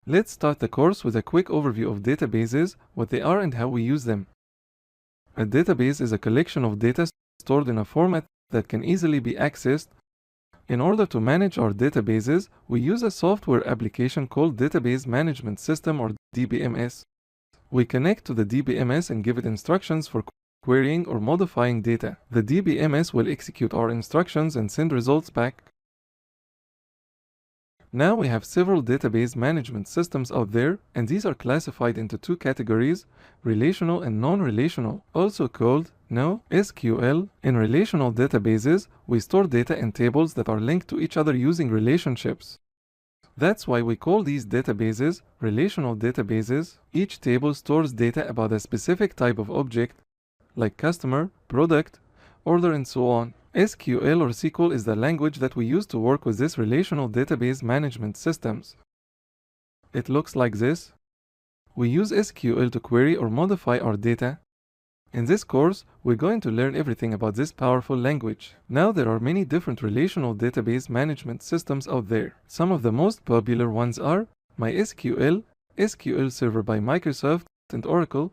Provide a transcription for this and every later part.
Let's start the course with a quick overview of databases, what they are and how we use them. A database is a collection of data stored in a format that can easily be accessed. In order to manage our databases, we use a software application called Database Management System or DBMS. We connect to the DBMS and give it instructions for querying or modifying data. The DBMS will execute our instructions and send results back. Now we have several database management systems out there, and these are classified into two categories, relational and non-relational, also called SQL. In relational databases, we store data in tables that are linked to each other using relationships. That's why we call these databases relational databases. Each table stores data about a specific type of object, like customer, product, order, and so on. SQL or SQL is the language that we use to work with this relational database management systems. It looks like this. We use SQL to query or modify our data. In this course, we're going to learn everything about this powerful language. Now there are many different relational database management systems out there. Some of the most popular ones are MySQL, SQL Server by Microsoft, and Oracle.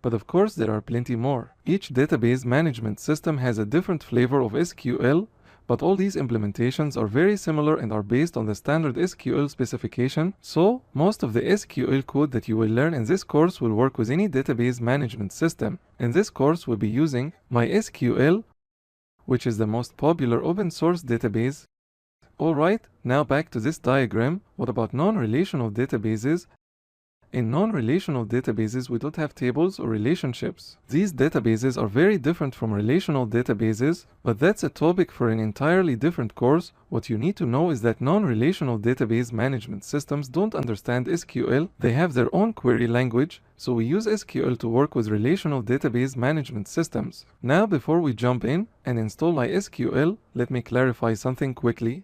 But of course there are plenty more. Each database management system has a different flavor of SQL, but all these implementations are very similar and are based on the standard SQL specification, so most of the SQL code that you will learn in this course will work with any database management system. In this course we'll be using MySQL, which is the most popular open source database. Alright, now back to this diagram. What about non-relational databases? In non-relational databases, we don't have tables or relationships. These databases are very different from relational databases, but that's a topic for an entirely different course. What you need to know is that non-relational database management systems don't understand SQL. They have their own query language, so we use SQL to work with relational database management systems. Now, before we jump in and install MySQL, let me clarify something quickly.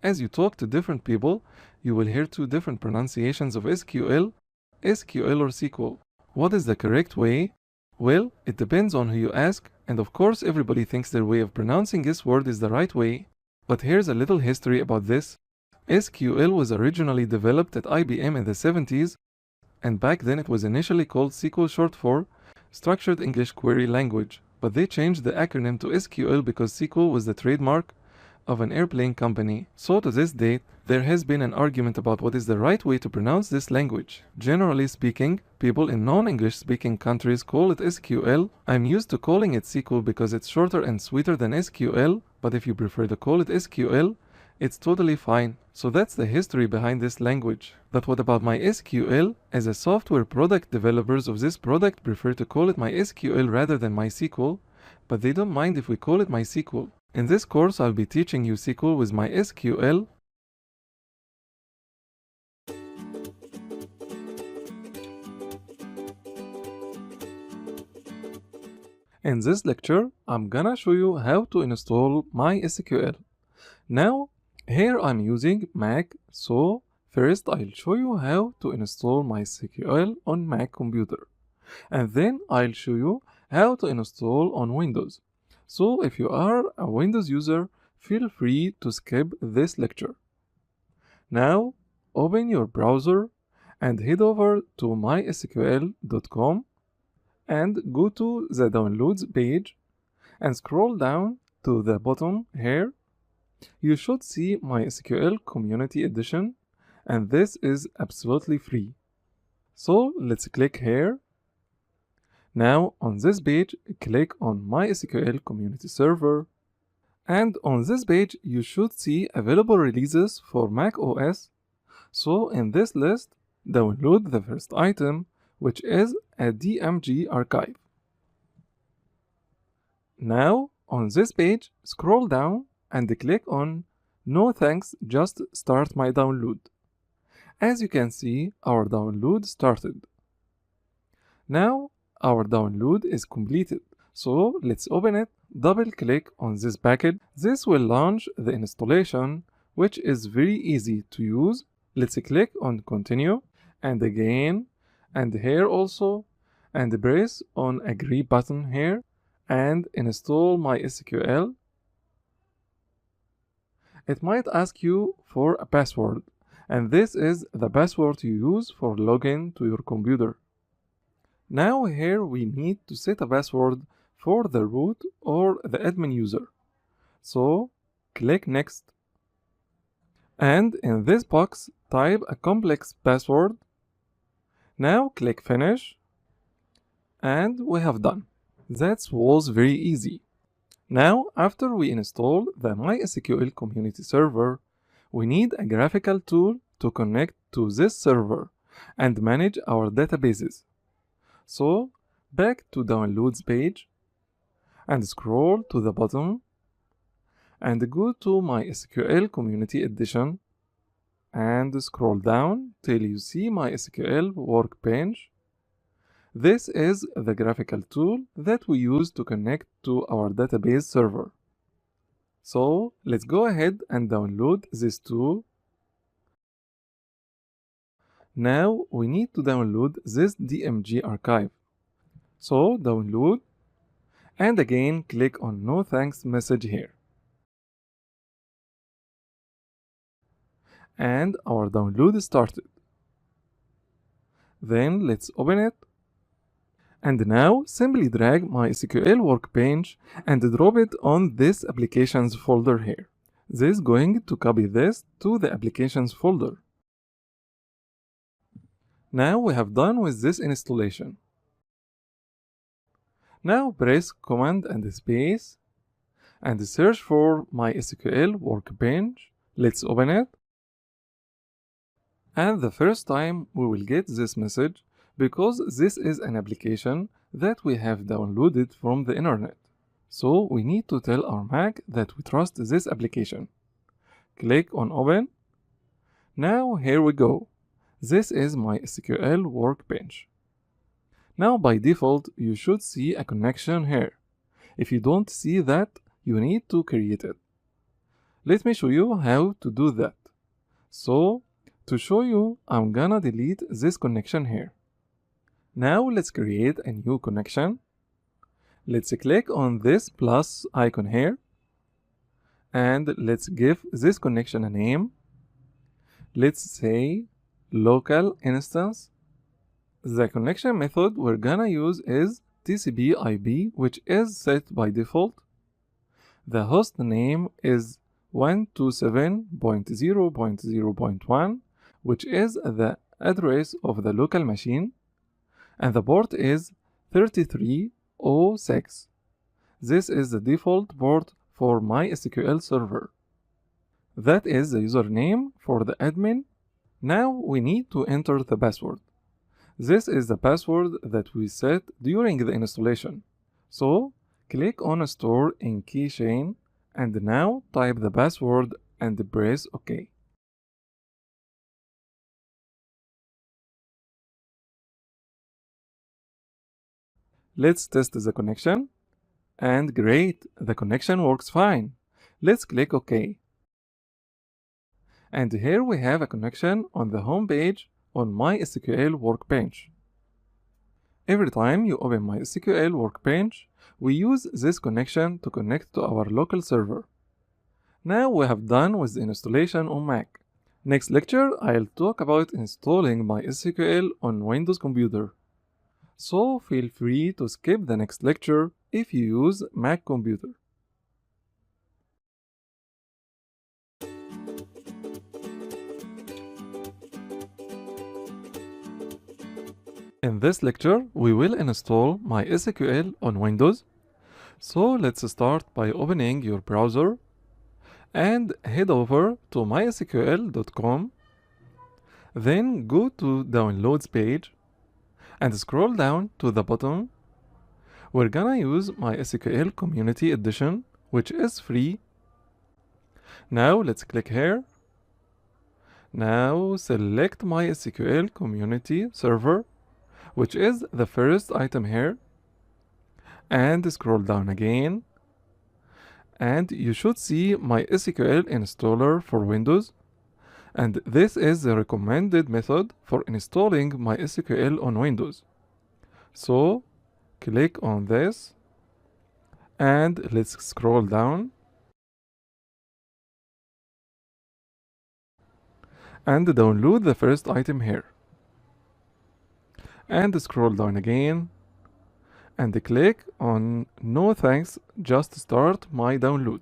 As you talk to different people, you will hear two different pronunciations of SQL or SQL. What is the correct way? Well, it depends on who you ask, and of course everybody thinks their way of pronouncing this word is the right way. But here's a little history about this. SQL was originally developed at IBM in the 70s, and back then it was initially called SQL, short for Structured English Query Language, but they changed the acronym to SQL because SQL was the trademark of an airplane company. So to this date, there has been an argument about what is the right way to pronounce this language. Generally speaking, people in non-English speaking countries call it SQL. I'm used to calling it SQL because it's shorter and sweeter than SQL, but if you prefer to call it SQL, it's totally fine. So that's the history behind this language. But what about MySQL? As a software product, developers of this product prefer to call it MySQL rather than MySQL, but they don't mind if we call it MySQL. In this course, I'll be teaching you SQL with MySQL. In this lecture, I'm gonna show you how to install MySQL. Now, here I'm using Mac, so first I'll show you how to install MySQL on Mac computer. And then I'll show you how to install on Windows. So if you are a Windows user, feel free to skip this lecture. Now, open your browser and head over to mysql.com and go to the downloads page and scroll down to the bottom here. You should see MySQL Community Edition, and this is absolutely free. So let's click here. Now on this page, click on MySQL Community Server, and on this page you should see available releases for Mac OS. So in this list, download the first item, which is a DMG archive. Now on this page, scroll down and click on No thanks, just start my download. As you can see, our download started. Now our download is completed. So let's open it. Double click on this package. This will launch the installation, which is very easy to use. Let's click on continue and again, and here also, and press on agree button here and install MySQL. It might ask you for a password, and this is the password you use for login to your computer. Now here we need to set a password for the root or the admin user. So click Next, and in this box type a complex password. Now click Finish, and we have done. That was very easy. Now after we install the MySQL community server, we need a graphical tool to connect to this server and manage our databases. So back to Downloads page and scroll to the bottom and go to MySQL Community Edition and scroll down till you see MySQL Workbench. This is the graphical tool that we use to connect to our database server. So let's go ahead and download this tool. Now we need to download this DMG archive. So download, and again click on no thanks message here. And our download started. Then let's open it. And now simply drag MySQL Workbench and drop it on this applications folder here. This is going to copy this to the applications folder. Now we have done with this installation. Now press Command and Space and search for MySQL Workbench. Let's open it. And the first time we will get this message because this is an application that we have downloaded from the internet. So we need to tell our Mac that we trust this application. Click on Open. Now here we go. This is MySQL Workbench. Now by default you should see a connection here. If you don't see that, you need to create it. Let me show you how to do that. So to show you, I'm gonna delete this connection here. Now let's create a new connection. Let's click on this plus icon here. And let's give this connection a name. Let's say local instance. The connection method we're gonna use is TCP/IP, which is set by default. The host name is 127.0.0.1, which is the address of the local machine, and the port is 3306. This is the default port for MySQL server. That is the username for the admin. Now we need to enter the password. This is the password that we set during the installation. So click on Store in Keychain and now type the password and press OK. Let's test the connection. And great, the connection works fine. Let's click OK. And here we have a connection on the home page on MySQL Workbench. Every time you open MySQL Workbench, we use this connection to connect to our local server. Now we have done with the installation on Mac. Next lecture, I'll talk about installing MySQL on Windows computer. So feel free to skip the next lecture if you use Mac computer. In this lecture, we will install MySQL on Windows. So let's start by opening your browser and head over to mysql.com. Then go to Downloads page and scroll down to the bottom. We're gonna use MySQL Community Edition, which is free. Now let's click here. Now select MySQL Community Server, which is the first item here, and scroll down again, and you should see MySQL installer for Windows, and this is the recommended method for installing MySQL on Windows. So click on this and let's scroll down, and download the first item here. And scroll down again and click on no thanks, just start my download.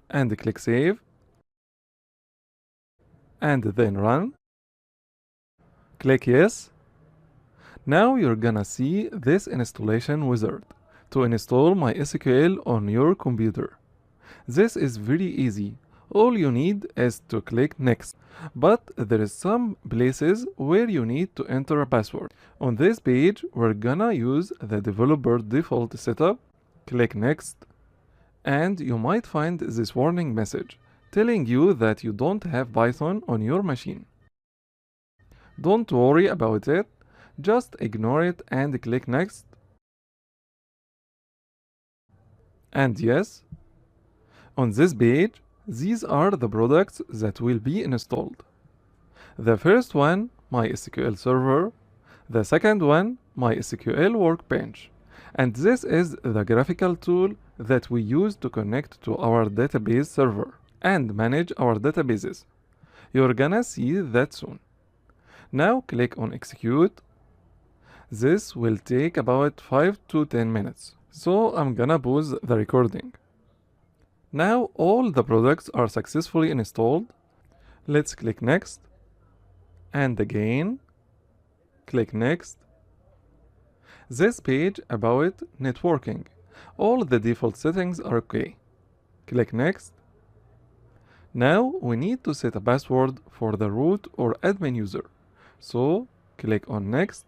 And click save and then run. Click yes. Now you're gonna see this installation wizard to install MySQL on your computer. This is very easy. All you need is to click next. But there is some places where you need to enter a password. On this page, we're gonna use the developer default setup. Click next. And you might find this warning message telling you that you don't have Python on your machine. Don't worry about it. Just ignore it and click next. And yes, on this page, these are the products that will be installed. The first one, MySQL Server. The second one, MySQL Workbench. And this is the graphical tool that we use to connect to our database server and manage our databases. You're gonna see that soon. Now click on Execute. This will take about 5 to 10 minutes, so I'm gonna pause the recording. Now all the products are successfully installed. Let's click next. And again, click next. This page about networking. All the default settings are okay. Click next. Now we need to set a password for the root or admin user. So click on next.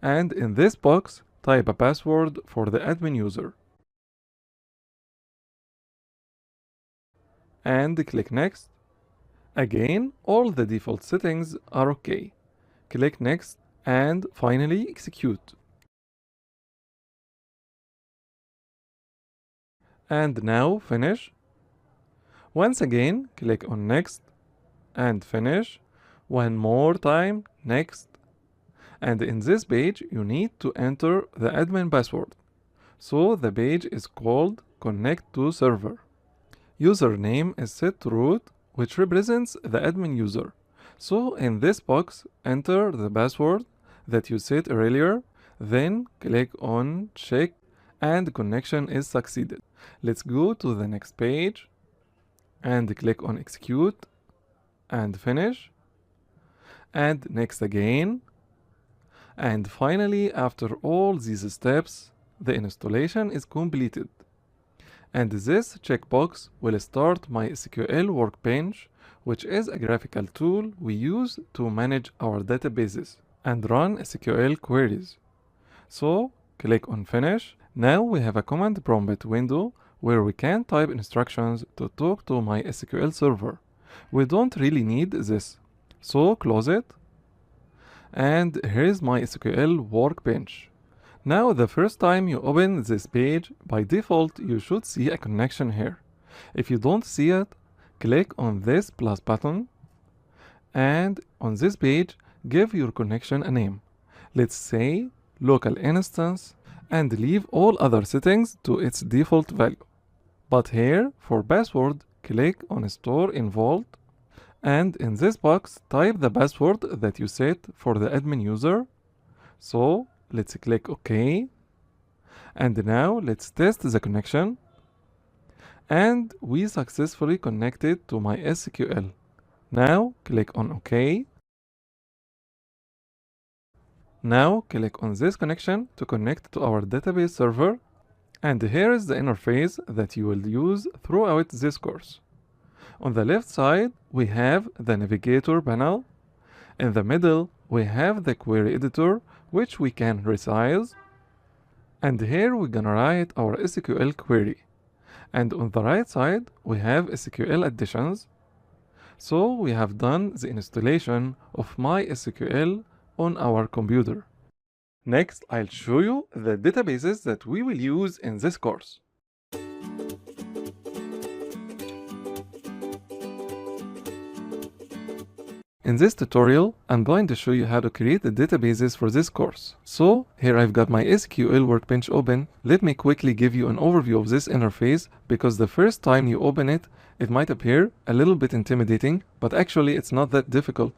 And in this box, type a password for the admin user. And click next. Again, all the default settings are okay. Click next and finally execute. And now finish. Once again, click on next and finish. One more time, next. And in this page, you need to enter the admin password. So the page is called Connect to Server. Username is set to root, which represents the admin user. So in this box, enter the password that you set earlier, then click on check and connection is succeeded. Let's go to the next page and click on execute and finish and next again. And finally, after all these steps, the installation is completed. And this checkbox will start MySQL Workbench, which is a graphical tool we use to manage our databases and run SQL queries. So click on finish. Now we have a command prompt window where we can type instructions to talk to MySQL server. We don't really need this, so close it. And here's MySQL Workbench. Now the first time you open this page, by default you should see a connection here. If you don't see it, click on this plus button and on this page give your connection a name. Let's say local instance and leave all other settings to its default value. But here for password, click on store in Vault and in this box type the password that you set for the admin user. So let's click OK. And now let's test the connection. And we successfully connected to MySQL. Now click on OK. Now click on this connection to connect to our database server. And here is the interface that you will use throughout this course. On the left side, we have the navigator panel. In the middle, we have the query editor, which we can resize. And here we're gonna write our SQL query. And on the right side, we have SQL additions. So we have done the installation of MySQL on our computer. Next, I'll show you the databases that we will use in this course. In this tutorial, I'm going to show you how to create the databases for this course. So, here I've got my SQL workbench open. Let me quickly give you an overview of this interface, because the first time you open it, it might appear a little bit intimidating, but actually it's not that difficult.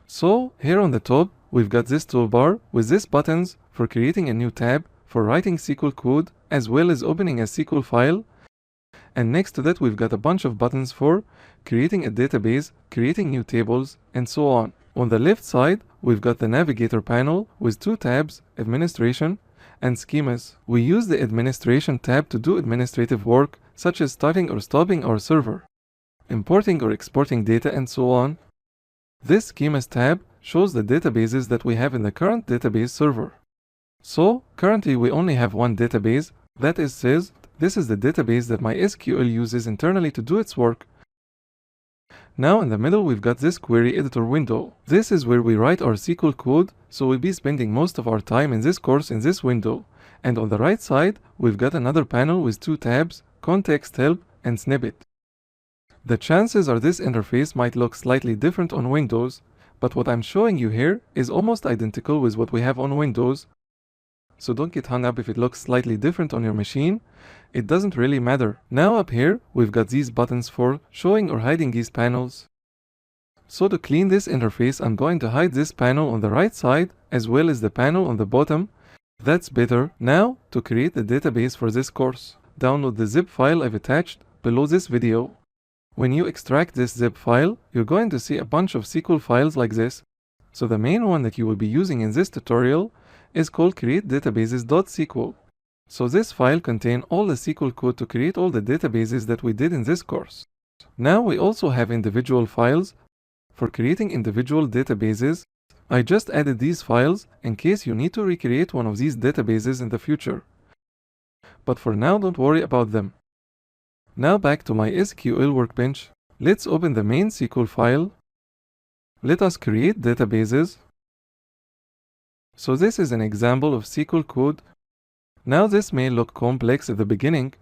So, here on the top, we've got this toolbar with these buttons for creating a new tab, for writing SQL code, as well as opening a SQL file. And next to that, we've got a bunch of buttons for creating a database, creating new tables, and so on. On the left side, we've got the navigator panel with two tabs, administration and schemas. We use the administration tab to do administrative work, such as starting or stopping our server, importing or exporting data, and so on. This schemas tab shows the databases that we have in the current database server. So, currently we only have one database, that is says, this is the database that my SQL uses internally to do its work. Now in the middle we've got this query editor window. This is where we write our SQL code, so we'll be spending most of our time in this course in this window. And on the right side, we've got another panel with two tabs, context help and snippet. The chances are this interface might look slightly different on Windows, but what I'm showing you here is almost identical with what we have on Windows. So don't get hung up if it looks slightly different on your machine. It doesn't really matter. Now up here, we've got these buttons for showing or hiding these panels. So to clean this interface, I'm going to hide this panel on the right side, as well as the panel on the bottom. That's better. Now, to create the database for this course, download the zip file I've attached below this video. When you extract this zip file, you're going to see a bunch of SQL files like this. So the main one that you will be using in this tutorial is called createdatabases.sql. So this file contains all the SQL code to create all the databases that we did in this course. Now we also have individual files for creating individual databases. I just added these files in case you need to recreate one of these databases in the future. But for now, don't worry about them. Now back to my SQL workbench. Let's open the main SQL file. Let us create databases. So this is an example of SQL code. Now this may look complex at the beginning,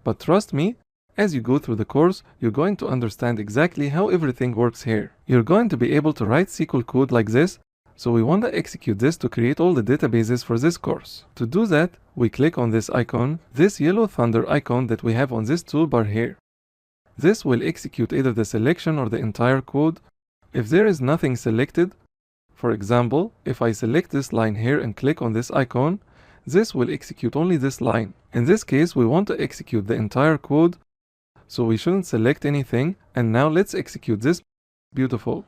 but trust me, as you go through the course, you're going to understand exactly how everything works here. You're going to be able to write SQL code like this, so we want to execute this to create all the databases for this course. To do that, we click on this icon, this yellow thunder icon that we have on this toolbar here. This will execute either the selection or the entire code. If there is nothing selected, for example, if I select this line here and click on this icon, this will execute only this line. In this case, we want to execute the entire code, so we shouldn't select anything. And now let's execute this. Beautiful.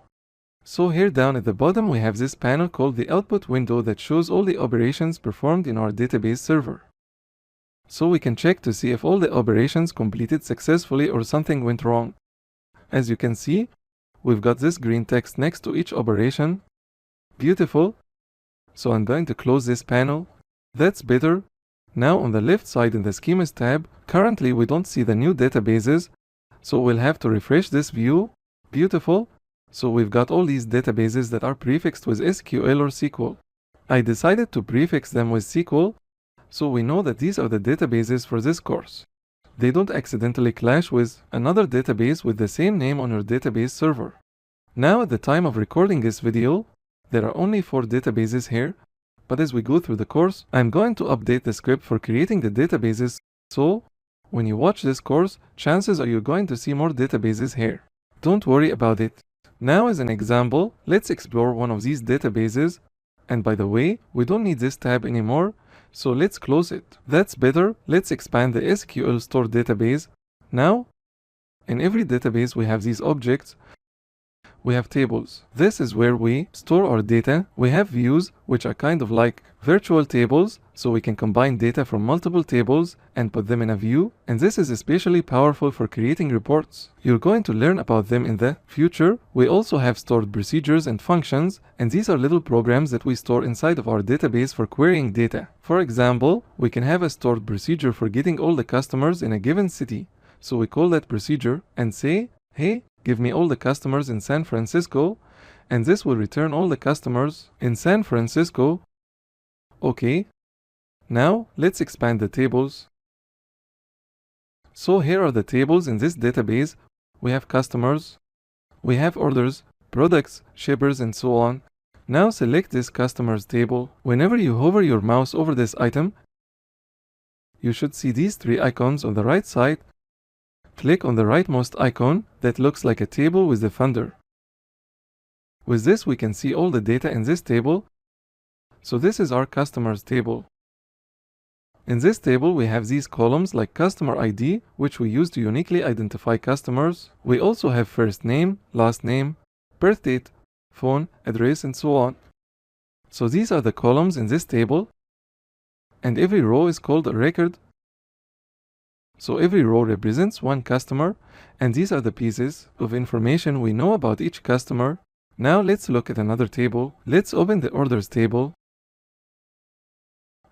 So here down at the bottom, we have this panel called the output window that shows all the operations performed in our database server. So we can check to see if all the operations completed successfully or something went wrong. As you can see, we've got this green text next to each operation. Beautiful. So I'm going to close this panel. That's better. Now on the left side in the schemas tab, currently we don't see the new databases, so we'll have to refresh this view. Beautiful. So we've got all these databases that are prefixed with SQL or SQL. I decided to prefix them with SQL, so we know that these are the databases for this course. They don't accidentally clash with another database with the same name on your database server. Now at the time of recording this video, there are only 4 databases here, but as we go through the course, I'm going to update the script for creating the databases, so when you watch this course, chances are you're going to see more databases here. Don't worry about it. Now as an example, let's explore one of these databases. And by the way, we don't need this tab anymore, so let's close it. That's better. Let's expand the SQL store database. Now, in every database we have these objects. We have tables. This is where we store our data. We have views, which are kind of like virtual tables, so we can combine data from multiple tables and put them in a view. And this is especially powerful for creating reports. You're going to learn about them in the future. We also have stored procedures and functions, and these are little programs that we store inside of our database for querying data. For example, we can have a stored procedure for getting all the customers in a given city. So we call that procedure and say, hey, give me all the customers in San Francisco, and this will return all the customers in San Francisco. Okay. Now, let's expand the tables. So here are the tables in this database. We have customers, we have orders, products, shippers, and so on. Now select this customers table. Whenever you hover your mouse over this item, you should see these three icons on the right side. Click on the rightmost icon that looks like a table with the funder. With this, we can see all the data in this table. So this is our customers table. In this table, we have these columns like customer ID, which we use to uniquely identify customers. We also have first name, last name, birth date, phone, address, and so on. So these are the columns in this table. And every row is called a record. So every row represents one customer, and these are the pieces of information we know about each customer. Now let's look at another table. Let's open the orders table.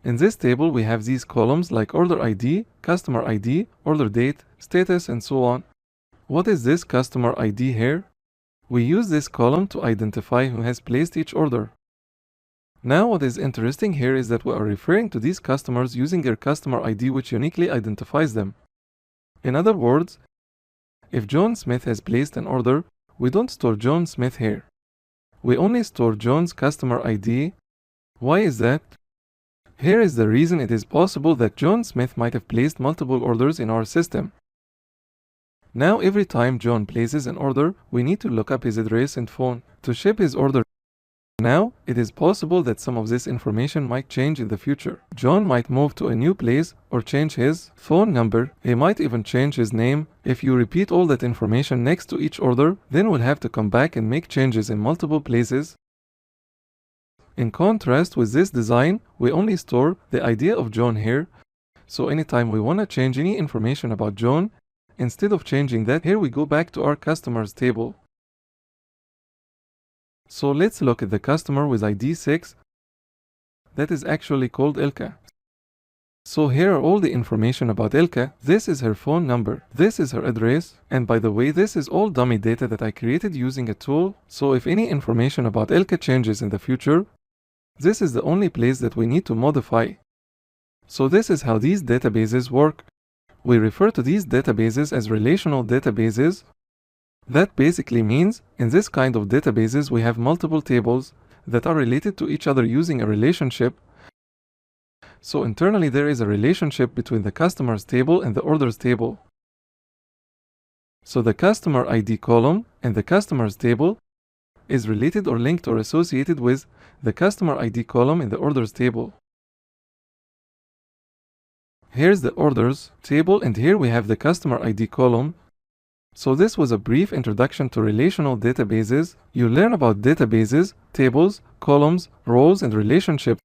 In this table, we have these columns like order ID, customer ID, order date, status, and so on. What is this customer ID here? We use this column to identify who has placed each order. Now what is interesting here is that we are referring to these customers using their customer ID, which uniquely identifies them. In other words, if John Smith has placed an order, we don't store John Smith here. We only store John's customer ID. Why is that? Here is the reason. It is possible that John Smith might have placed multiple orders in our system. Now every time John places an order, we need to look up his address and phone to ship his order. Now, it is possible that some of this information might change in the future. John might move to a new place or change his phone number. He might even change his name. If you repeat all that information next to each order, then we'll have to come back and make changes in multiple places. In contrast with this design, we only store the idea of John here. So anytime we want to change any information about John, instead of changing that, here we go back to our customers table. So let's look at the customer with ID 6. That is actually called Ilka. So here are all the information about Ilka. This is her phone number. This is her address. And by the way, this is all dummy data that I created using a tool. So if any information about Ilka changes in the future, this is the only place that we need to modify. So this is how these databases work. We refer to these databases as relational databases. That basically means, in this kind of databases, we have multiple tables that are related to each other using a relationship. So internally there is a relationship between the customers table and the orders table. So the customer ID column and the customers table is related or linked or associated with the customer ID column in the orders table. Here's the orders table, and here we have the customer ID column. So this was a brief introduction to relational databases. You learn about databases, tables, columns, rows, and relationships.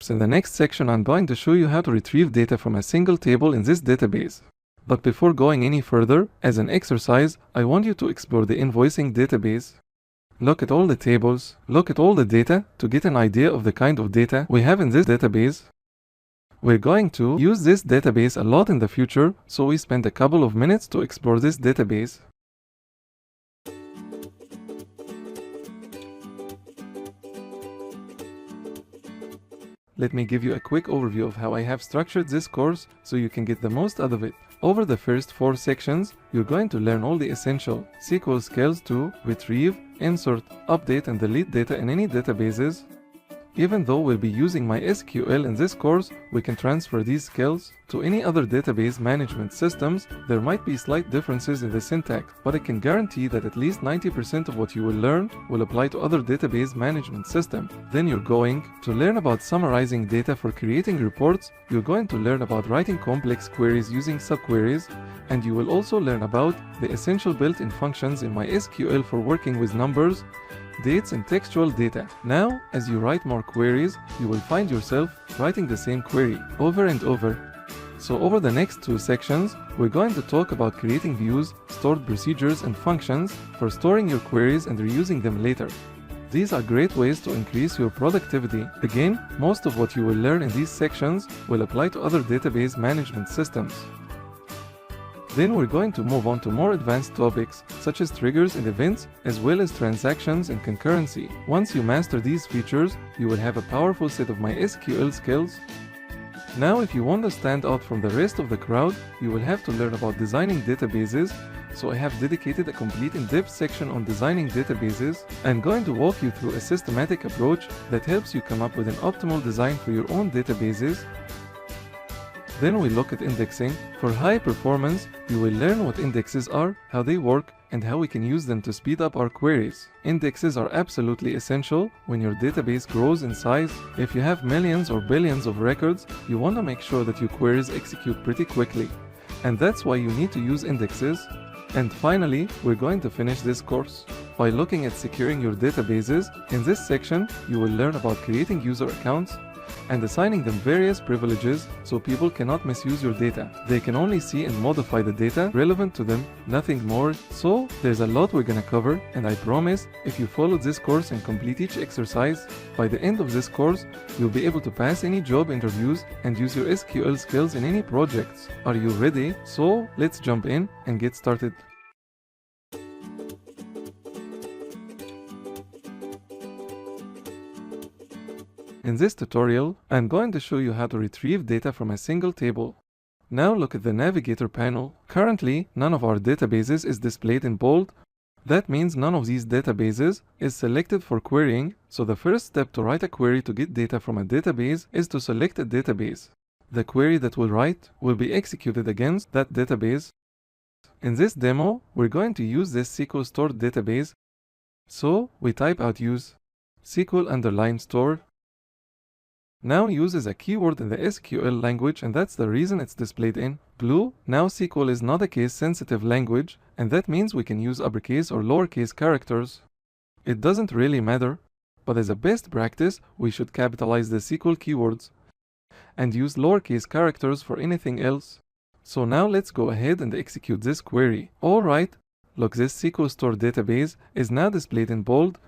In the next section, I'm going to show you how to retrieve data from a single table in this database. But before going any further, as an exercise, I want you to explore the invoicing database. Look at all the tables, look at all the data to get an idea of the kind of data we have in this database. We're going to use this database a lot in the future, so we spend a couple of minutes to explore this database. Let me give you a quick overview of how I have structured this course so you can get the most out of it. Over the first 4 sections, you're going to learn all the essential SQL skills to retrieve, insert, update, and delete data in any databases. Even though we'll be using MySQL in this course, we can transfer these skills to any other database management systems. There might be slight differences in the syntax, but I can guarantee that at least 90% of what you will learn will apply to other database management systems. Then you're going to learn about summarizing data for creating reports. You're going to learn about writing complex queries using subqueries, and you will also learn about the essential built-in functions in MySQL for working with numbers, dates, and textual data. Now, as you write more queries, you will find yourself writing the same query over and over. So over the next 2 sections, we're going to talk about creating views, stored procedures, and functions for storing your queries and reusing them later. These are great ways to increase your productivity. Again, most of what you will learn in these sections will apply to other database management systems. Then we're going to move on to more advanced topics, such as triggers and events, as well as transactions and concurrency. Once you master these features, you will have a powerful set of MySQL skills. Now, if you want to stand out from the rest of the crowd, you will have to learn about designing databases So I have dedicated a complete in-depth section on designing databases. I'm going to walk you through a systematic approach that helps you come up with an optimal design for your own databases. Then we look at indexing. For high performance, you will learn what indexes are, how they work, and how we can use them to speed up our queries. Indexes are absolutely essential when your database grows in size. If you have millions or billions of records, you want to make sure that your queries execute pretty quickly. And that's why you need to use indexes. And finally, we're going to finish this course by looking at securing your databases. In this section, you will learn about creating user accounts and assigning them various privileges so people cannot misuse your data. They can only see and modify the data relevant to them, nothing more. So there's a lot we're gonna cover, and I promise if you follow this course and complete each exercise, by the end of this course, you'll be able to pass any job interviews and use your SQL skills in any projects. Are you ready? So let's jump in and get started. In this tutorial, I'm going to show you how to retrieve data from a single table. Now look at the navigator panel. Currently, none of our databases is displayed in bold. That means none of these databases is selected for querying, so the first step to write a query to get data from a database is to select a database. The query that we'll write will be executed against that database. In this demo, we're going to use this SQL stored database. So we type out use SQL_store. Now use is a keyword in the SQL language, and that's the reason it's displayed in blue. Now SQL is not a case-sensitive language, and that means we can use uppercase or lowercase characters. It doesn't really matter, but as a best practice, we should capitalize the SQL keywords and use lowercase characters for anything else. So now let's go ahead and execute this query. Alright, look, this SQL store database is now displayed in bold.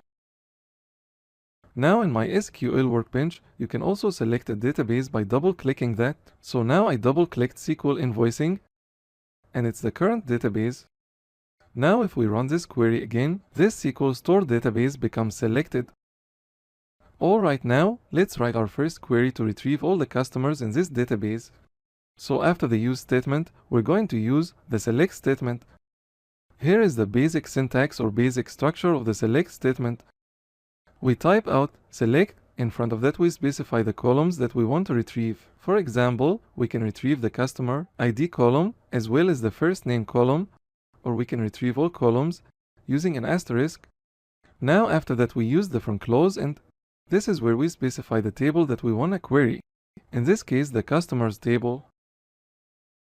Now in my SQL workbench, you can also select a database by double-clicking that. So now I double-clicked SQL invoicing, and it's the current database. Now if we run this query again, this SQL store database becomes selected. Alright, now let's write our first query to retrieve all the customers in this database. So after the use statement, we're going to use the select statement. Here is the basic syntax or basic structure of the select statement. We type out select, in front of that we specify the columns that we want to retrieve. For example, we can retrieve the customer ID column as well as the first name column, or we can retrieve all columns using an asterisk. Now after that we use the from clause, and this is where we specify the table that we want to query. In this case, the customers table.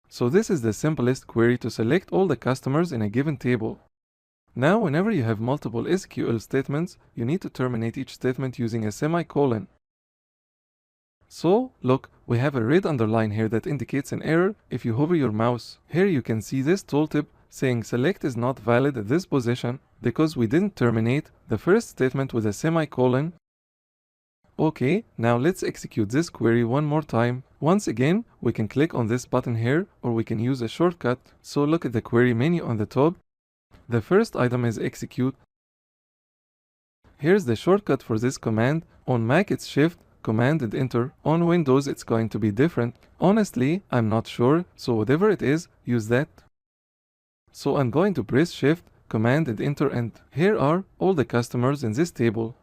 So this is the simplest query to select all the customers in a given table. Now, whenever you have multiple SQL statements, you need to terminate each statement using a semicolon. So, look, we have a red underline here that indicates an error if you hover your mouse. Here you can see this tooltip saying select is not valid at this position because we didn't terminate the first statement with a semicolon. Okay, now let's execute this query one more time. Once again, we can click on this button here, or we can use a shortcut. So look at the query menu on the top. The first item is execute. Here's the shortcut for this command. On Mac it's Shift, Command and Enter. On Windows it's going to be different. Honestly, I'm not sure, so whatever it is, use that. So I'm going to press Shift, Command and Enter, and here are all the customers in this table.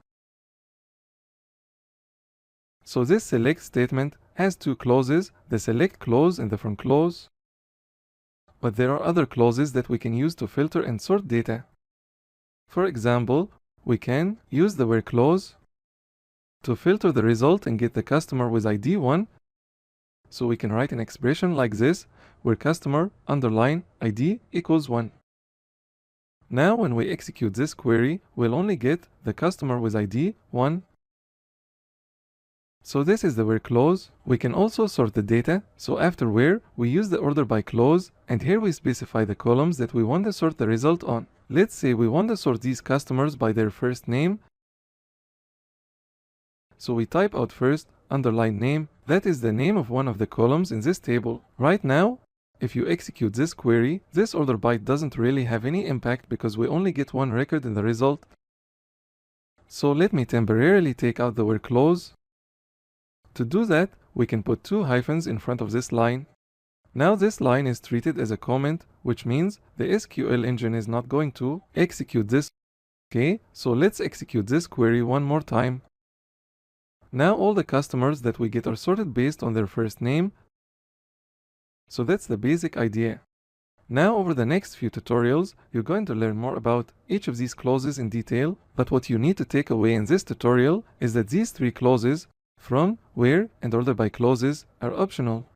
So this select statement has two clauses, the select clause and the from clause. But there are other clauses that we can use to filter and sort data. For example, we can use the where clause to filter the result and get the customer with ID 1. So we can write an expression like this, where customer underline ID equals 1. Now when we execute this query, we'll only get the customer with ID 1. So this is the where clause. We can also sort the data. So after where, we use the order by clause, and here we specify the columns that we want to sort the result on. Let's say we want to sort these customers by their first name. So we type out first, underline name. That is the name of one of the columns in this table. Right now, if you execute this query, this order by doesn't really have any impact because we only get one record in the result. So let me temporarily take out the where clause. To do that, we can put two hyphens in front of this line. Now this line is treated as a comment which means the SQL engine is not going to execute this. Okay, so let's execute this query one more time. Now all the customers that we get are sorted based on their first name. So that's the basic idea. Now over the next few tutorials, you're going to learn more about each of these clauses in detail, but what you need to take away in this tutorial is that these three clauses, from, where, and order by clauses, are optional.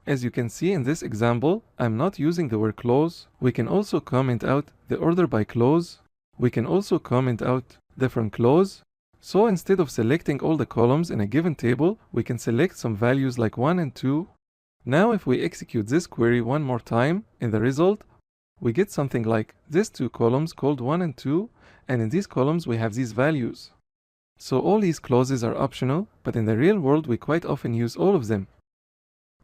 As you can see in this example, I'm not using the where clause. We can also comment out the order by clause. We can also comment out the from clause. So instead of selecting all the columns in a given table, we can select some values like 1 and 2. Now if we execute this query one more time, in the result, we get something like these two columns called 1 and 2, and in these columns we have these values. So all these clauses are optional, but in the real world we quite often use all of them.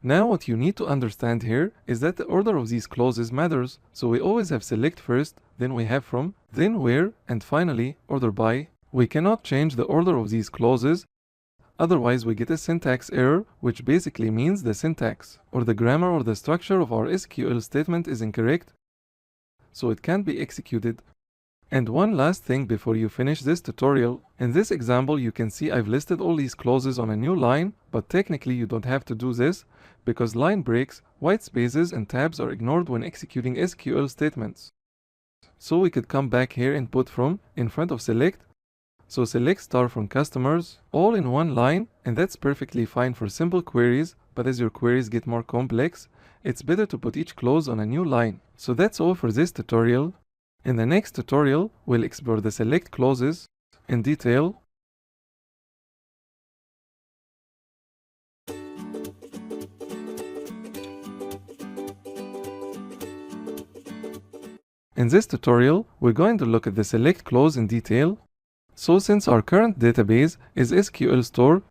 Now what you need to understand here is that the order of these clauses matters, so we always have select first, then we have from, then where, and finally order by. We cannot change the order of these clauses, otherwise we get a syntax error, which basically means the syntax, or the grammar or the structure of our SQL statement is incorrect, so it can't be executed. And one last thing before you finish this tutorial, in this example you can see I've listed all these clauses on a new line, but technically you don't have to do this, because line breaks, white spaces and tabs are ignored when executing SQL statements. So we could come back here and put from in front of select. So select star from customers, all in one line, and that's perfectly fine for simple queries, but as your queries get more complex, it's better to put each clause on a new line. So that's all for this tutorial. In the next tutorial, we'll explore the select clauses in detail. In this tutorial, we're going to look at the select clause in detail. So since our current database is SQL store,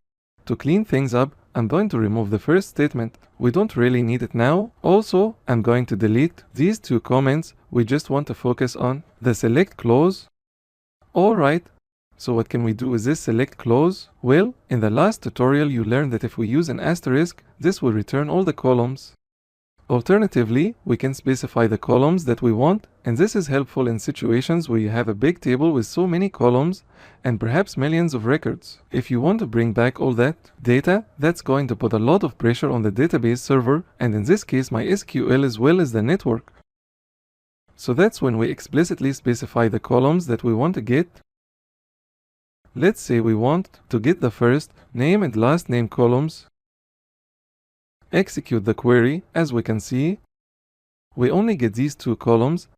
to clean things up, I'm going to remove the first statement. We don't really need it now. Also, I'm going to delete these two comments. We just want to focus on the select clause. Alright, so what can we do with this select clause? Well, in the last tutorial you learned that if we use an asterisk, this will return all the columns. Alternatively, we can specify the columns that we want, and this is helpful in situations where you have a big table with so many columns and perhaps millions of records. If you want to bring back all that data, that's going to put a lot of pressure on the database server, and in this case MySQL as well as the network. So that's when we explicitly specify the columns that we want to get. Let's say we want to get the first name and last name columns. Execute the query. As we can see, we only get these two columns,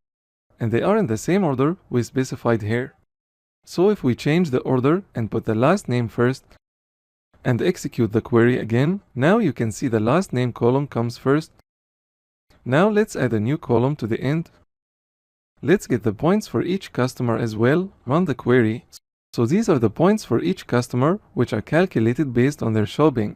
and they are in the same order we specified here. So if we change the order and put the last name first, and execute the query again, now you can see the last name column comes first. Now let's add a new column to the end. Let's get the points for each customer as well. Run the query. So these are the points for each customer, which are calculated based on their shopping.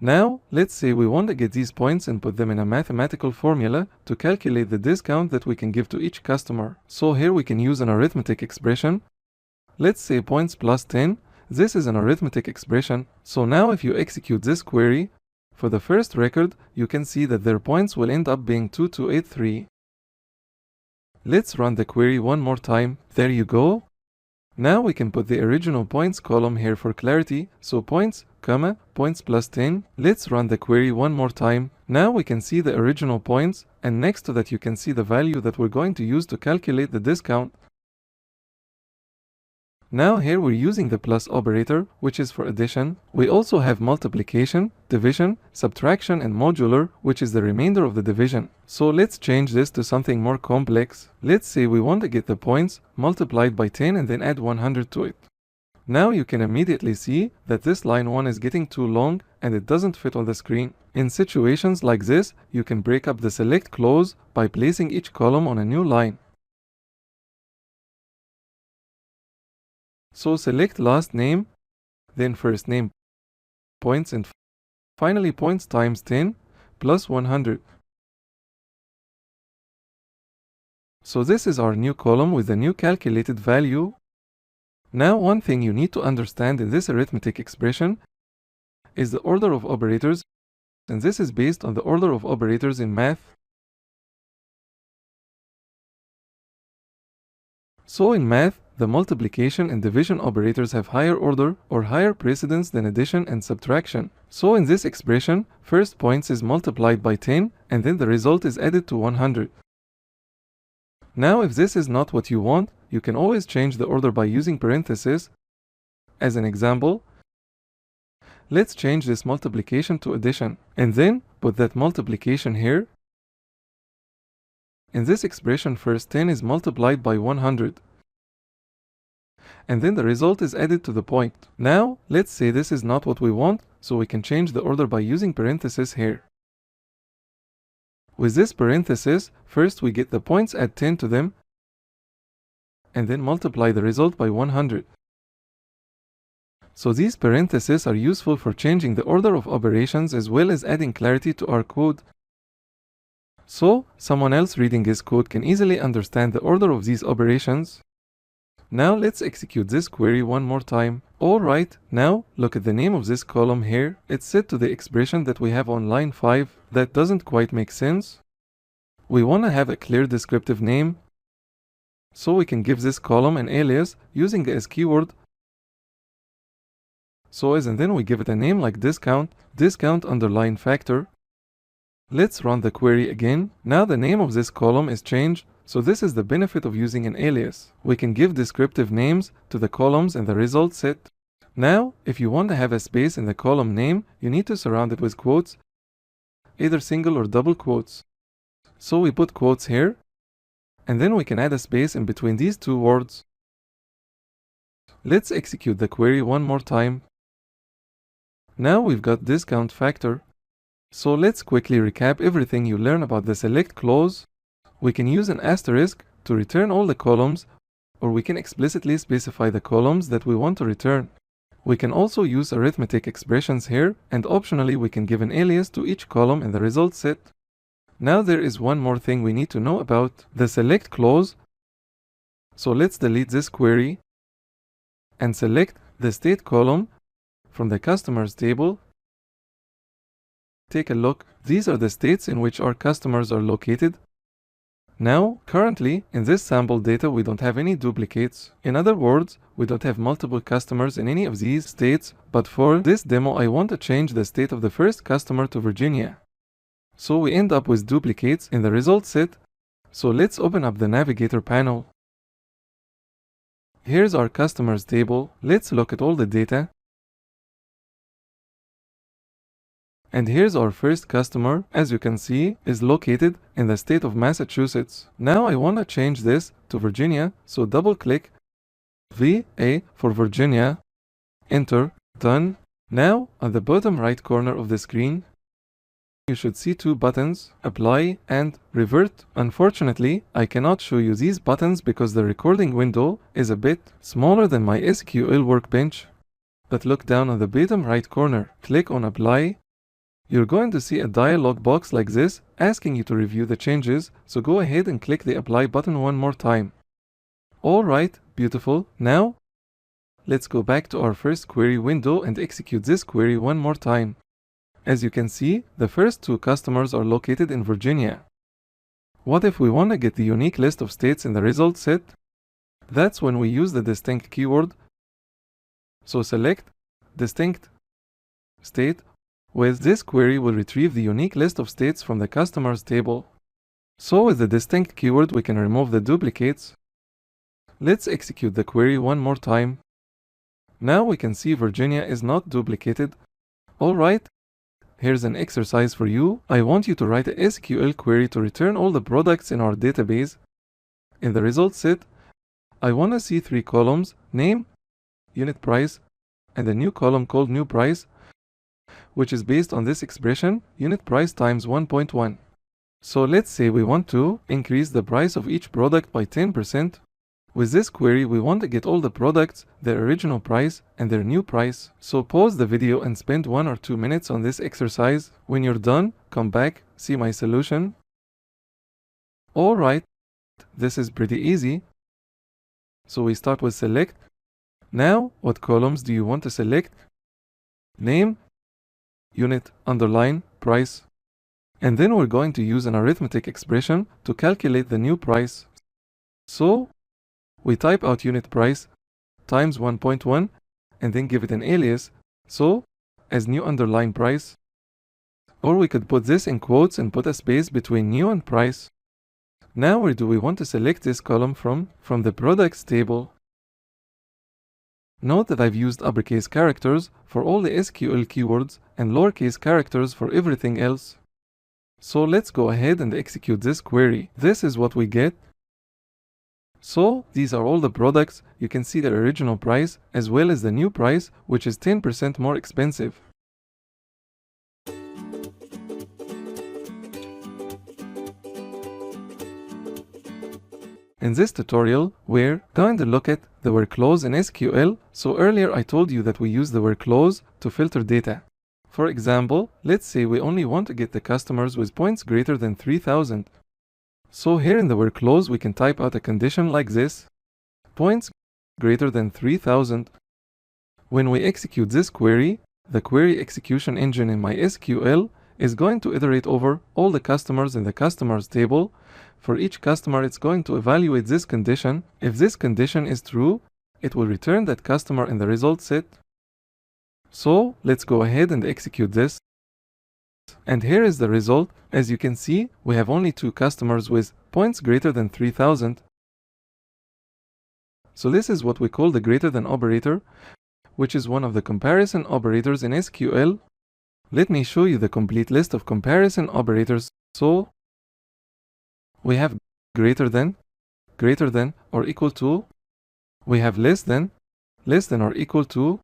Now, let's say we want to get these points and put them in a mathematical formula to calculate the discount that we can give to each customer. So here we can use an arithmetic expression. Let's say points plus 10. This is an arithmetic expression. So now if you execute this query, for the first record, you can see that their points will end up being 2283. Let's run the query one more time. There you go. Now we can put the original points column here for clarity. So points, comma, points plus 10. Let's run the query one more time. Now we can see the original points, and next to that you can see the value that we're going to use to calculate the discount. Now here we're using the plus operator, which is for addition. We also have multiplication, division, subtraction, and modular, which is the remainder of the division. So let's change this to something more complex. Let's say we want to get the points multiplied by 10 and then add 100 to it. Now you can immediately see that this line 1 is getting too long and it doesn't fit on the screen. In situations like this, you can break up the select clause by placing each column on a new line. So select last name, then first name, points, and finally points times 10 plus 100. So this is our new column with the new calculated value. Now one thing you need to understand in this arithmetic expression is the order of operators, and this is based on the order of operators in math. So in math, the multiplication and division operators have higher order or higher precedence than addition and subtraction. So in this expression, first points is multiplied by 10 and then the result is added to 100. Now if this is not what you want, you can always change the order by using parentheses. As an example, let's change this multiplication to addition and then put that multiplication here. In this expression, first 10 is multiplied by 100. And then the result is added to the point. Now, let's say this is not what we want, so we can change the order by using parentheses here. With this parenthesis, first we get the points, add 10 to them, and then multiply the result by 100. So these parentheses are useful for changing the order of operations as well as adding clarity to our code. So, someone else reading this code can easily understand the order of these operations. Now let's execute this query one more time. Alright, now look at the name of this column here. It's set to the expression that we have on line 5. That doesn't quite make sense. We want to have a clear descriptive name. So we can give this column an alias using the as keyword. And then we give it a name like discount underline factor. Let's run the query again. Now the name of this column is changed. So this is the benefit of using an alias. We can give descriptive names to the columns in the result set. Now, if you want to have a space in the column name, you need to surround it with quotes, either single or double quotes. So we put quotes here, and then we can add a space in between these two words. Let's execute the query one more time. Now we've got discount factor. So let's quickly recap everything you learned about the select clause. We can use an asterisk to return all the columns, or we can explicitly specify the columns that we want to return. We can also use arithmetic expressions here, and optionally we can give an alias to each column in the result set. Now there is one more thing we need to know about the select clause. So let's delete this query and select the state column from the customers table. Take a look. These are the states in which our customers are located. Now, currently, in this sample data, we don't have any duplicates. In other words, we don't have multiple customers in any of these states, but for this demo, I want to change the state of the first customer to Virginia. So we end up with duplicates in the result set. So let's open up the navigator panel. Here's our customers table. Let's look at all the data. And here's our first customer, as you can see, is located in the state of Massachusetts. Now I want to change this to Virginia, so double click VA for Virginia, enter, done. Now on the bottom right corner of the screen, you should see two buttons, apply and revert. Unfortunately, I cannot show you these buttons because the recording window is a bit smaller than my SQL workbench. But look down on the bottom right corner, click on apply. You're going to see a dialog box like this asking you to review the changes, so go ahead and click the apply button one more time. Alright, beautiful. Now, let's go back to our first query window and execute this query one more time. As you can see, the first two customers are located in Virginia. What if we want to get the unique list of states in the result set? That's when we use the distinct keyword. So select distinct state. With this query, we'll retrieve the unique list of states from the customers table. So with the distinct keyword, we can remove the duplicates. Let's execute the query one more time. Now we can see Virginia is not duplicated. Alright, here's an exercise for you. I want you to write a SQL query to return all the products in our database. In the result set, I want to see three columns, name, unit price, and a new column called new price, which is based on this expression, unit price times 1.1. So let's say we want to increase the price of each product by 10%. With this query, we want to get all the products, their original price, and their new price. So pause the video and spend 1 or 2 minutes on this exercise. When you're done, come back, see my solution. Alright, this is pretty easy. So we start with select. Now, what columns do you want to select? Name, unit, underline, price. And then we're going to use an arithmetic expression to calculate the new price. So, we type out unit price times 1.1 and then give it an alias, so as new underline price. Or we could put this in quotes and put a space between new and price. Now where do we want to select this column from? From the products table. Note that I've used uppercase characters for all the SQL keywords and lowercase characters for everything else. So let's go ahead and execute this query. This is what we get. So these are all the products. You can see the original price as well as the new price, which is 10% more expensive. In this tutorial, we're going to look at the where clause in SQL. So earlier I told you that we use the where clause to filter data. For example, let's say we only want to get the customers with points greater than 3000. So here in the where clause we can type out a condition like this: points greater than 3000. When we execute this query, the query execution engine in MySQL is going to iterate over all the customers in the customers table. For each customer, it's going to evaluate this condition. If this condition is true, it will return that customer in the result set. So let's go ahead and execute this. And here is the result. As you can see, we have only 2 customers with points greater than 3000. So this is what we call the greater than operator, which is one of the comparison operators in SQL. Let me show you the complete list of comparison operators. So we have greater than or equal to. We have less than or equal to.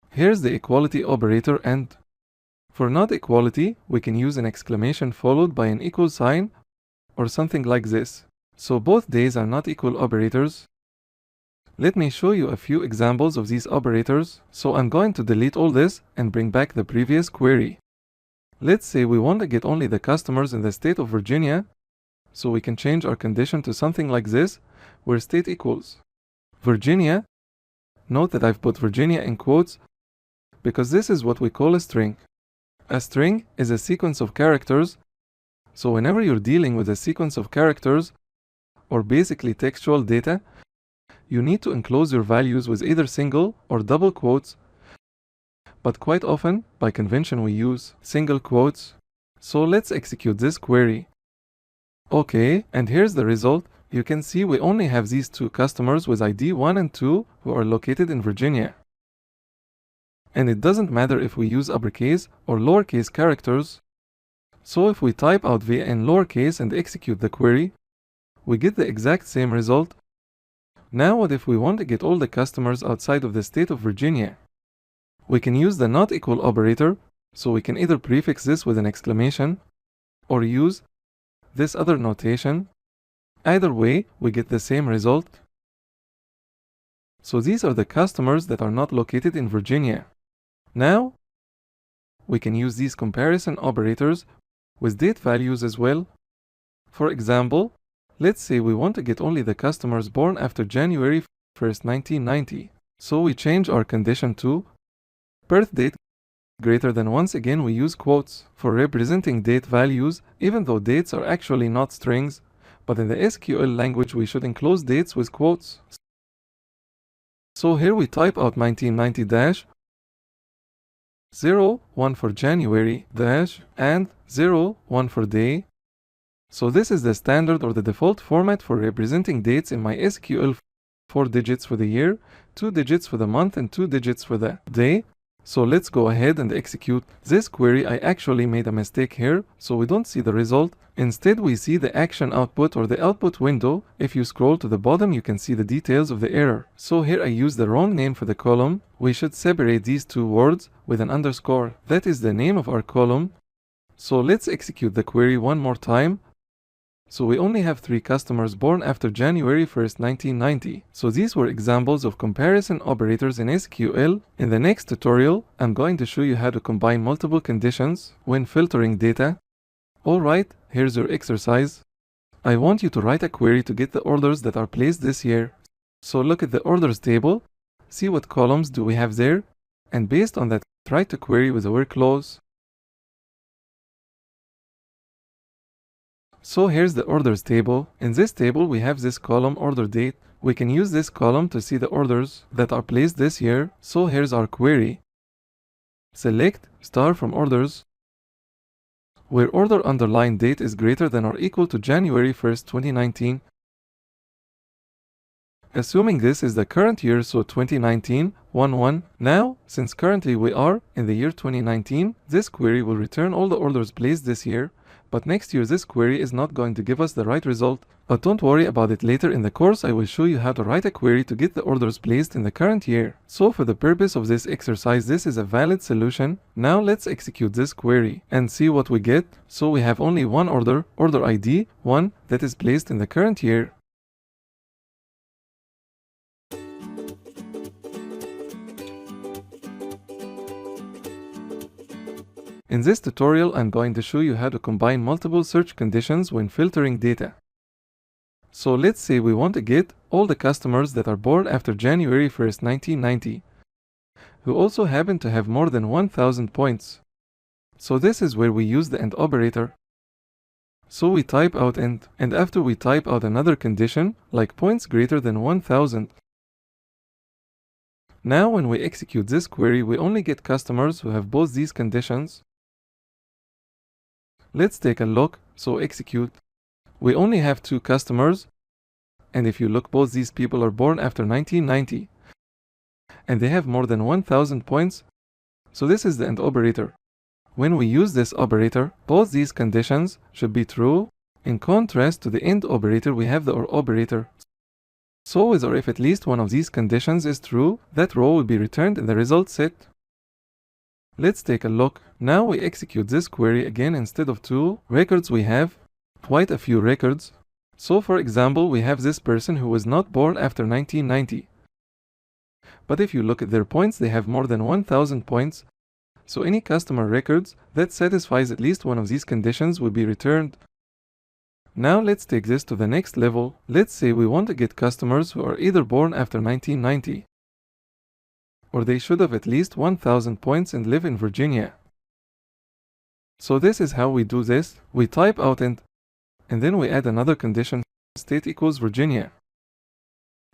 Here's the equality operator, and for not equality, we can use an exclamation followed by an equal sign or something like this. So both days are not equal operators. Let me show you a few examples of these operators. So I'm going to delete all this and bring back the previous query. Let's say we want to get only the customers in the state of Virginia. So we can change our condition to something like this, where state equals Virginia. Note that I've put Virginia in quotes because this is what we call a string. A string is a sequence of characters. So whenever you're dealing with a sequence of characters, or basically textual data, you need to enclose your values with either single or double quotes. But quite often, by convention, we use single quotes. So let's execute this query. Okay, and here's the result. You can see we only have these 2 customers with ID 1 and 2 who are located in Virginia. And it doesn't matter if we use uppercase or lowercase characters. So if we type out V in lowercase and execute the query, we get the exact same result. Now what if we want to get all the customers outside of the state of Virginia? We can use the not equal operator, so we can either prefix this with an exclamation or use this other notation. Either way, we get the same result. So these are the customers that are not located in Virginia. Now, we can use these comparison operators with date values as well. For example, let's say we want to get only the customers born after January 1st, 1990. So we change our condition to birth date greater than. Once again, we use quotes for representing date values, even though dates are actually not strings. But in the SQL language, we should enclose dates with quotes. So here we type out 1990-01 for January and 01 for day. So this is the standard or the default format for representing dates in MySQL. 4 digits for the year, 2 digits for the month, and 2 digits for the day. So let's go ahead and execute this query. I actually made a mistake here, so we don't see the result. Instead, we see the action output or the output window. If you scroll to the bottom, you can see the details of the error. So here I used the wrong name for the column. We should separate these 2 words with an underscore. That is the name of our column. So let's execute the query one more time. So we only have 3 customers born after January 1st, 1990. So these were examples of comparison operators in SQL. In the next tutorial, I'm going to show you how to combine multiple conditions when filtering data. Alright, here's your exercise. I want you to write a query to get the orders that are placed this year. So look at the orders table, see what columns do we have there, and based on that, try to query with the where clause. So here's the orders table. In this table, we have this column order date, We can use this column to see the orders that are placed this year. So here's our query. Select star from orders where order underline date is greater than or equal to January 1st, 2019. Assuming this is the current year, so 2019, 1-1. Now, since currently we are in the year 2019, this query will return all the orders placed this year, but next year this query is not going to give us the right result. But don't worry about it, later in the course I will show you how to write a query to get the orders placed in the current year. So for the purpose of this exercise, this is a valid solution. Now let's execute this query and see what we get. So we have only one order ID 1, that is placed in the current year. In this tutorial, I'm going to show you how to combine multiple search conditions when filtering data. So let's say we want to get all the customers that are born after January 1st, 1990, who also happen to have more than 1000 points. So this is where we use the AND operator. So we type out AND, and after we type out another condition, like points greater than 1000. Now when we execute this query, we only get customers who have both these conditions. Let's take a look. So execute. We only have 2 customers, and if you look, both these people are born after 1990 and they have more than 1000 points. So this is the AND operator. When we use this operator, both these conditions should be true. In contrast to the AND operator, we have the OR operator. So with or if at least one of these conditions is true, that row will be returned in the result set. Let's take a look. Now we execute this query again. Instead of 2 records, we have quite a few records. So for example, we have this person who was not born after 1990. But if you look at their points, they have more than 1000 points. So any customer records that satisfies at least one of these conditions will be returned. Now let's take this to the next level. Let's say we want to get customers who are either born after 1990 or they should have at least 1000 points and live in Virginia. So this is how we do this. We type out and then we add another condition, state equals Virginia.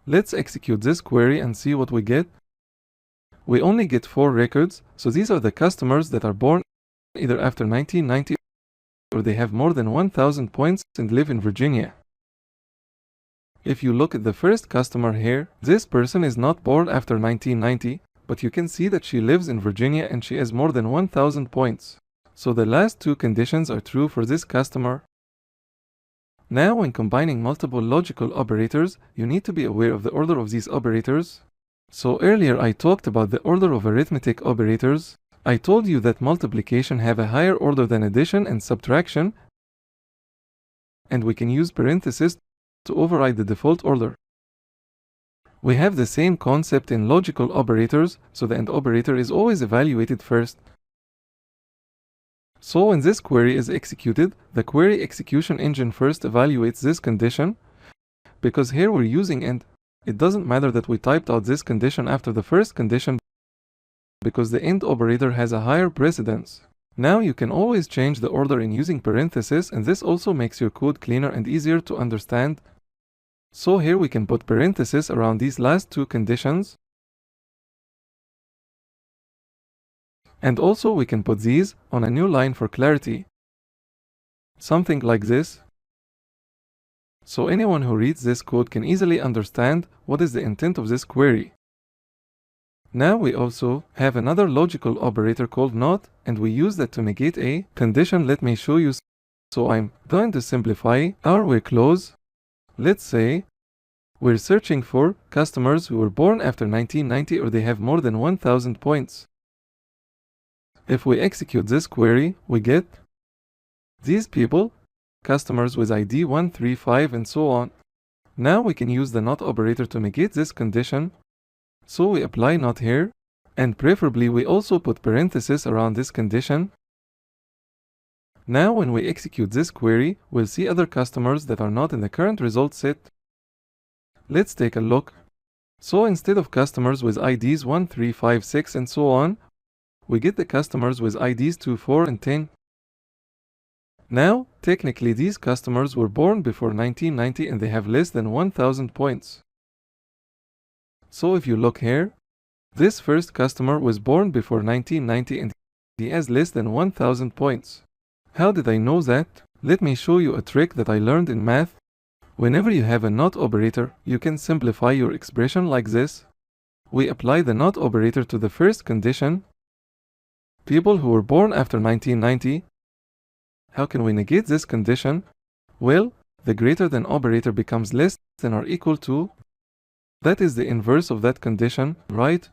Let's execute this query and see what we get. We only get 4 records, so these are the customers that are born either after 1990 or they have more than 1000 points and live in Virginia. If you look at the first customer here, this person is not born after 1990, but you can see that she lives in Virginia and she has more than 1000 points. So the last 2 conditions are true for this customer. Now when combining multiple logical operators, you need to be aware of the order of these operators. So earlier I talked about the order of arithmetic operators. I told you that multiplication have a higher order than addition and subtraction, and we can use parentheses to override the default order. We have the same concept in logical operators, so the AND operator is always evaluated first. So when this query is executed, the query execution engine first evaluates this condition. Because here we're using AND, it doesn't matter that we typed out this condition after the first condition, because the AND operator has a higher precedence. Now you can always change the order in using parentheses, and this also makes your code cleaner and easier to understand. So here we can put parentheses around these last 2 conditions. And also we can put these on a new line for clarity. Something like this. So anyone who reads this code can easily understand what is the intent of this query. Now we also have another logical operator called NOT, and we use that to negate a condition. Let me show you. So I'm going to simplify our we're close. Let's say we're searching for customers who were born after 1990 or they have more than 1000 points. If we execute this query, we get these people, customers with ID 135 and so on. Now we can use the NOT operator to negate this condition. So we apply NOT here, and preferably we also put parentheses around this condition. Now when we execute this query, we'll see other customers that are not in the current result set. Let's take a look. So instead of customers with IDs 1, 3, 5, 6 and so on, we get the customers with IDs 2, 4 and 10. Now, technically these customers were born before 1990 and they have less than 1000 points. So if you look here, this first customer was born before 1990 and he has less than 1000 points. How did I know that? Let me show you a trick that I learned in math. Whenever you have a not operator, you can simplify your expression like this. We apply the not operator to the first condition. People who were born after 1990. How can we negate this condition? Well, the greater than operator becomes less than or equal to. That is the inverse of that condition, right?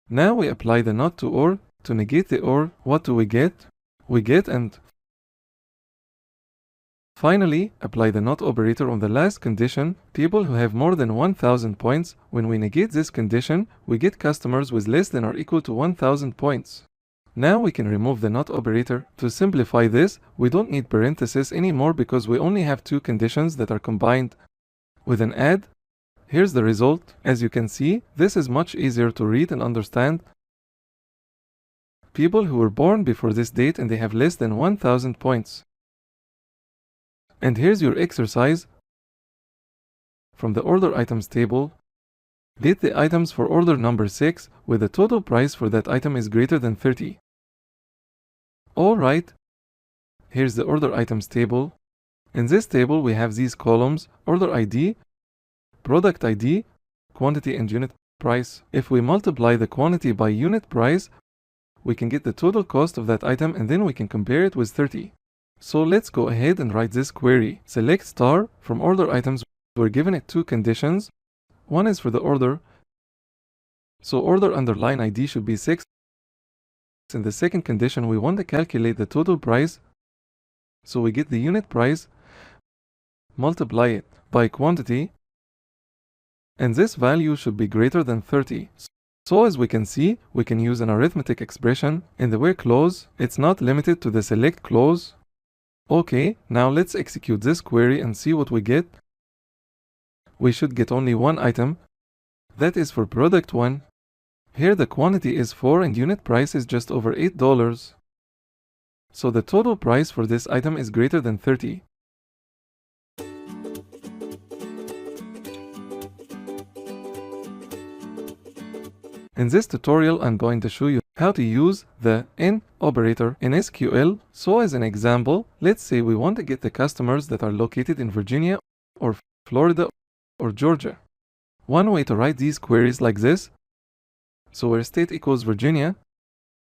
Now we apply the not to or. To negate the or, what do we get? We get and. Finally, apply the not operator on the last condition, people who have more than 1000 points. When we negate this condition, we get customers with less than or equal to 1000 points. Now we can remove the not operator. To simplify this, we don't need parentheses anymore because we only have two conditions that are combined with an add. Here's the result. As you can see, this is much easier to read and understand. People who were born before this date and they have less than 1000 points. And here's your exercise. From the order items table, get the items for order number 6 with the total price for that item is greater than 30. Alright, here's the order items table. In this table we have these columns: order ID, product ID, quantity and unit price. If we multiply the quantity by unit price, we can get the total cost of that item and then we can compare it with 30. So let's go ahead and write this query. Select star from order items. We're given it two conditions. One is for the order. So order underline ID should be 6. In the second condition, we want to calculate the total price. So we get the unit price, multiply it by quantity, and this value should be greater than 30. So as we can see, we can use an arithmetic expression in the where clause. It's not limited to the select clause. Okay, now let's execute this query and see what we get. We should get only one item. That is for product 1. Here the quantity is 4 and unit price is just over $8. So the total price for this item is greater than 30. In this tutorial, I'm going to show you how to use the in operator in SQL. So as an example, let's say we want to get the customers that are located in Virginia or Florida or Georgia. One way to write these queries like this. So where state equals Virginia,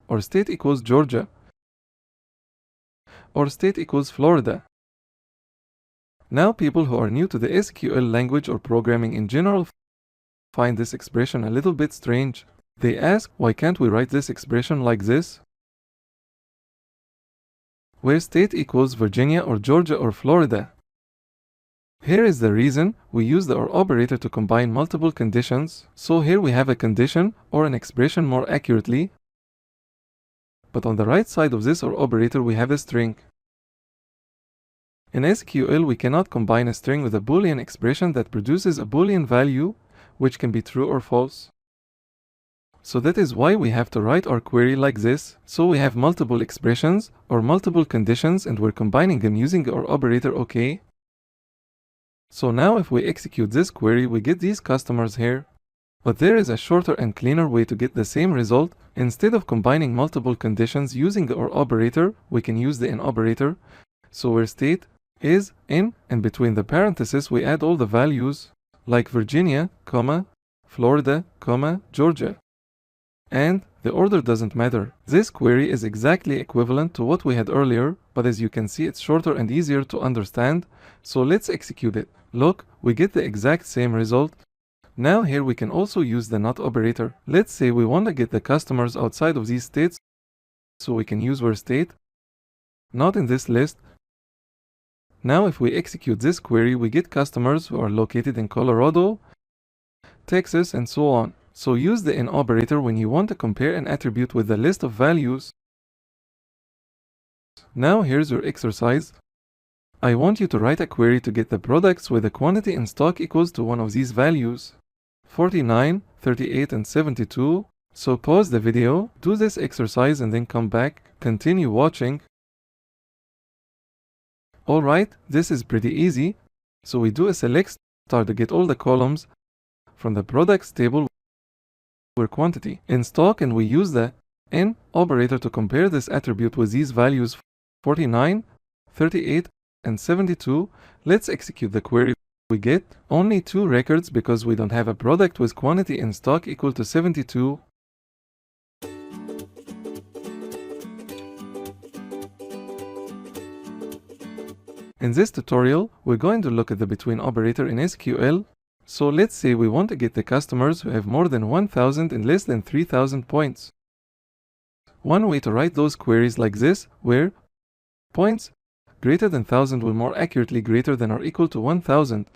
or state equals Georgia, or state equals Florida. Now people who are new to the SQL language or programming in general find this expression a little bit strange. They ask, why can't we write this expression like this? Where state equals Virginia or Georgia or Florida. Here is the reason. We use the OR operator to combine multiple conditions. So here we have a condition or an expression more accurately. But on the right side of this OR operator we have a string. In SQL we cannot combine a string with a Boolean expression that produces a Boolean value which can be true or false. So that is why we have to write our query like this. So we have multiple expressions or multiple conditions and we're combining them using the OR operator, okay? So now if we execute this query, we get these customers here. But there is a shorter and cleaner way to get the same result. Instead of combining multiple conditions using the OR operator, we can use the IN operator. So where state is in, and between the parentheses we add all the values, like Virginia, comma, Florida, comma, Georgia. And the order doesn't matter. This query is exactly equivalent to what we had earlier, but as you can see it's shorter and easier to understand. So let's execute it. Look, we get the exact same result. Now here we can also use the NOT operator. Let's say we want to get the customers outside of these states, so we can use where state, not in this list. Now if we execute this query, we get customers who are located in Colorado, Texas, and so on. So use the IN operator when you want to compare an attribute with the list of values. Now here's your exercise. I want you to write a query to get the products where the quantity in stock equals to one of these values, 49, 38, and 72. So pause the video, do this exercise, and then come back, continue watching. Alright, this is pretty easy. So we do a select star to get all the columns. from the products table where quantity in stock, and we use the in operator to compare this attribute with these values 49, 38, and 72. Let's execute the query. We get only 2 records because we don't have a product with quantity in stock equal to 72. In this tutorial, we're going to look at the between operator in SQL. So let's say we want to get the customers who have more than 1,000 and less than 3,000 points. One way to write those queries like this, where points greater than 1,000 will more accurately greater than or equal to 1,000,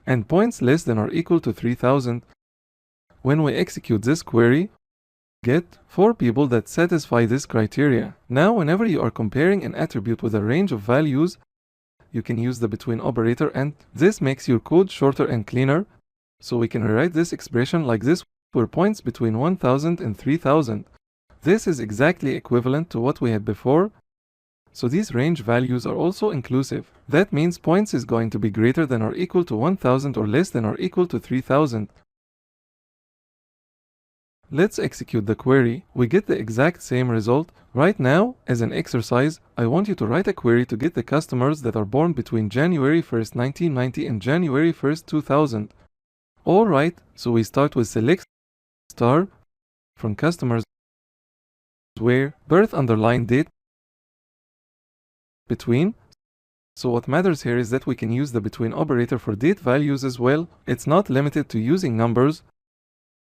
and points less than or equal to 3,000. When we execute this query, get 4 people that satisfy this criteria. Now, whenever you are comparing an attribute with a range of values, you can use the between operator, and this makes your code shorter and cleaner. So we can rewrite this expression like this, where points between 1,000 and 3,000. This is exactly equivalent to what we had before. So these range values are also inclusive. That means points is going to be greater than or equal to 1,000 or less than or equal to 3,000. Let's execute the query. We get the exact same result. Right now, as an exercise, I want you to write a query to get the customers that are born between January 1st, 1990 and January 1st, 2000. Alright, so we start with select star from customers where birth underline date between. So what matters here is that we can use the between operator for date values as well. It's not limited to using numbers.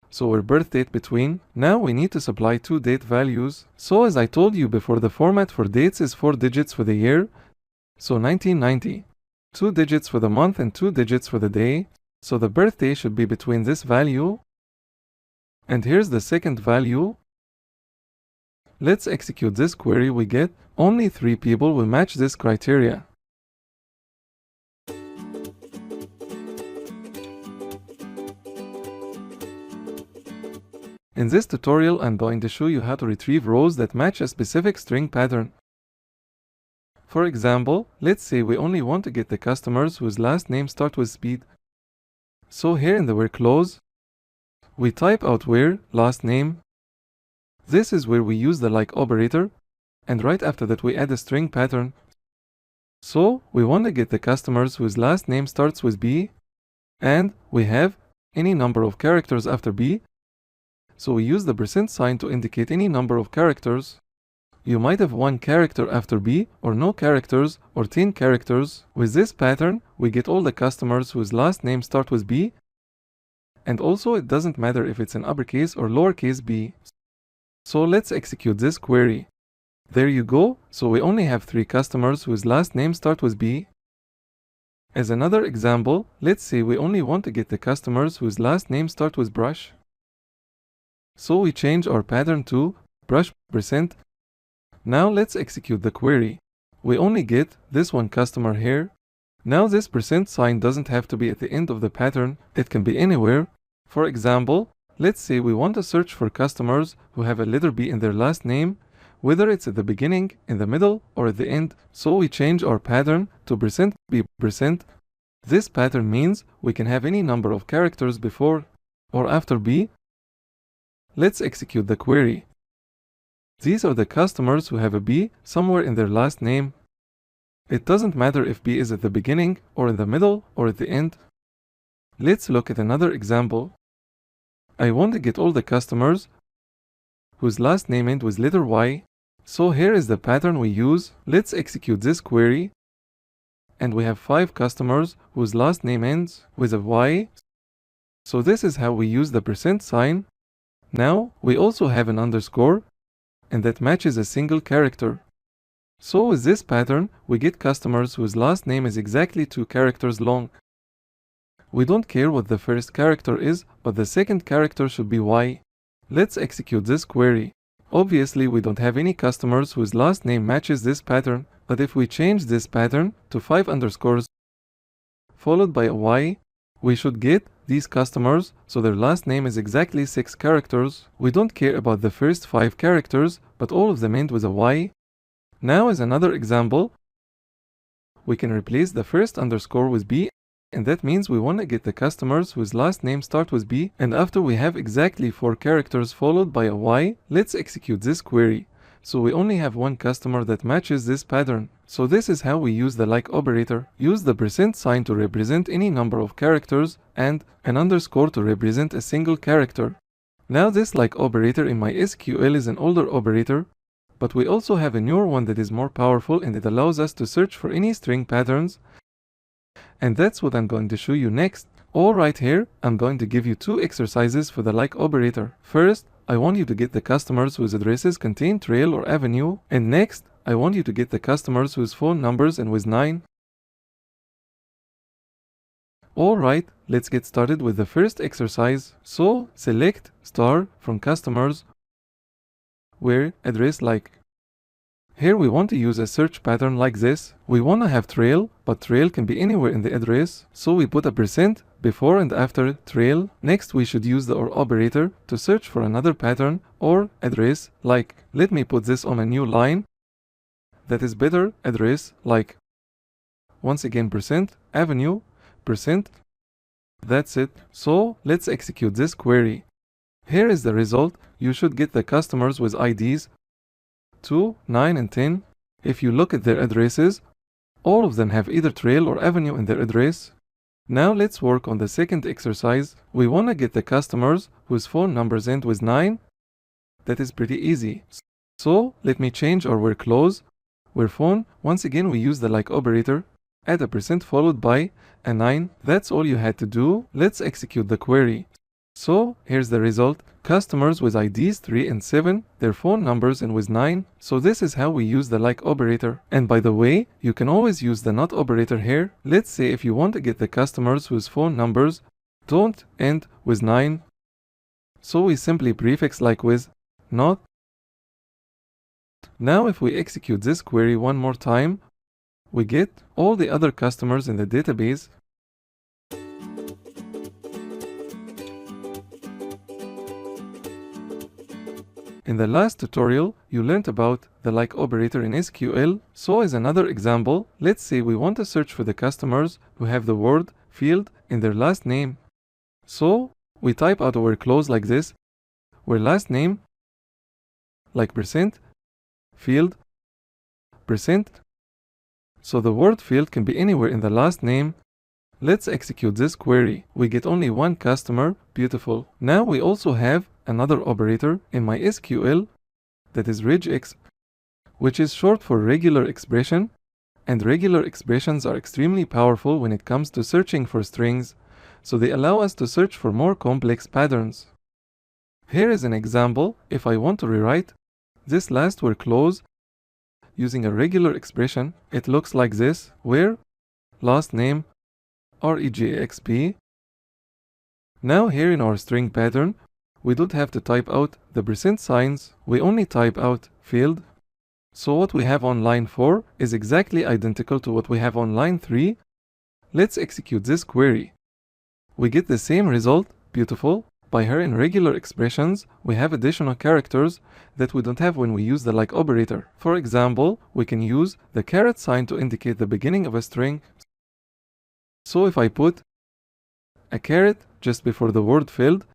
So our birth date between. Now we need to supply 2 date values. So as I told you before, the format for dates is 4 digits for the year. So 1990. 2 digits for the month and 2 digits for the day. So the birthday should be between this value. And here's the second value. Let's execute this query. We get only 3 people will match this criteria. In this tutorial, I'm going to show you how to retrieve rows that match a specific string pattern. For example, let's say we only want to get the customers whose last name starts with speed. So here in the where clause, we type out where last name. This is where we use the like operator, and right after that we add a string pattern. So we want to get the customers whose last name starts with B, and we have any number of characters after B. So we use the % to indicate any number of characters. You might have 1 character after B, or no characters, or 10 characters. With this pattern, we get all the customers whose last name start with B. And also it doesn't matter if it's in uppercase or lowercase b. So let's execute this query. There you go, so we only have 3 customers whose last name start with B. As another example, let's say we only want to get the customers whose last name start with brush. So we change our pattern to brush %. Now let's execute the query. We only get this 1 customer here. Now this % doesn't have to be at the end of the pattern, it can be anywhere. For example, let's say we want to search for customers who have a letter B in their last name, whether it's at the beginning, in the middle, or at the end. So we change our pattern to %b %. This pattern means we can have any number of characters before or after B. Let's execute the query. These are the customers who have a B somewhere in their last name. It doesn't matter if B is at the beginning, or in the middle, or at the end. Let's look at another example. I want to get all the customers whose last name ends with letter Y. So here is the pattern we use. Let's execute this query. And we have 5 customers whose last name ends with a Y. So this is how we use the %. Now, we also have an underscore, and that matches a single character. So with this pattern, we get customers whose last name is exactly 2 characters long. We don't care what the first character is, but the second character should be Y. Let's execute this query. Obviously, we don't have any customers whose last name matches this pattern, but if we change this pattern to 5 underscores followed by a Y, we should get these customers, so their last name is exactly 6 characters. We don't care about the first 5 characters, but all of them end with a Y. Now as another example, we can replace the first underscore with B And that means we want to get the customers whose last name start with B, and after we have exactly 4 characters followed by a Y, let's execute this query. So we only have one customer that matches this pattern. So this is how we use the like operator. Use the % sign to represent any number of characters and an underscore to represent a single character. Now this like operator in my SQL is an older operator, but we also have a newer one that is more powerful and it allows us to search for any string patterns. And that's what I'm going to show you next. Alright, here I'm going to give you 2 exercises for the like operator. First, I want you to get the customers whose addresses contain trail or avenue, and next, I want you to get the customers whose phone numbers end with 9. Alright, let's get started with the first exercise. So, select star from customers where address like. Here we want to use a search pattern like this. We want to have trail, but trail can be anywhere in the address. So we put a % before and after trail. Next we should use the OR operator to search for another pattern or address like. Let me put this on a new line. That is better, address like. Once again % avenue, %. That's it. So let's execute this query. Here is the result. You should get the customers with IDs 2, 9 and 10. If you look at their addresses, all of them have either trail or avenue in their address. Now let's work on the second exercise. We want to get the customers whose phone numbers end with 9. That is pretty easy. So let me change our where clause. Where phone, once again we use the like operator. Add a % followed by a 9. That's all you had to do. Let's execute the query. So here's the result. Customers with IDs 3 and 7, their phone numbers end with 9. So this is how we use the like operator. And by the way, you can always use the not operator here. Let's say if you want to get the customers whose phone numbers don't end with 9. So we simply prefix like with not. Now if we execute this query one more time, we get all the other customers in the database. In the last tutorial, you learned about the like operator in SQL. So as another example, let's say we want to search for the customers who have the word field in their last name. So we type out our clause like this, where last name, like % field, %. So the word field can be anywhere in the last name. Let's execute this query. We get only one customer. Beautiful. Now we also have another operator in my SQL that is regex, which is short for regular expression, and regular expressions are extremely powerful when it comes to searching for strings, so they allow us to search for more complex patterns. Here is an example. If I want to rewrite this last where clause using a regular expression, it looks like this, where last name regexp. Now here in our string pattern, we don't have to type out the % signs, we only type out field. So what we have on line 4 is exactly identical to what we have on line 3. Let's execute this query. We get the same result. Beautiful. By here in regular expressions, we have additional characters that we don't have when we use the like operator. For example, we can use the caret sign to indicate the beginning of a string. So if I put a caret just before the word field,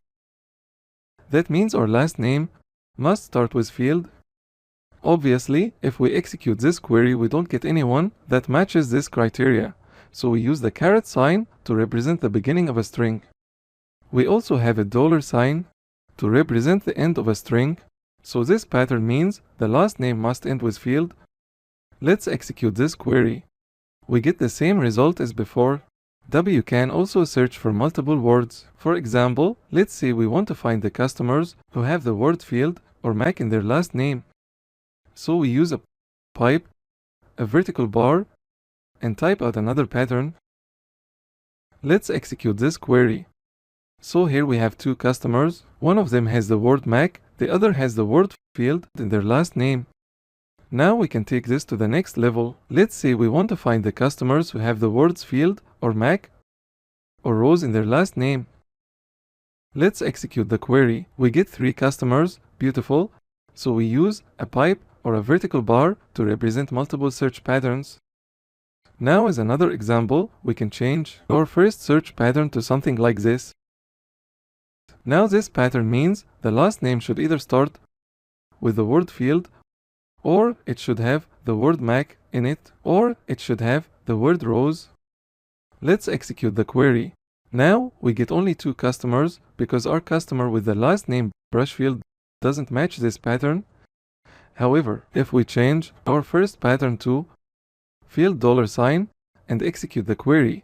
that means our last name must start with field. Obviously, if we execute this query, we don't get anyone that matches this criteria. So we use the caret sign to represent the beginning of a string. We also have a $sign to represent the end of a string. So this pattern means the last name must end with field. Let's execute this query. We get the same result as before. W can also search for multiple words. For example, let's say we want to find the customers who have the word field or Mac in their last name. So we use a pipe, a vertical bar, and type out another pattern. Let's execute this query. So here we have 2 customers. One of them has the word Mac, the other has the word field in their last name. Now we can take this to the next level. Let's say we want to find the customers who have the words field or Mac or Rose in their last name. Let's execute the query. We get 3 customers. Beautiful. So we use a pipe or a vertical bar to represent multiple search patterns. Now as another example, we can change our first search pattern to something like this. Now this pattern means the last name should either start with the word field, or it should have the word Mac in it, or it should have the word Rose. Let's execute the query. Now we get only 2 customers because our customer with the last name Brushfield doesn't match this pattern. However, if we change our first pattern to field $, and execute the query,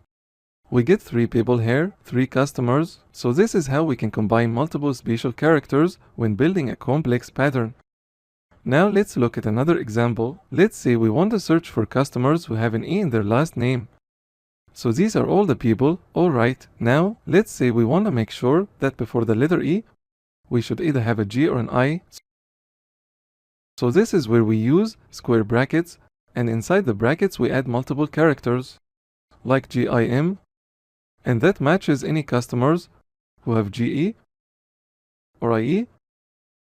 we get 3 people here, 3 customers. So this is how we can combine multiple special characters when building a complex pattern. Now let's look at another example. Let's say we want to search for customers who have an E in their last name. So these are all the people. Alright, now let's say we want to make sure that before the letter E, we should either have a G or an I. So this is where we use square brackets, and inside the brackets we add multiple characters, like GIM, and that matches any customers who have GE, or IE,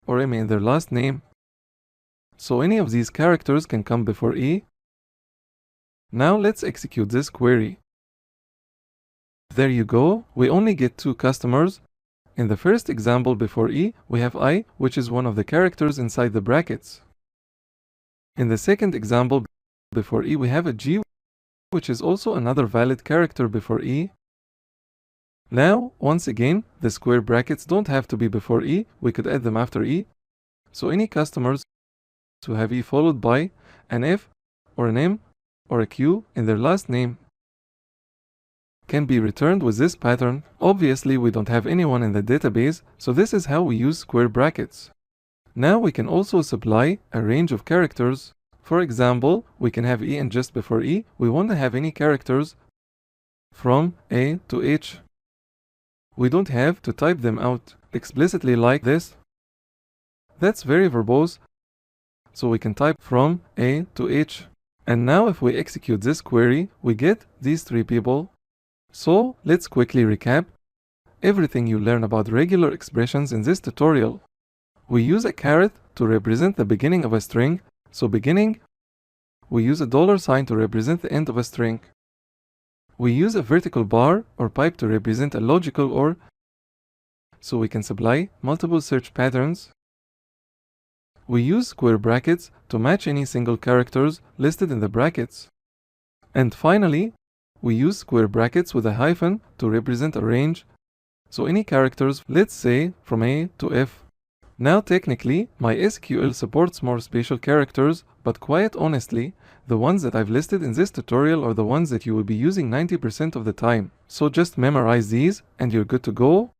or ME in their last name. So any of these characters can come before E. Now let's execute this query. There you go, we only get 2 customers. In the first example before E, we have I, which is one of the characters inside the brackets. In the second example before E, we have a G, which is also another valid character before E. Now, once again, the square brackets don't have to be before E, we could add them after E. So any customers who have E followed by an F, or an M, or a Q in their last name can be returned with this pattern. Obviously, we don't have anyone in the database, so this is how we use square brackets. Now we can also supply a range of characters. For example, we can have E, and just before E, we want to have any characters from A to H. We don't have to type them out explicitly like this. That's very verbose, so we can type from A to H. And now if we execute this query, we get these 3 people. So let's quickly recap everything you learned about regular expressions in this tutorial. We use a caret to represent the beginning of a string. So beginning, we use a $sign to represent the end of a string. We use a vertical bar or pipe to represent a logical OR, so we can supply multiple search patterns. We use square brackets to match any single characters listed in the brackets. And finally, we use square brackets with a hyphen to represent a range, so any characters, let's say, from A to F. Now technically, my SQL supports more special characters, but quite honestly, the ones that I've listed in this tutorial are the ones that you will be using 90% of the time. So just memorize these and you're good to go.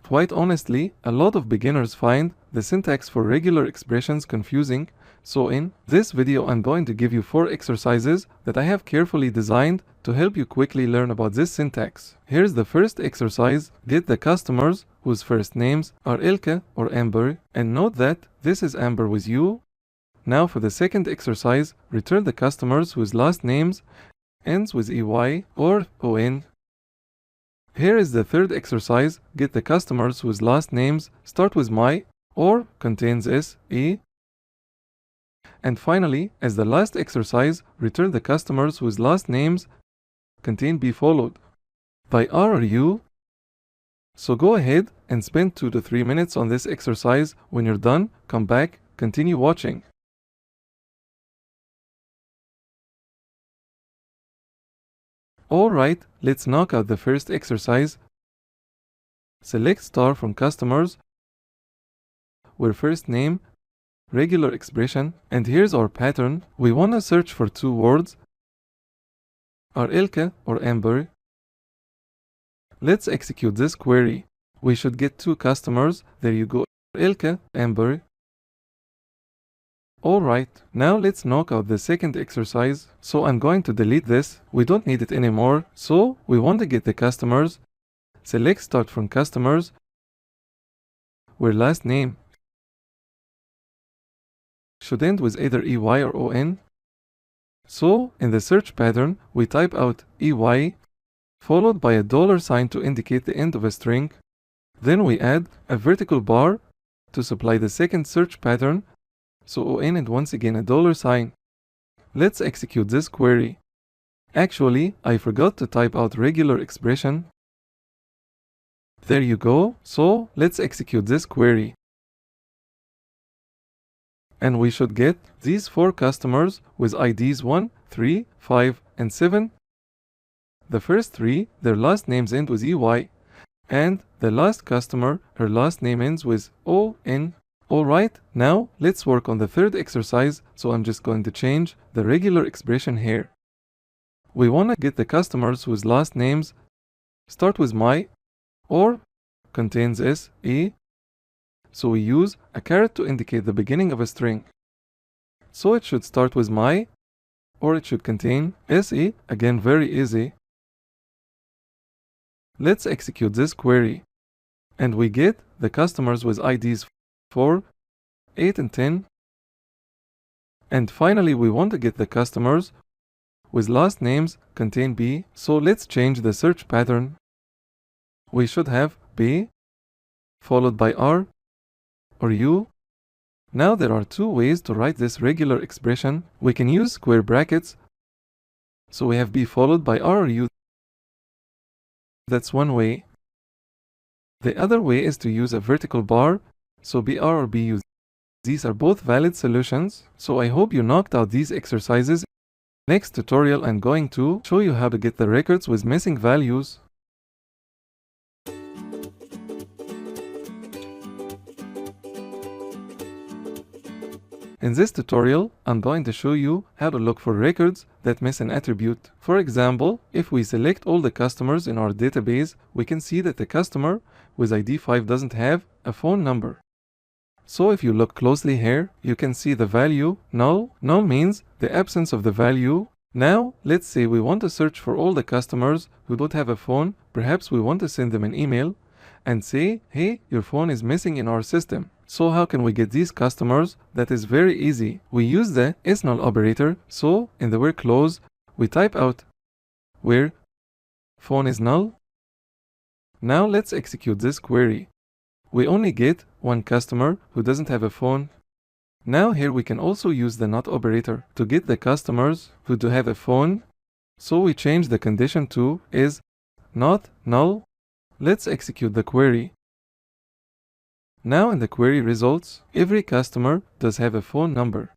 Quite honestly, a lot of beginners find the syntax for regular expressions confusing, so in this video I'm going to give you 4 exercises that I have carefully designed to help you quickly learn about this syntax. Here's the first exercise: get the customers whose first names are Ilke or Amber, and note that this is Amber with U. Now for the second exercise, return the customers whose last names ends with EY or ON. Here is the third exercise: get the customers whose last names start with my or contains S, E. And finally, as the last exercise, return the customers whose last names contain B followed by R or U. So go ahead and spend 2 to 3 minutes on this exercise. When you're done, come back, continue watching. Alright, let's knock out the first exercise. Select star from customers where first name, regular expression, and here's our pattern. We want to search for 2 words, are Ilke or Amber. Let's execute this query. We should get 2 customers. There you go, Ilke, Amber. Alright, now let's knock out the second exercise. So I'm going to delete this. We don't need it anymore. So we want to get the customers. Select start from customers where last name should end with either EY or ON. So in the search pattern, we type out EY followed by a $sign to indicate the end of a string. Then we add a vertical bar to supply the second search pattern. So ON and once again a $sign. Let's execute this query. Actually, I forgot to type out regular expression. There you go. So let's execute this query. And we should get these 4 customers with IDs 1, 3, 5, and 7. The first 3, their last names end with EY, and the last customer, her last name ends with ON. Alright, now let's work on the third exercise, so I'm just going to change the regular expression here. We want to get the customers whose last names start with my or contains SE. So we use a caret to indicate the beginning of a string. So it should start with my, or it should contain SE, again very easy. Let's execute this query. And we get the customers with IDs 4, 8, and 10. And finally we want to get the customers with last names contain B, so let's change the search pattern. We should have B followed by R or U. Now there are 2 ways to write this regular expression. We can use square brackets. So we have B followed by R or U. That's one way. The other way is to use a vertical bar, so BR or BU. These are both valid solutions, so I hope you knocked out these exercises. Next tutorial I'm going to show you how to get the records with missing values. In this tutorial, I'm going to show you how to look for records that miss an attribute. For example, if we select all the customers in our database, we can see that the customer with ID 5 doesn't have a phone number. So if you look closely here, you can see the value null. Null means the absence of the value. Now, let's say we want to search for all the customers who don't have a phone. Perhaps we want to send them an email and say, hey, your phone is missing in our system. So how can we get these customers? That is very easy. We use the isNull operator. So in the where clause, we type out where phone is null. Now let's execute this query. We only get one customer who doesn't have a phone. Now here we can also use the not operator to get the customers who do have a phone. So we change the condition to is not null. Let's execute the query. Now in the query results, every customer does have a phone number.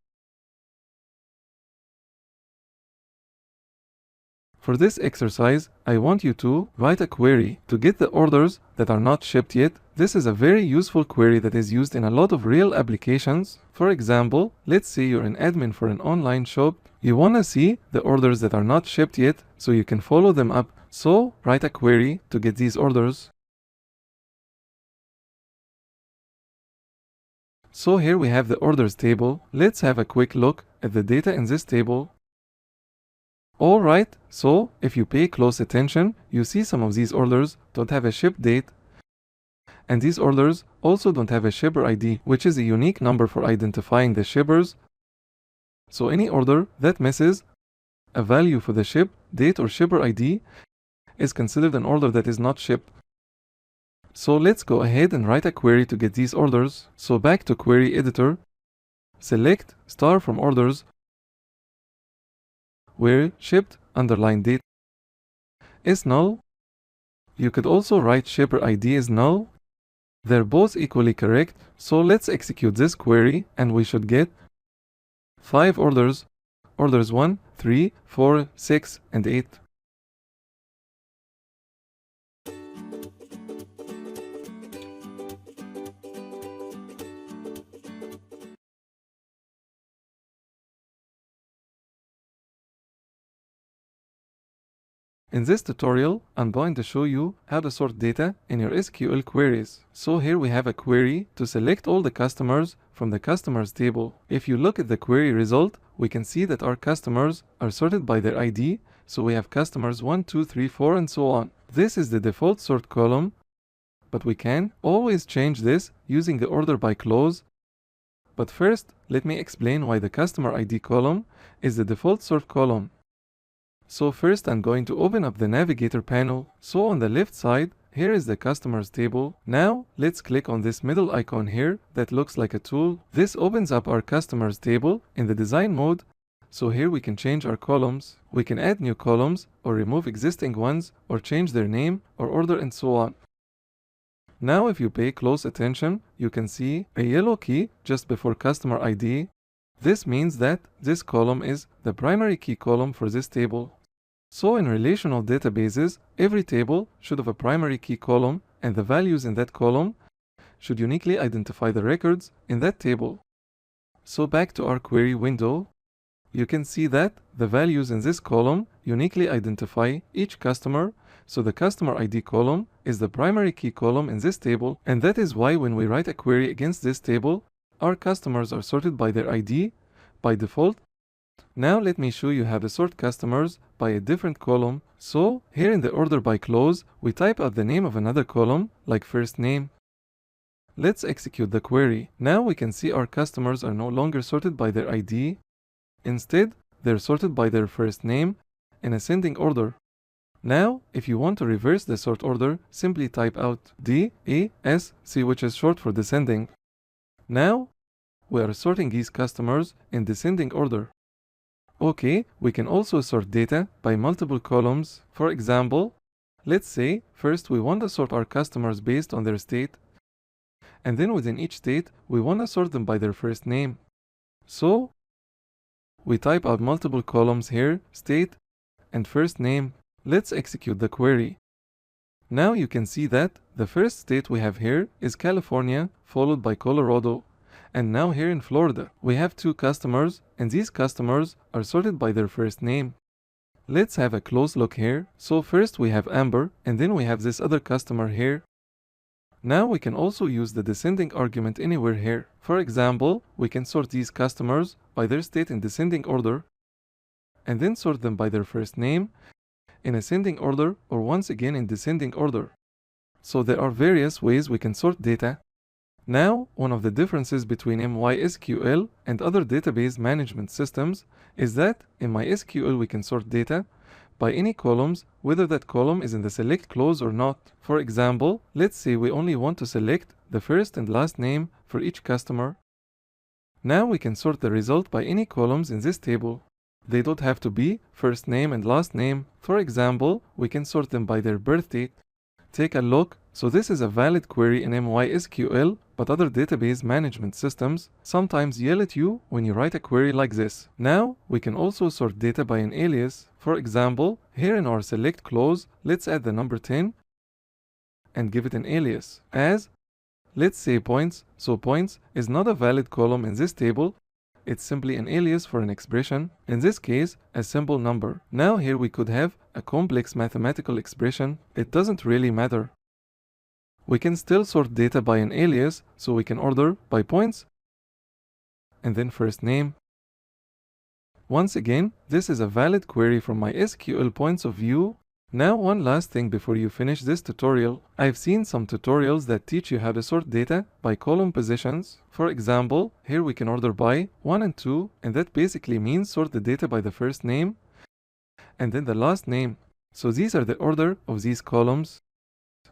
For this exercise, I want you to write a query to get the orders that are not shipped yet. This is a very useful query that is used in a lot of real applications. For example, let's say you're an admin for an online shop. You want to see the orders that are not shipped yet so you can follow them up. So write a query to get these orders. So here we have the orders table. Let's have a quick look at the data in this table. Alright, so if you pay close attention, you see some of these orders don't have a ship date. And these orders also don't have a shipper ID, which is a unique number for identifying the shippers. So any order that misses a value for the ship date or shipper ID is considered an order that is not shipped. So let's go ahead and write a query to get these orders. So back to query editor, select star from orders where shipped underline date is null. You could also write shipper ID is null. They're both equally correct. So let's execute this query and we should get 5 orders. Orders 1, 3, 4, 6, and 8. In this tutorial, I'm going to show you how to sort data in your SQL queries. So here we have a query to select all the customers from the customers table. If you look at the query result, we can see that our customers are sorted by their ID. So we have customers 1, 2, 3, 4, and so on. This is the default sort column, but we can always change this using the order by clause. But first, let me explain why the customer ID column is the default sort column. So first I'm going to open up the navigator panel. So on the left side, here is the customers table. Now, let's click on this middle icon here that looks like a tool. This opens up our customers table in the design mode. So here we can change our columns. We can add new columns or remove existing ones or change their name or order and so on. Now if you pay close attention, you can see a yellow key just before customer ID. This means that this column is the primary key column for this table. So in relational databases, every table should have a primary key column, and the values in that column should uniquely identify the records in that table. So back to our query window, you can see that the values in this column uniquely identify each customer. So the customer ID column is the primary key column in this table, and that is why when we write a query against this table, our customers are sorted by their ID by default. Now let me show you how to sort customers by a different column. So here in the order by clause, we type out the name of another column, like first name. Let's execute the query. Now we can see our customers are no longer sorted by their ID. Instead, they're sorted by their first name in ascending order. Now, if you want to reverse the sort order, simply type out DESC, which is short for descending. Now, we are sorting these customers in descending order. Okay, we can also sort data by multiple columns. For example, let's say first we want to sort our customers based on their state, and then within each state, we want to sort them by their first name. So, we type out multiple columns here, state and first name. Let's execute the query. Now you can see that the first state we have here is California, followed by Colorado. And now here in Florida, we have two customers, and these customers are sorted by their first name. Let's have a close look here. So first we have Amber, and then we have this other customer here. Now we can also use the descending argument anywhere here. For example, we can sort these customers by their state in descending order, and then sort them by their first name in ascending order, or once again in descending order. So there are various ways we can sort data. Now, one of the differences between MySQL and other database management systems is that in MySQL we can sort data by any columns, whether that column is in the select clause or not. For example, let's say we only want to select the first and last name for each customer. Now we can sort the result by any columns in this table. They don't have to be first name and last name. For example, we can sort them by their birth date. Take a look. So this is a valid query in MySQL, but other database management systems sometimes yell at you when you write a query like this. Now, we can also sort data by an alias. For example, here in our select clause, let's add the number 10 and give it an alias as, let's say points. So points is not a valid column in this table. It's simply an alias for an expression, in this case, a simple number. Now here we could have a complex mathematical expression. It doesn't really matter. We can still sort data by an alias, so we can order by points and then first name. Once again, this is a valid query from MySQL points of view. Now one last thing before you finish this tutorial. I've seen some tutorials that teach you how to sort data by column positions. For example, here we can order by 1 and 2, and that basically means sort the data by the first name and then the last name. So these are the order of these columns.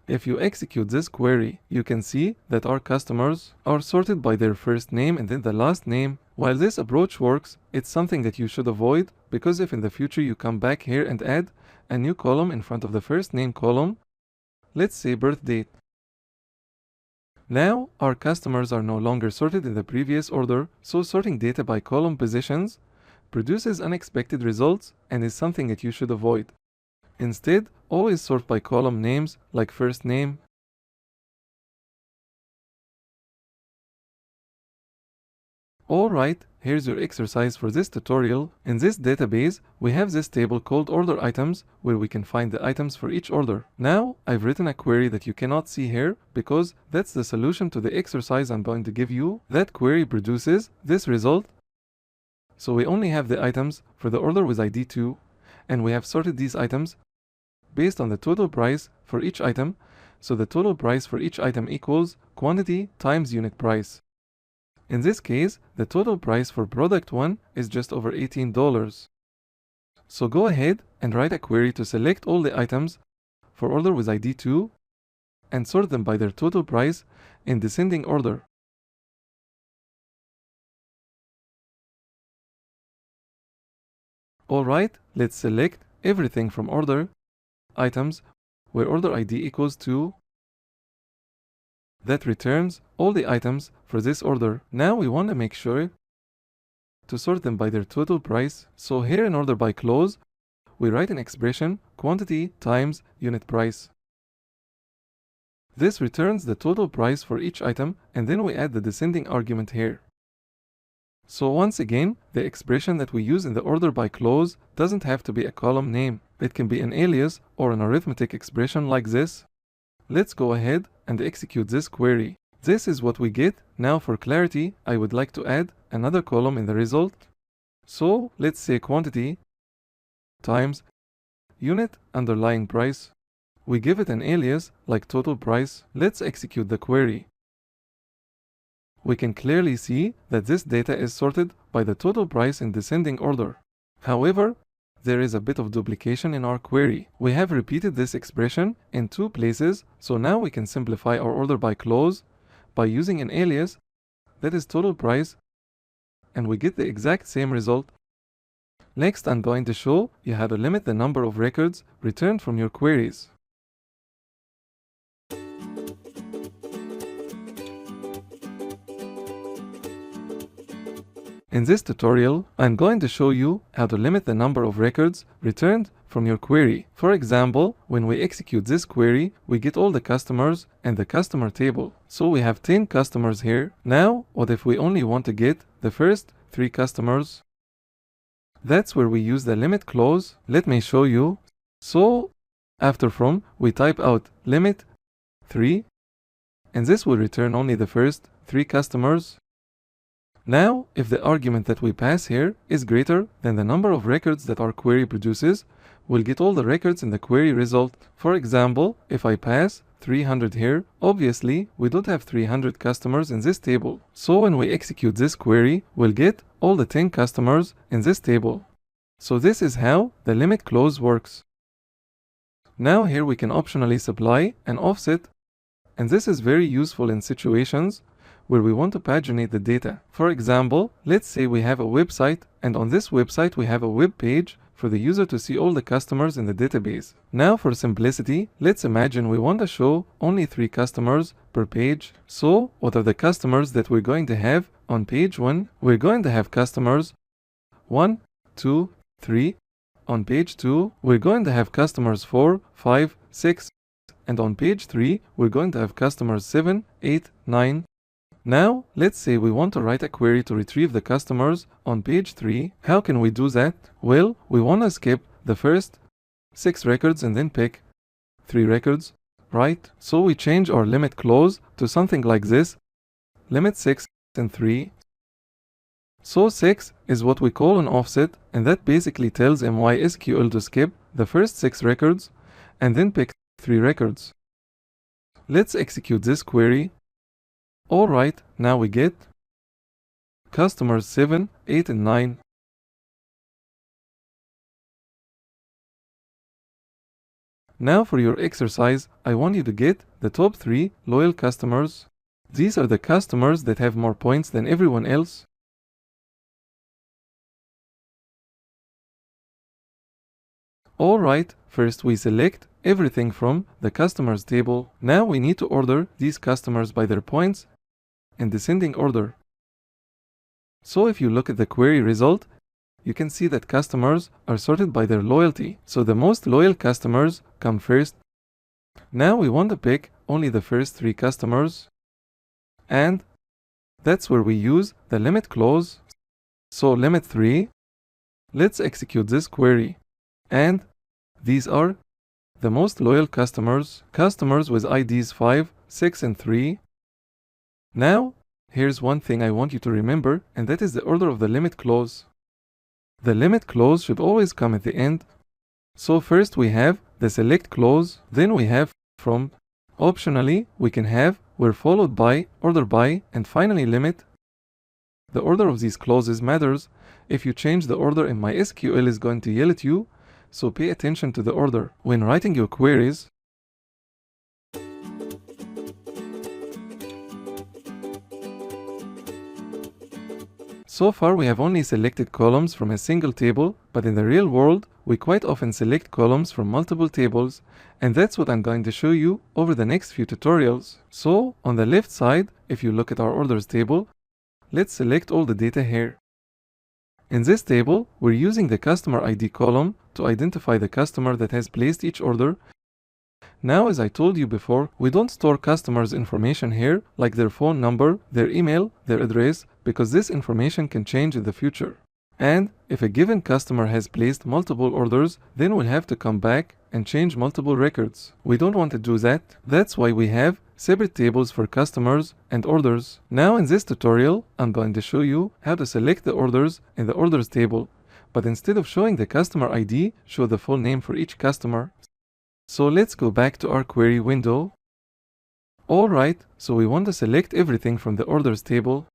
If you execute this query, you can see that our customers are sorted by their first name and then the last name. While this approach works, it's something that you should avoid, because if in the future you come back here and add a new column in front of the first name column, let's say birth date. Now, our customers are no longer sorted in the previous order, so sorting data by column positions produces unexpected results and is something that you should avoid. Instead, always sort by column names like first name. Alright, here's your exercise for this tutorial. In this database, we have this table called order items, where we can find the items for each order. Now, I've written a query that you cannot see here, because that's the solution to the exercise I'm going to give you. That query produces this result. So we only have the items for the order with ID 2, and we have sorted these items based on the total price for each item. So the total price for each item equals quantity times unit price. In this case, the total price for product 1 is just over $18. So go ahead and write a query to select all the items for order with ID 2 and sort them by their total price in descending order. Alright, let's select everything from order items where order ID equals 2. That returns all the items for this order. Now we want to make sure to sort them by their total price. So here in order by close, we write an expression quantity times unit price. This returns the total price for each item, and then we add the descending argument here. So once again, the expression that we use in the order by close doesn't have to be a column name. It can be an alias or an arithmetic expression like this. Let's go ahead and execute this query. This is what we get. Now for clarity, I would like to add another column in the result. So let's say quantity times unit underlying price. We give it an alias like total price. Let's execute the query. We can clearly see that this data is sorted by the total price in descending order. However, there is a bit of duplication in our query. We have repeated this expression in 2 places, so now we can simplify our order by close by using an alias that is total price, and we get the exact same result. Next, I'm going to show you how to limit the number of records returned from your queries. In this tutorial, I'm going to show you how to limit the number of records returned from your query. For example, when we execute this query, we get all the customers and the customer table. So we have 10 customers here. Now, what if we only want to get the first 3 customers? That's where we use the limit clause. Let me show you. So, after from, we type out limit 3, and this will return only the first 3 customers. Now, if the argument that we pass here is greater than the number of records that our query produces, we'll get all the records in the query result. For example, if I pass 300 here, obviously we don't have 300 customers in this table. So when we execute this query, we'll get all the 10 customers in this table. So this is how the limit clause works. Now here we can optionally supply an offset, and this is very useful in situations where we want to paginate the data. For example, let's say we have a website, and on this website we have a web page for the user to see all the customers in the database. Now for simplicity, let's imagine we want to show only 3 customers per page. So what are the customers that we're going to have on page 1? We're going to have customers 1, 2, 3. On page 2, we're going to have customers 4, 5, 6. And on page 3, we're going to have customers 7, 8, 9. Now, let's say we want to write a query to retrieve the customers on page 3. How can we do that? Well, we want to skip the first 6 records and then pick 3 records, right? So we change our limit clause to something like this. Limit 6 and 3. So 6 is what we call an offset, and that basically tells MySQL to skip the first 6 records and then pick 3 records. Let's execute this query. Alright, now we get customers 7, 8 and 9. Now for your exercise, I want you to get the top 3 loyal customers. These are the customers that have more points than everyone else. Alright, first we select everything from the customers table. Now we need to order these customers by their points in descending order. So if you look at the query result, you can see that customers are sorted by their loyalty. So the most loyal customers come first. Now we want to pick only the first 3 customers, and that's where we use the limit clause. So limit 3. Let's execute this query. And these are the most loyal customers, customers with IDs 5, 6 and 3. Now, here's one thing I want you to remember, and that is the order of the limit clause. The limit clause should always come at the end. So first we have the select clause, then we have from. Optionally, we can have where followed by, order by, and finally limit. The order of these clauses matters. If you change the order in MySQL is going to yell at you, so pay attention to the order when writing your queries. So far we have only selected columns from a single table, but in the real world, we quite often select columns from multiple tables, and that's what I'm going to show you over the next few tutorials. So, on the left side, if you look at our orders table, let's select all the data here. In this table, we're using the customer ID column to identify the customer that has placed each order. Now, as I told you before, we don't store customers' information here, like their phone number, their email, their address, because this information can change in the future. And if a given customer has placed multiple orders, then we'll have to come back and change multiple records. We don't want to do that. That's why we have separate tables for customers and orders. Now in this tutorial, I'm going to show you how to select the orders in the orders table. But instead of showing the customer ID, show the full name for each customer. So let's go back to our query window. Alright, so we want to select everything from the orders table.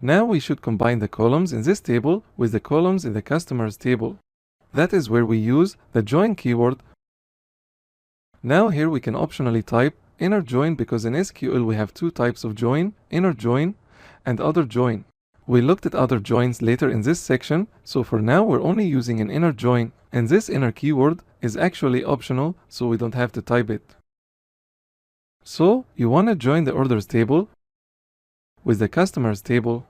Now we should combine the columns in this table with the columns in the customers table. That is where we use the join keyword. Now here we can optionally type inner join because in SQL we have two types of join, inner join and outer join. We looked at outer joins later in this section, so for now we're only using an inner join, and this inner keyword is actually optional, so we don't have to type it. So you want to join the orders table with the customers table.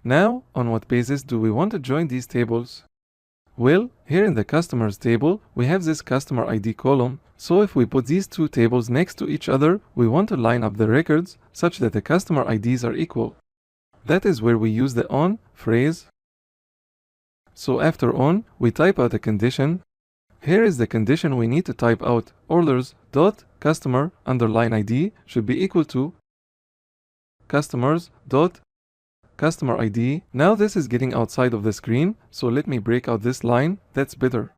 Now, on what basis do we want to join these tables? Well, here in the customers table, we have this customer ID column. So if we put these two tables next to each other, we want to line up the records such that the customer IDs are equal. That is where we use the on phrase. So after on, we type out a condition. Here is the condition we need to type out. Orders dot customer underline ID should be equal to customers dot customer ID. Now this is getting outside of the screen, so let me break out this line. That's better.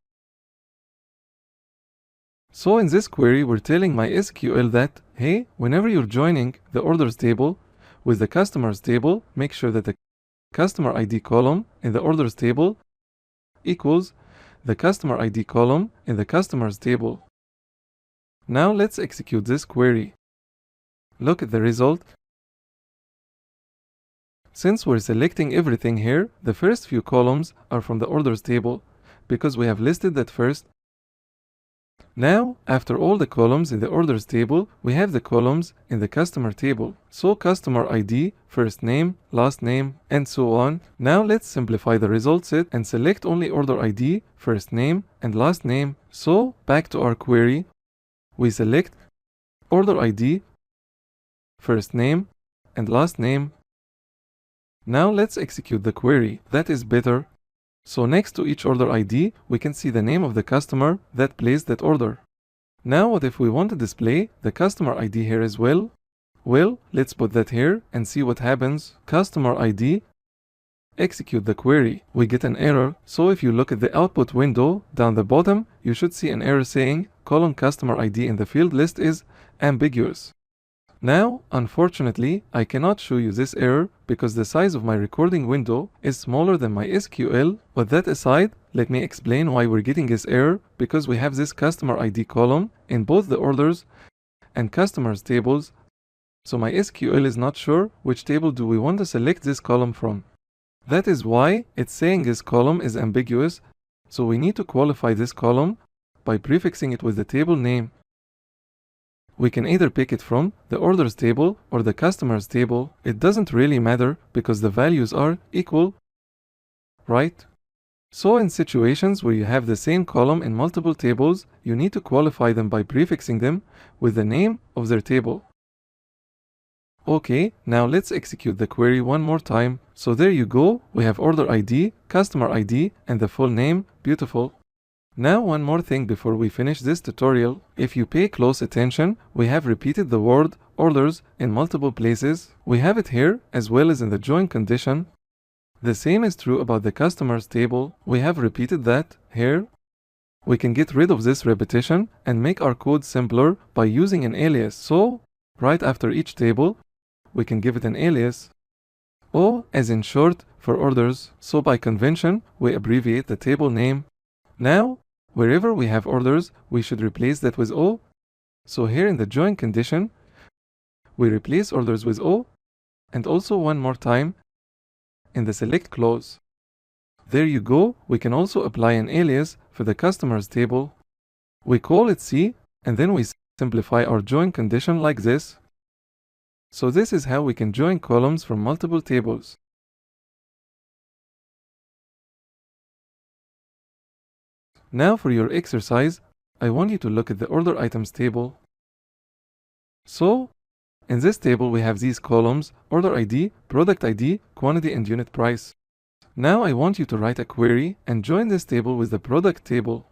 So in this query, we're telling MySQL that, hey, whenever you're joining the orders table with the customers table, make sure that the customer ID column in the orders table equals the customer ID column in the customers table. Now let's execute this query. Look at the result. Since we're selecting everything here, the first few columns are from the orders table because we have listed that first. Now, after all the columns in the orders table, we have the columns in the customer table. So customer ID, first name, last name, and so on. Now let's simplify the result set and select only order ID, first name, and last name. So back to our query, we select order ID, first name, and last name. Now let's execute the query. That is better. So next to each order ID, we can see the name of the customer that placed that order. Now what if we want to display the customer ID here as well? Well, let's put that here and see what happens. Customer ID. Execute the query. We get an error. So if you look at the output window down the bottom, you should see an error saying customer ID in the field list is ambiguous. Now, unfortunately, I cannot show you this error because the size of my recording window is smaller than my SQL. But that aside, let me explain why we're getting this error, because we have this customer ID column in both the orders and customers tables. So my SQL is not sure which table do we want to select this column from. That is why it's saying this column is ambiguous. So we need to qualify this column by prefixing it with the table name. We can either pick it from the orders table or the customers table. It doesn't really matter because the values are equal, right? So in situations where you have the same column in multiple tables, you need to qualify them by prefixing them with the name of their table. Okay, now let's execute the query one more time. So there you go, we have order ID, customer ID, and the full name. Beautiful. Now one more thing before we finish this tutorial. If you pay close attention, we have repeated the word orders in multiple places. We have it here as well as in the join condition. The same is true about the customers table. We have repeated that here. We can get rid of this repetition and make our code simpler by using an alias. So, right after each table, we can give it an alias. O as in short for orders. So by convention, we abbreviate the table name. Now, wherever we have orders, we should replace that with O. So here in the join condition, we replace orders with O, and also one more time in the select clause. There you go, we can also apply an alias for the customers table. We call it C, and then we simplify our join condition like this. So this is how we can join columns from multiple tables. Now for your exercise, I want you to look at the order items table. So, in this table we have these columns: order ID, product ID, quantity, and unit price. Now I want you to write a query and join this table with the product table.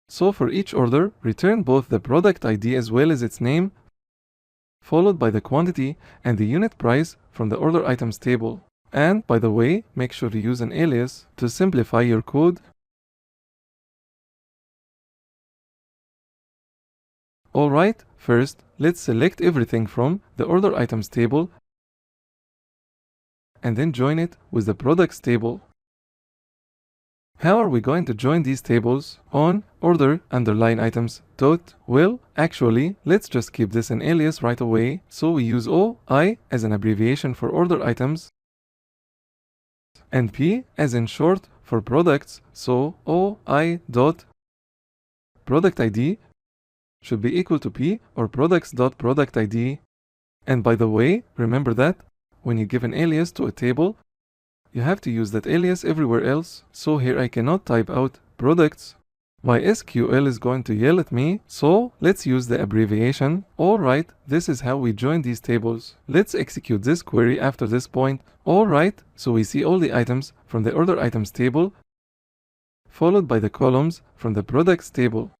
So for each order, return both the product ID as well as its name, followed by the quantity and the unit price from the order items table. And, by the way, make sure to use an alias to simplify your code. Alright, first, let's select everything from the order items table and then join it with the products table. How are we going to join these tables on order underline items dot? Well, actually, let's just keep this an alias right away. So we use OI as an abbreviation for order items and P as in short for products. So OI dot product ID should be equal to P or products dot product ID. And by the way, remember that when you give an alias to a table, you have to use that alias everywhere else. So here I cannot type out products. My SQL is going to yell at me, so let's use the abbreviation. Alright, this is how we join these tables. Let's execute this query after this point. Alright, so we see all the items from the order items table, followed by the columns from the products table.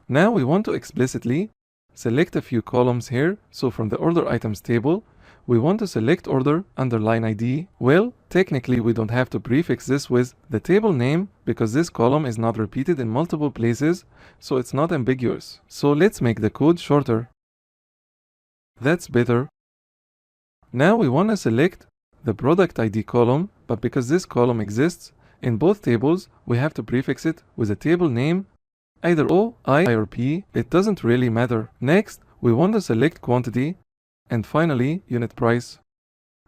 Now we want to explicitly select a few columns here. So from the order items table, we want to select order underline ID. Well, technically we don't have to prefix this with the table name because this column is not repeated in multiple places, so it's not ambiguous. So let's make the code shorter. That's better. Now we want to select the product ID column, but because this column exists in both tables, we have to prefix it with a table name, either O, I, or P. It doesn't really matter. Next, we want to select quantity, and finally, unit price.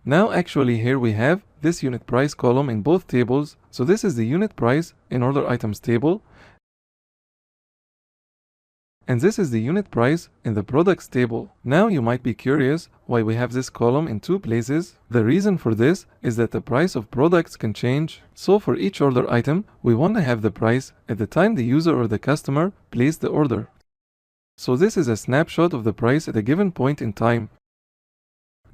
Now actually here we have this unit price column in both tables, so this is the unit price in order items table, and this is the unit price in the products table. Now you might be curious why we have this column in two places. The reason for this is that the price of products can change. So for each order item, we want to have the price at the time the user or the customer placed the order. So this is a snapshot of the price at a given point in time.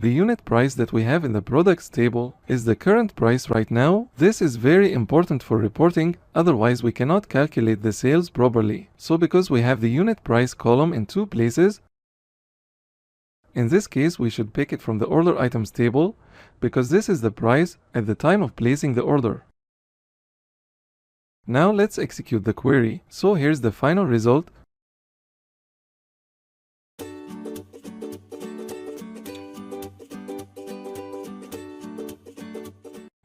The unit price that we have in the products table is the current price right now. This is very important for reporting, otherwise we cannot calculate the sales properly. So because we have the unit price column in two places, in this case we should pick it from the order items table because this is the price at the time of placing the order. Now let's execute the query. So here's the final result.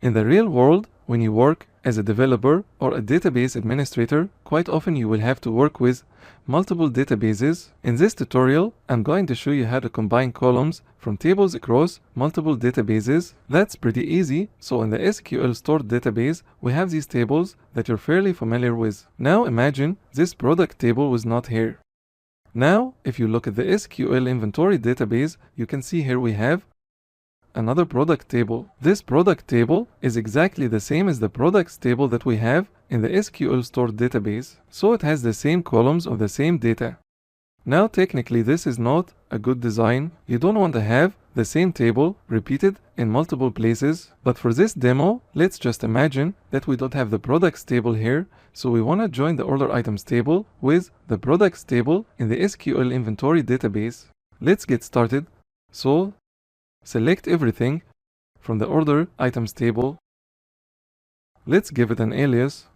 In the real world, when you work as a developer or a database administrator, quite often you will have to work with multiple databases. In this tutorial, I'm going to show you how to combine columns from tables across multiple databases. That's pretty easy. So in the SQL stored database, we have these tables that you're fairly familiar with. Now imagine this product table was not here. Now, if you look at the SQL inventory database, you can see here we have another product table. This product table is exactly the same as the products table that we have in the SQL stored database, so it has the same columns of the same data. Now technically this is not a good design. You don't want to have the same table repeated in multiple places, but for this demo, let's just imagine that we don't have the products table here, so we want to join the order items table with the products table in the SQL inventory database. Let's get started. So select everything from the order items table. Let's give it an alias.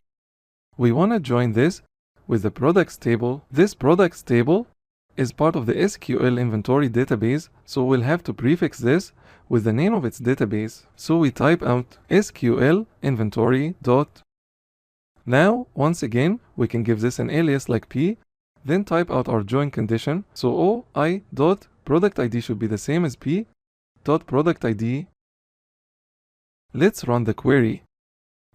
We want to join this with the products table. This products table is part of the SQL inventory database, so we'll have to prefix this with the name of its database. So we type out SQL inventory dot. Now, once again, we can give this an alias like P, then type out our join condition. So OI dot product ID should be the same as P dot product ID. Let's run the query.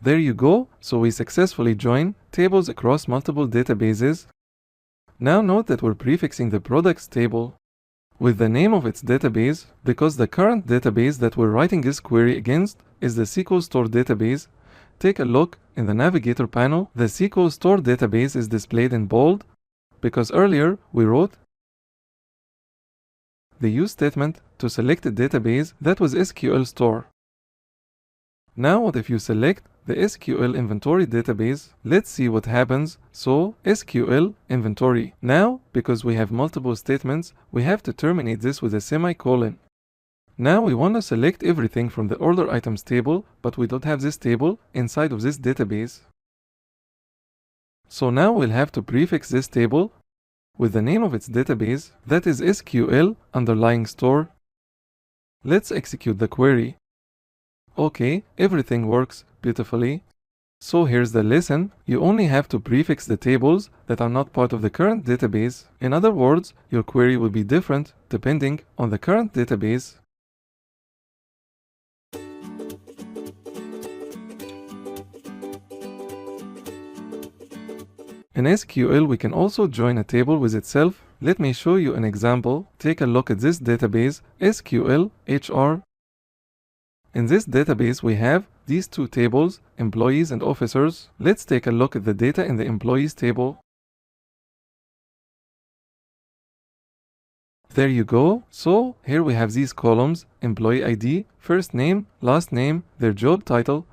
There you go, so we successfully join tables across multiple databases. Now note that we're prefixing the products table with the name of its database because the current database that we're writing this query against is the SQL Store database. Take a look in the Navigator panel. The SQL Store database is displayed in bold because earlier we wrote the use statement to select a database that was SQL Store. Now what if you select the SQL inventory database? Let's see what happens. So SQL inventory. Now, because we have multiple statements, we have to terminate this with a semicolon. Now we want to select everything from the order items table, but we don't have this table inside of this database. So now we'll have to prefix this table with the name of its database, that is SQL underlying store. Let's execute the query. Okay, everything works beautifully. So here's the lesson. You only have to prefix the tables that are not part of the current database. In other words, your query will be different depending on the current database. In SQL, we can also join a table with itself. Let me show you an example. Take a look at this database, SQL HR. In this database, we have these two tables, employees and officers. Let's take a look at the data in the employees table. There you go. So here we have these columns, employee ID, first name, last name, their job title,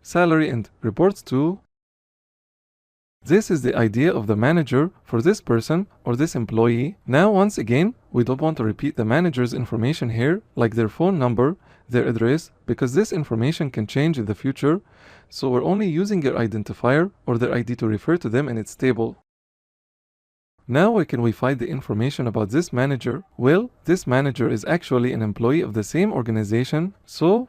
salary and reports to. This is the idea of the manager for this person or this employee. Now once again, we don't want to repeat the manager's information here, like their phone number, their address, because this information can change in the future, so we're only using their identifier or their ID to refer to them in its table. Now where can we find the information about this manager? Well, this manager is actually an employee of the same organization, so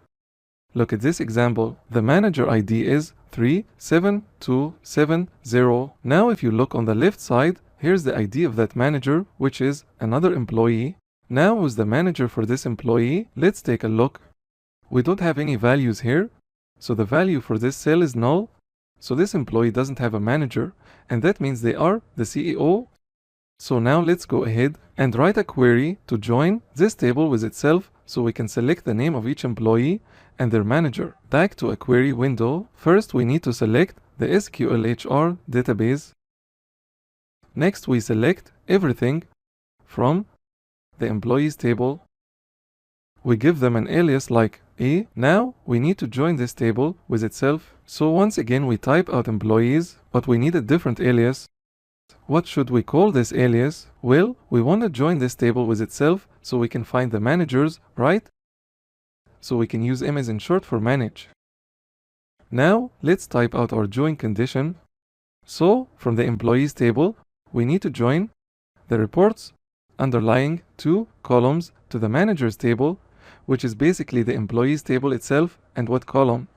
look at this example. The manager ID is 37270. Now if you look on the left side, here's the ID of that manager, which is another employee. Now who's the manager for this employee? Let's take a look. We don't have any values here, so the value for this cell is null. So this employee doesn't have a manager, and that means they are the CEO. So now let's go ahead and write a query to join this table with itself so we can select the name of each employee and their manager. Back to a query window. First we need to select the SQL HR database. Next we select everything from the employees table. We give them an alias like A. Now we need to join this table with itself. So once again we type out employees, but we need a different alias. What should we call this alias? Well, we want to join this table with itself so we can find the managers, right? So we can use M as in short for manage. Now let's type out our join condition. So from the employees table, we need to join the reports underlying two columns to the managers table, which is basically the employees table itself. And what column?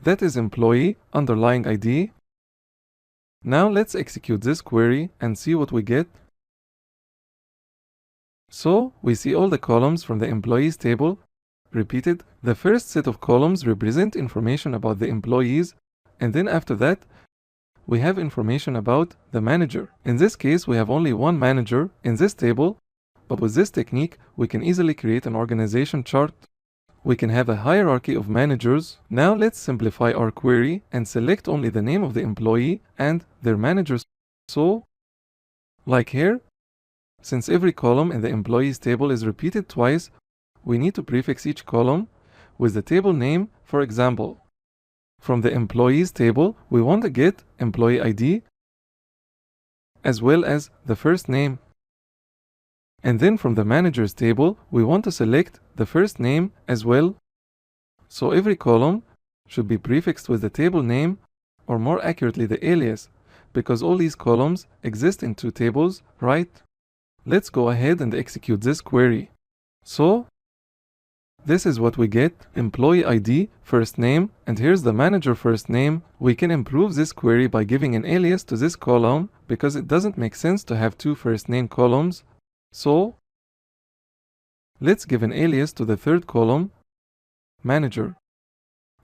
That is employee underlying ID. Now let's execute this query and see what we get. So we see all the columns from the employees table repeated. The first set of columns represent information about the employees, and then after that we have information about the manager. In this case we have only one manager in this table, but with this technique we can easily create an organization chart. We can have a hierarchy of managers. Now let's simplify our query and select only the name of the employee and their managers. So, like here, since every column in the employees table is repeated twice, we need to prefix each column with the table name. For example, from the employees table, we want to get employee ID as well as the first name. And then from the managers table, we want to select the first name as well. So every column should be prefixed with the table name, or more accurately the alias, because all these columns exist in two tables, right? Let's go ahead and execute this query. So this is what we get: employee ID, first name, and here's the manager first name. We can improve this query by giving an alias to this column, because it doesn't make sense to have two first name columns. So let's give an alias to the third column, manager.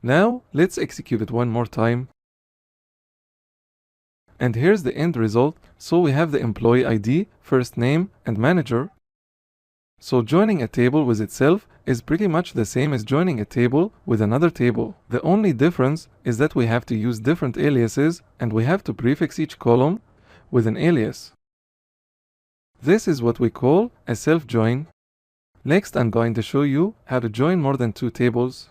Now, let's execute it one more time. And here's the end result. So we have the employee ID, first name, and manager. So joining a table with itself is pretty much the same as joining a table with another table. The only difference is that we have to use different aliases and we have to prefix each column with an alias. This is what we call a self-join. Next, I'm going to show you how to join more than two tables.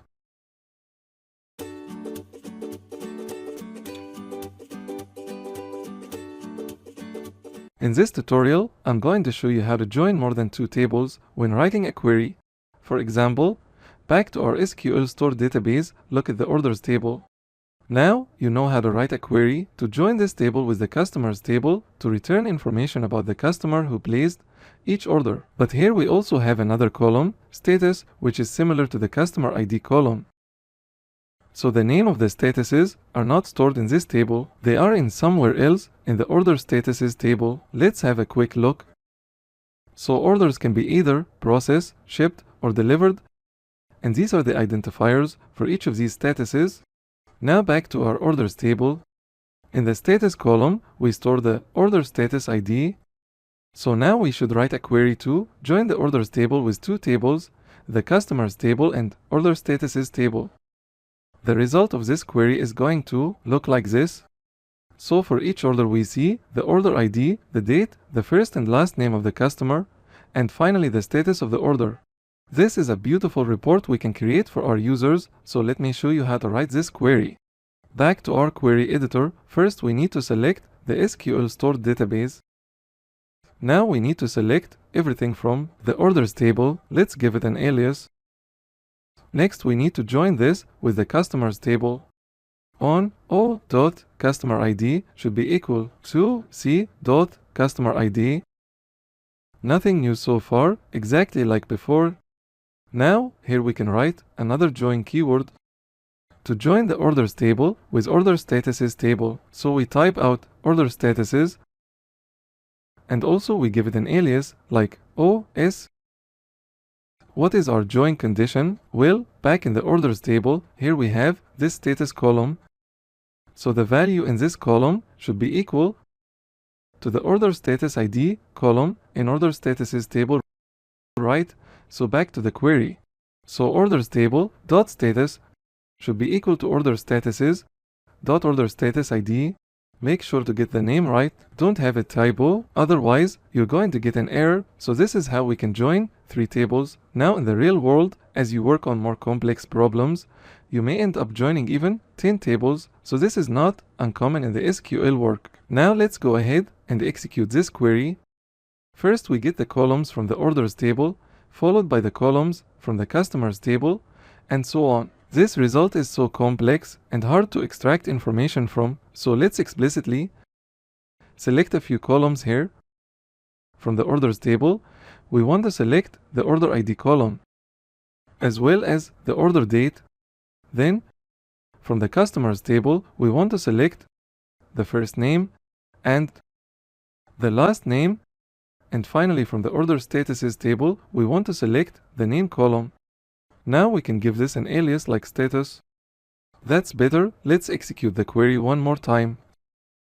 In this tutorial, I'm going to show you how to join more than two tables when writing a query. For example, back to our SQL store database, look at the orders table. Now, you know how to write a query to join this table with the customers table to return information about the customer who placed each order. But here we also have another column, status, which is similar to the customer ID column. So the name of the statuses are not stored in this table, they are in somewhere else in the order statuses table. Let's have a quick look. So orders can be either processed, shipped, or delivered, and these are the identifiers for each of these statuses. Now back to our orders table. In the status column, we store the order status ID. So now we should write a query to join the orders table with two tables, the customers table and order statuses table. The result of this query is going to look like this. So for each order we see the order ID, the date, the first and last name of the customer, and finally the status of the order. This is a beautiful report we can create for our users, so let me show you how to write this query. Back to our query editor, first we need to select the SQL stored database. Now we need to select everything from the orders table, let's give it an alias. Next, we need to join this with the customers table. On O.customerID should be equal to C.customerID. Nothing new so far, exactly like before. Now, here we can write another join keyword to join the orders table with order statuses table. So we type out order statuses and also we give it an alias like OS. What is our join condition? Well, back in the orders table, here we have this status column. So the value in this column should be equal to the order status ID column in order statuses table, right? So back to the query. So orders table dot status should be equal to order statuses dot order status ID. Make sure to get the name right, don't have a typo, otherwise you're going to get an error. So this is how we can join three tables. Now in the real world, as you work on more complex problems, you may end up joining even 10 tables, so this is not uncommon in the SQL work. Now let's go ahead and execute this query. First we get the columns from the orders table, followed by the columns from the customers table, and so on. This result is so complex and hard to extract information from, so let's explicitly select a few columns here. From the orders table, we want to select the order ID column, as well as the order date. Then, from the customers table, we want to select the first name and the last name. And finally, from the order statuses table, we want to select the name column. Now we can give this an alias like status. That's better. Let's execute the query one more time.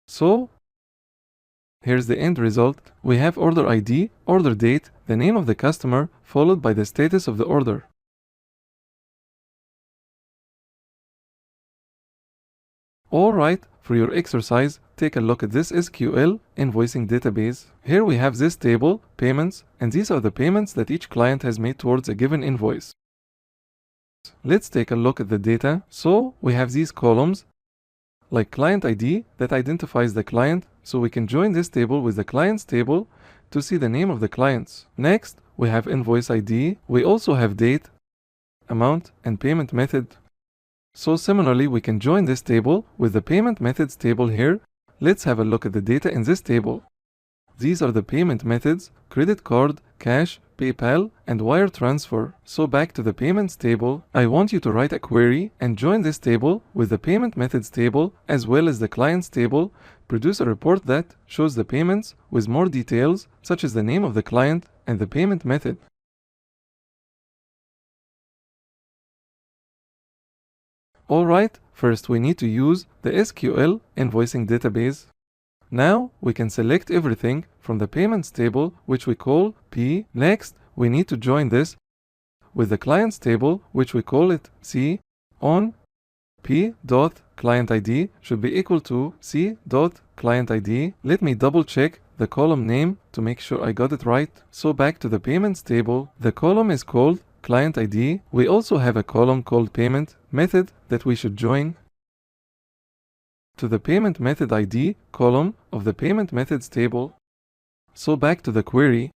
So, here's the end result. We have order ID, order date, the name of the customer, followed by the status of the order. Alright, for your exercise, take a look at this SQL invoicing database. Here we have this table, payments, and these are the payments that each client has made towards a given invoice. Let's take a look at the data. So we have these columns like client ID that identifies the client, so we can join this table with the clients table to see the name of the clients. Next, we have invoice ID. We also have date, amount, and payment method. So similarly, we can join this table with the payment methods table here. Let's have a look at the data in this table. These are the payment methods: credit card, cash, PayPal, and wire transfer. So back to the payments table, I want you to write a query and join this table with the payment methods table as well as the clients table. Produce a report that shows the payments with more details, such as the name of the client and the payment method. Alright, first we need to use the SQL invoicing database. Now we can select everything from the payments table, which we call P. Next, we need to join this with the clients table, which we call it C. On P.clientID should be equal to C.clientID. Let me double check the column name to make sure I got it right. So back to the payments table, the column is called client ID. We also have a column called payment method that we should join to the payment method ID column of the payment methods table. So back to the query.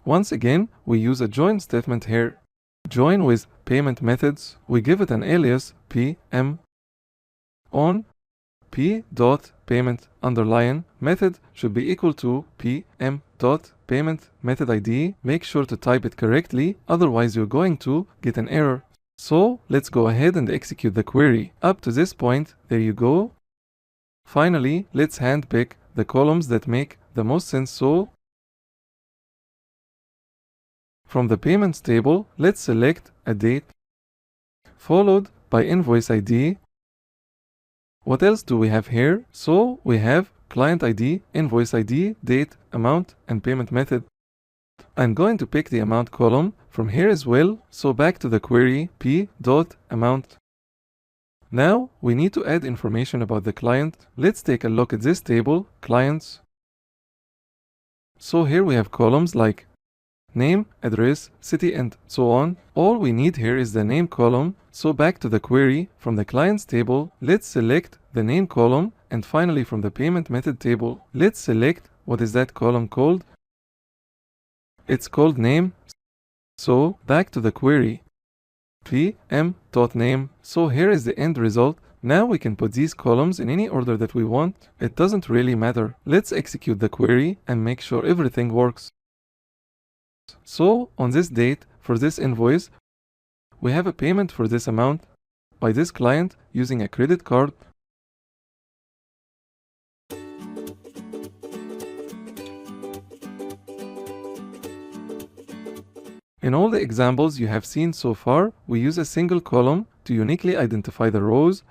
Once again, we use a join statement here. Join with payment methods. We give it an alias PM on p.payment underline method should be equal to pm.payment method ID. Make sure to type it correctly, otherwise you're going to get an error. So let's go ahead and execute the query. Up to this point, there you go. Finally, let's handpick the columns that make the most sense. So from the payments table, let's select a date followed by invoice ID. What else do we have here? So we have client ID, invoice ID, date, amount, and payment method. I'm going to pick the amount column from here as well. So back to the query p.amount. Now we need to add information about the client. Let's take a look at this table, clients. So here we have columns like name, address, city, and so on. All we need here is the name column. So back to the query from the clients table, let's select the name column, and finally from the payment method table, let's select what is that column called. It's called name. So back to the query pm.name. So here is the end result. Now we can put these columns in any order that we want. It doesn't really matter. Let's execute the query and make sure everything works. So on this date, for this invoice, we have a payment for this amount by this client using a credit card. In all the examples you have seen so far, we use a single column to uniquely identify the rows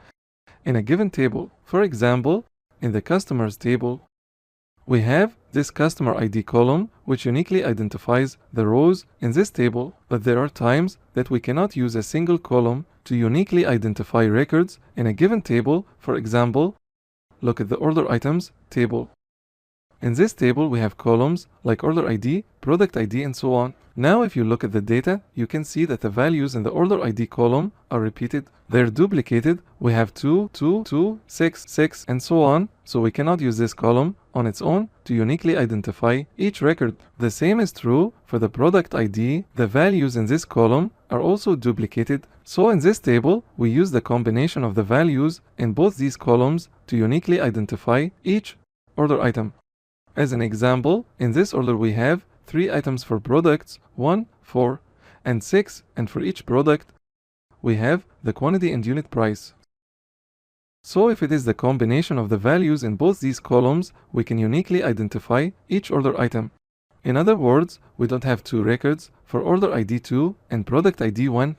in a given table. For example, in the customers table, we have this customer ID column which uniquely identifies the rows in this table, but there are times that we cannot use a single column to uniquely identify records in a given table. For example, look at the order items table. In this table we have columns like order ID, product ID, and so on. Now if you look at the data, you can see that the values in the order ID column are repeated. They're duplicated. We have 2, 2, 2, 6, 6, and so on. So we cannot use this column on its own to uniquely identify each record. The same is true for the product ID. The values in this column are also duplicated. So in this table, we use the combination of the values in both these columns to uniquely identify each order item. As an example, in this order we have 3 items for products, 1, 4, and 6, and for each product we have the quantity and unit price. So if it is the combination of the values in both these columns, we can uniquely identify each order item. In other words, we don't have 2 records for order ID 2 and product ID 1.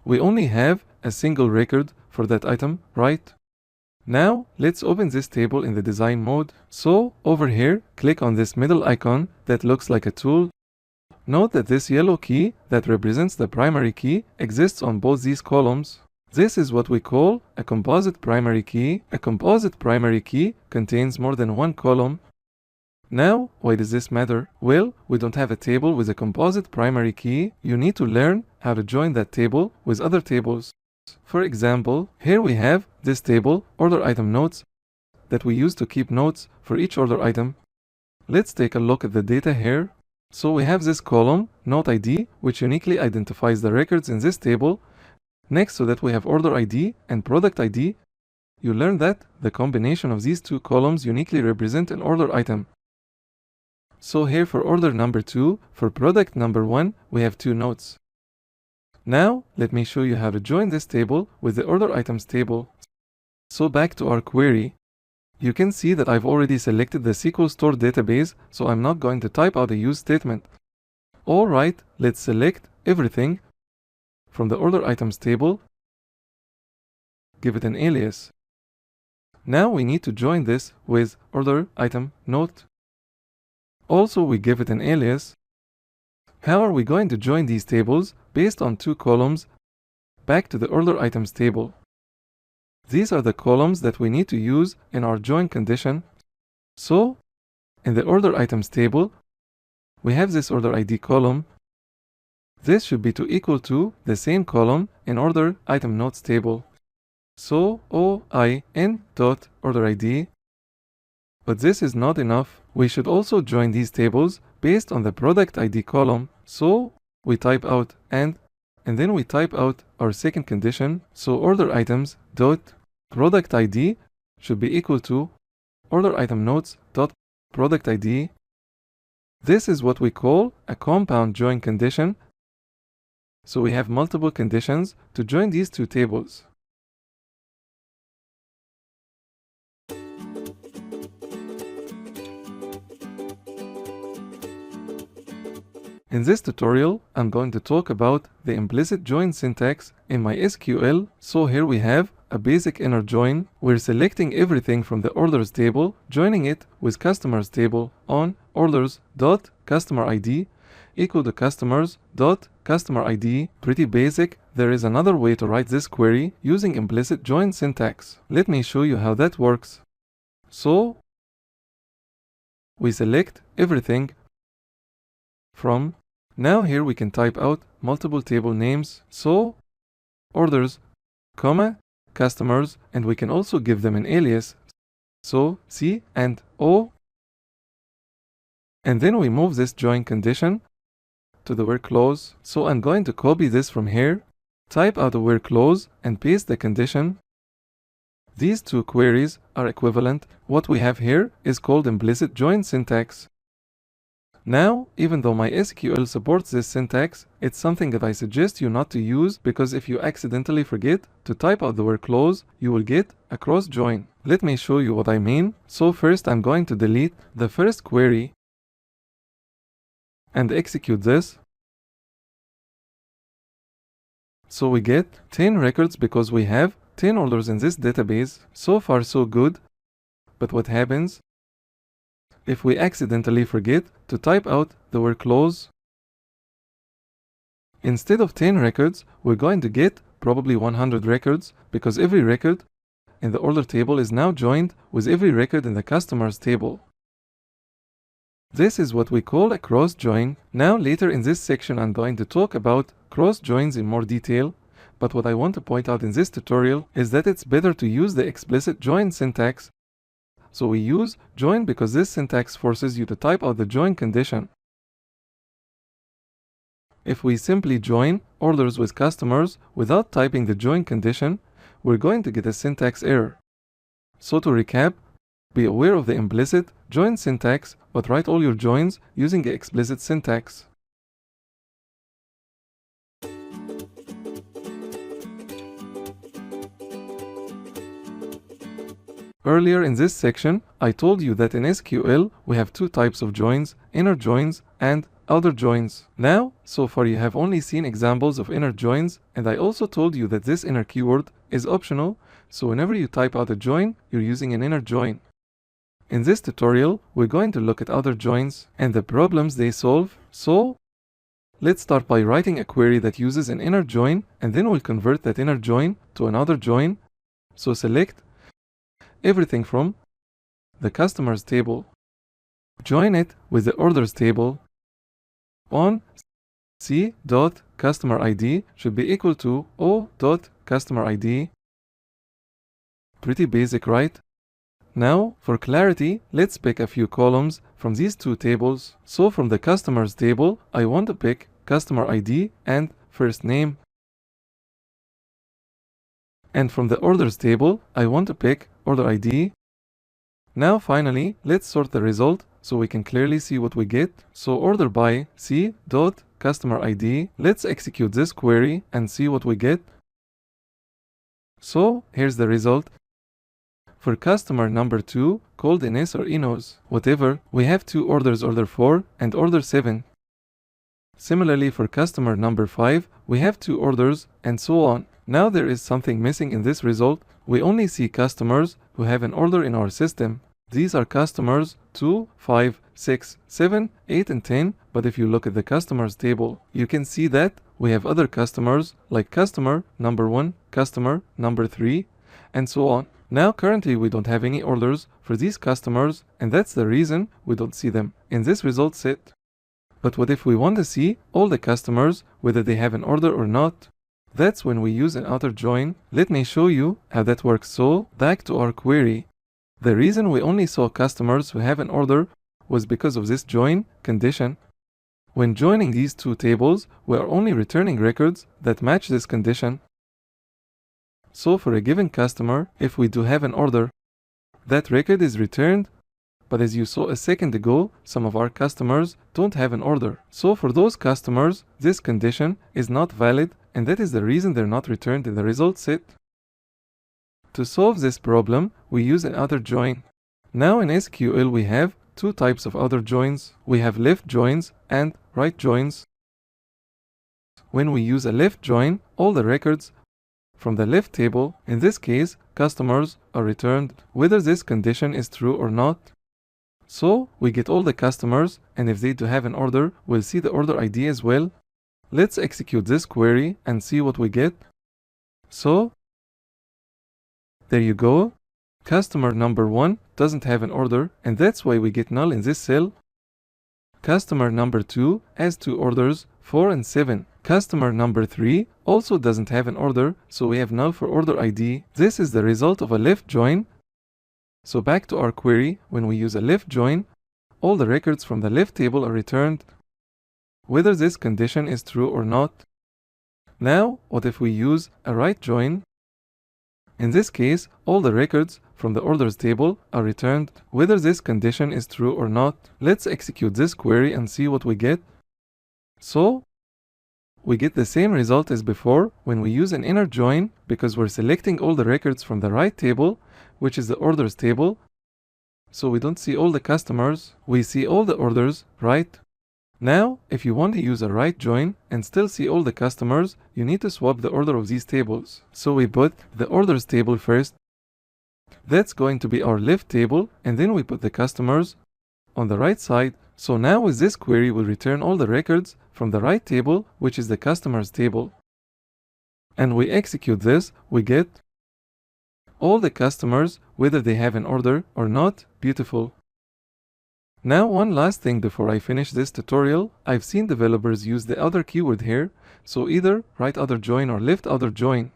We only have a single record for that item, right? Now, let's open this table in the design mode. So, over here, click on this middle icon that looks like a tool. Note that this yellow key that represents the primary key exists on both these columns. This is what we call a composite primary key. A composite primary key contains more than one column. Now, why does this matter? Well, we don't have a table with a composite primary key. You need to learn how to join that table with other tables. For example, here we have this table, order item notes, that we use to keep notes for each order item. Let's take a look at the data here. So we have this column, note ID, which uniquely identifies the records in this table. Next to that we have order ID and product ID. You learn that the combination of these 2 columns uniquely represent an order item. So here for order number 2, for product number 1, we have 2 notes. Now, let me show you how to join this table with the order items table. So back to our query. You can see that I've already selected the SQL Store database, so I'm not going to type out a use statement. Alright, let's select everything from the order items table. give it an alias. Now we need to join this with order item note. Also we give it an alias. How are we going to join these tables? Based on two columns back to the order items table. These are the columns that we need to use in our join condition. So, in the order items table, we have this order ID column. This should be equal to the same column in order item notes table. So, OIN dot order ID. But this is not enough. We should also join these tables based on the product ID column. So, we type out and then we type out our second condition. So, order items dot product ID should be equal to order item notes dot product ID. This is what we call a compound join condition. So we have multiple conditions to join these two tables. In this tutorial, I'm going to talk about the implicit join syntax in my SQL. So here we have a basic inner join. We're selecting everything from the orders table, joining it with customers table on orders.customer ID equal to customers.customer ID. Pretty basic. There is another way to write this query using implicit join syntax. Let me show you how that works. So we select everything from. Now here we can type out multiple table names. So orders, comma, customers, and we can also give them an alias. So C and O. And then we move this join condition to the where clause. So I'm going to copy this from here, type out the where clause, and paste the condition. These two queries are equivalent. What we have here is called implicit join syntax. Now, even though my SQL supports this syntax, it's something that I suggest you not to use, because if you accidentally forget to type out the where clause, you will get a cross join. Let me show you what I mean. So first I'm going to delete the first query and execute this. So we get 10 records because we have 10 orders in this database. So far so good. But what happens if we accidentally forget to type out the where clause? Instead of 10 records, we're going to get probably 100 records, because every record in the order table is now joined with every record in the customers table. This is what we call a cross join. Now later in this section I'm going to talk about cross joins in more detail, but what I want to point out in this tutorial is that it's better to use the explicit join syntax. So we use join because this syntax forces you to type out the join condition. If we simply join orders with customers without typing the join condition, we're going to get a syntax error. So to recap, be aware of the implicit join syntax, but write all your joins using the explicit syntax. Earlier in this section, I told you that in SQL we have two types of joins, inner joins and outer joins. Now, so far you have only seen examples of inner joins, and I also told you that this inner keyword is optional, so whenever you type out a join, you're using an inner join. In this tutorial, we're going to look at outer joins and the problems they solve. So let's start by writing a query that uses an inner join, and then we'll convert that inner join to an outer join. So select everything from the customers table, join it with the orders table on C.customer ID should be equal to O.customer ID. Pretty basic, right? Now, for clarity, let's pick a few columns from these two tables. So from the customers table, I want to pick customer ID and first name. And from the orders table, I want to pick order ID. Now finally, let's sort the result so we can clearly see what we get. So order by C.customer ID. Let's execute this query and see what we get. So here's the result. For customer number 2, called Ines or Inos, whatever, we have two orders, order 4 and order 7. Similarly, for customer number 5, we have two orders and so on. Now there is something missing in this result. we only see customers who have an order in our system. These are customers 2, 5, 6, 7, 8, and 10, but if you look at the customers table, you can see that we have other customers like customer number 1, customer number 3, and so on. Now currently we don't have any orders for these customers, and that's the reason we don't see them in this result set. But what if we want to see all the customers, whether they have an order or not? That's when we use an outer join. Let me show you how that works. So back to our query. The reason we only saw customers who have an order was because of this join condition. When joining these two tables, we are only returning records that match this condition. So for a given customer, if we do have an order, that record is returned. But as you saw a second ago, some of our customers don't have an order. So for those customers, this condition is not valid, and that is the reason they're not returned in the result set. To solve this problem, we use an outer join. Now in SQL we have two types of outer joins. We have left joins and right joins. When we use a left join, all the records from the left table, in this case, customers, are returned, whether this condition is true or not. So we get all the customers, and if they do have an order, we'll see the order ID as well. Let's execute this query and see what we get. So there you go. Customer number 1 doesn't have an order, and that's why we get null in this cell. Customer number 2 has 2 orders, 4 and 7. Customer number 3 also doesn't have an order, so we have null for order ID. This is the result of a left join. So back to our query, when we use a left join, all the records from the left table are returned, whether this condition is true or not. Now, what if we use a right join? In this case, all the records from the orders table are returned, whether this condition is true or not. Let's execute this query and see what we get. So we get the same result as before when we use an inner join, because we're selecting all the records from the right table, which is the orders table. So we don't see all the customers, we see all the orders, right? Now, if you want to use a right join and still see all the customers, you need to swap the order of these tables. So we put the orders table first. That's going to be our left table, and then we put the customers on the right side. So now with this query, we'll return all the records from the right table, which is the customers table. And we execute this, we get all the customers, whether they have an order or not. Beautiful. Now one last thing before I finish this tutorial. I've seen developers use the other keyword here, so either right outer join or left outer join.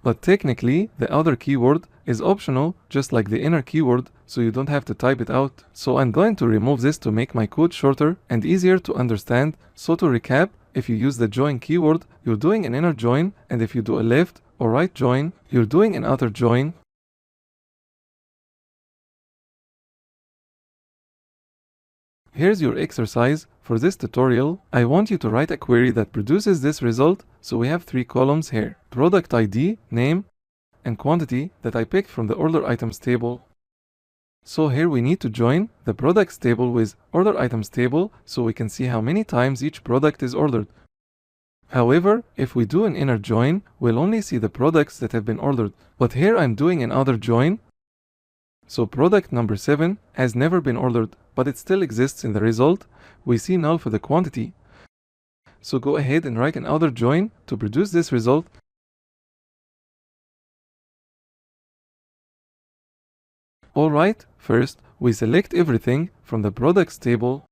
But technically, the other keyword is optional, just like the inner keyword, so you don't have to type it out. So I'm going to remove this to make my code shorter and easier to understand. So to recap, if you use the join keyword, you're doing an inner join, and if you do a left or right join, you're doing an outer join. Here's your exercise. For this tutorial, I want you to write a query that produces this result. So we have 3 columns here: product ID, name, and quantity that I picked from the order items table. So here we need to join the products table with order items table so we can see how many times each product is ordered. However, if we do an inner join, we'll only see the products that have been ordered. But here I'm doing an outer join. So product number 7 has never been ordered, but it still exists in the result. We see null for the quantity. So go ahead and write an outer join to produce this result. Alright, first we select everything from the products table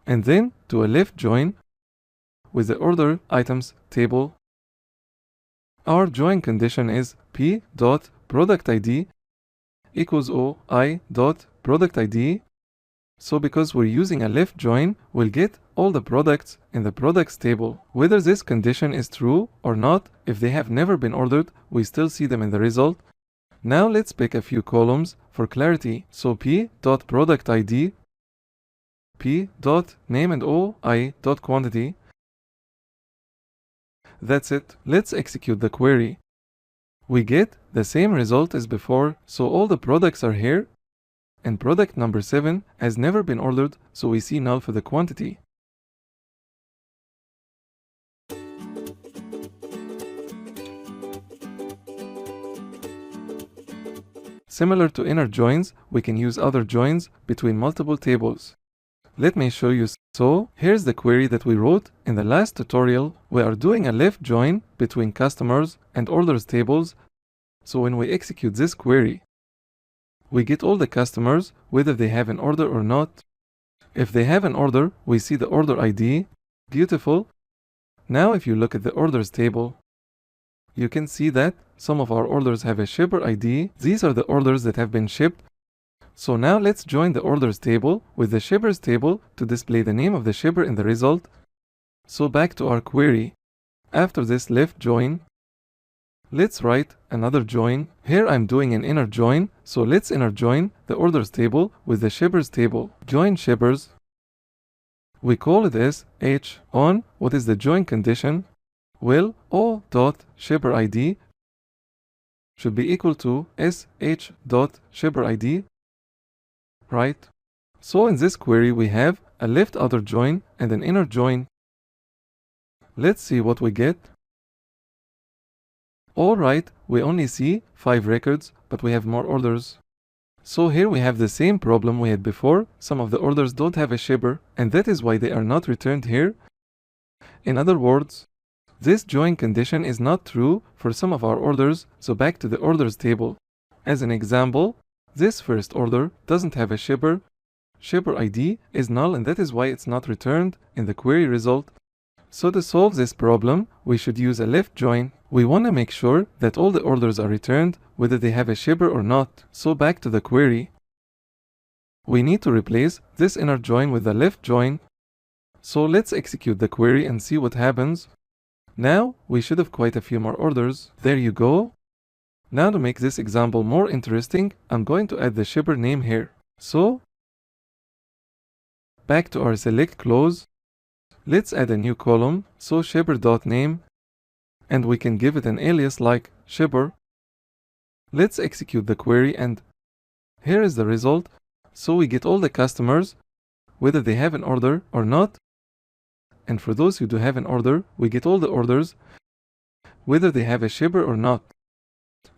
and then do a left join with the order items table. Our join condition is p.productID equals OI.productID. So because we're using a left join, we'll get all the products in the products table. Whether this condition is true or not, if they have never been ordered, we still see them in the result. Now let's pick a few columns for clarity. So p.productID, p.name and OI.quantity. That's it. Let's execute the query. We get the same result as before, so all the products are here, and product number 7 has never been ordered, so we see null for the quantity. Similar to inner joins, we can use outer joins between multiple tables. Let me show you. So, here's the query that we wrote in the last tutorial. We are doing a left join between customers and orders tables. So when we execute this query, we get all the customers, whether they have an order or not. If they have an order, we see the order ID. Beautiful. Now if you look at the orders table, you can see that some of our orders have a shipper ID. These are the orders that have been shipped. So now let's join the orders table with the shippers table to display the name of the shipper in the result. So back to our query. After this left join, let's write another join. Here I'm doing an inner join, so let's inner join the orders table with the shippers table. Join shippers. We call it as H on. What is the join condition? Well, O dot shipper ID should be equal to SH dot shipper ID. Right? So in this query we have a left outer join and an inner join. Let's see what we get. Alright, we only see 5 records, but we have more orders. So here we have the same problem we had before. Some of the orders don't have a shipper, and that is why they are not returned here. In other words, this join condition is not true for some of our orders, so back to the orders table. As an example, this first order doesn't have a shipper. Shipper ID is null, and that is why it's not returned in the query result. So to solve this problem, we should use a left join. We want to make sure that all the orders are returned, whether they have a shipper or not. So back to the query. We need to replace this inner join with the left join. So let's execute the query and see what happens. Now we should have quite a few more orders. There you go. Now to make this example more interesting, I'm going to add the shipper name here. So back to our select clause. Let's add a new column, so shipper.name, and we can give it an alias like shipper. Let's execute the query, and here is the result. So we get all the customers, whether they have an order or not. And for those who do have an order, we get all the orders, whether they have a shipper or not.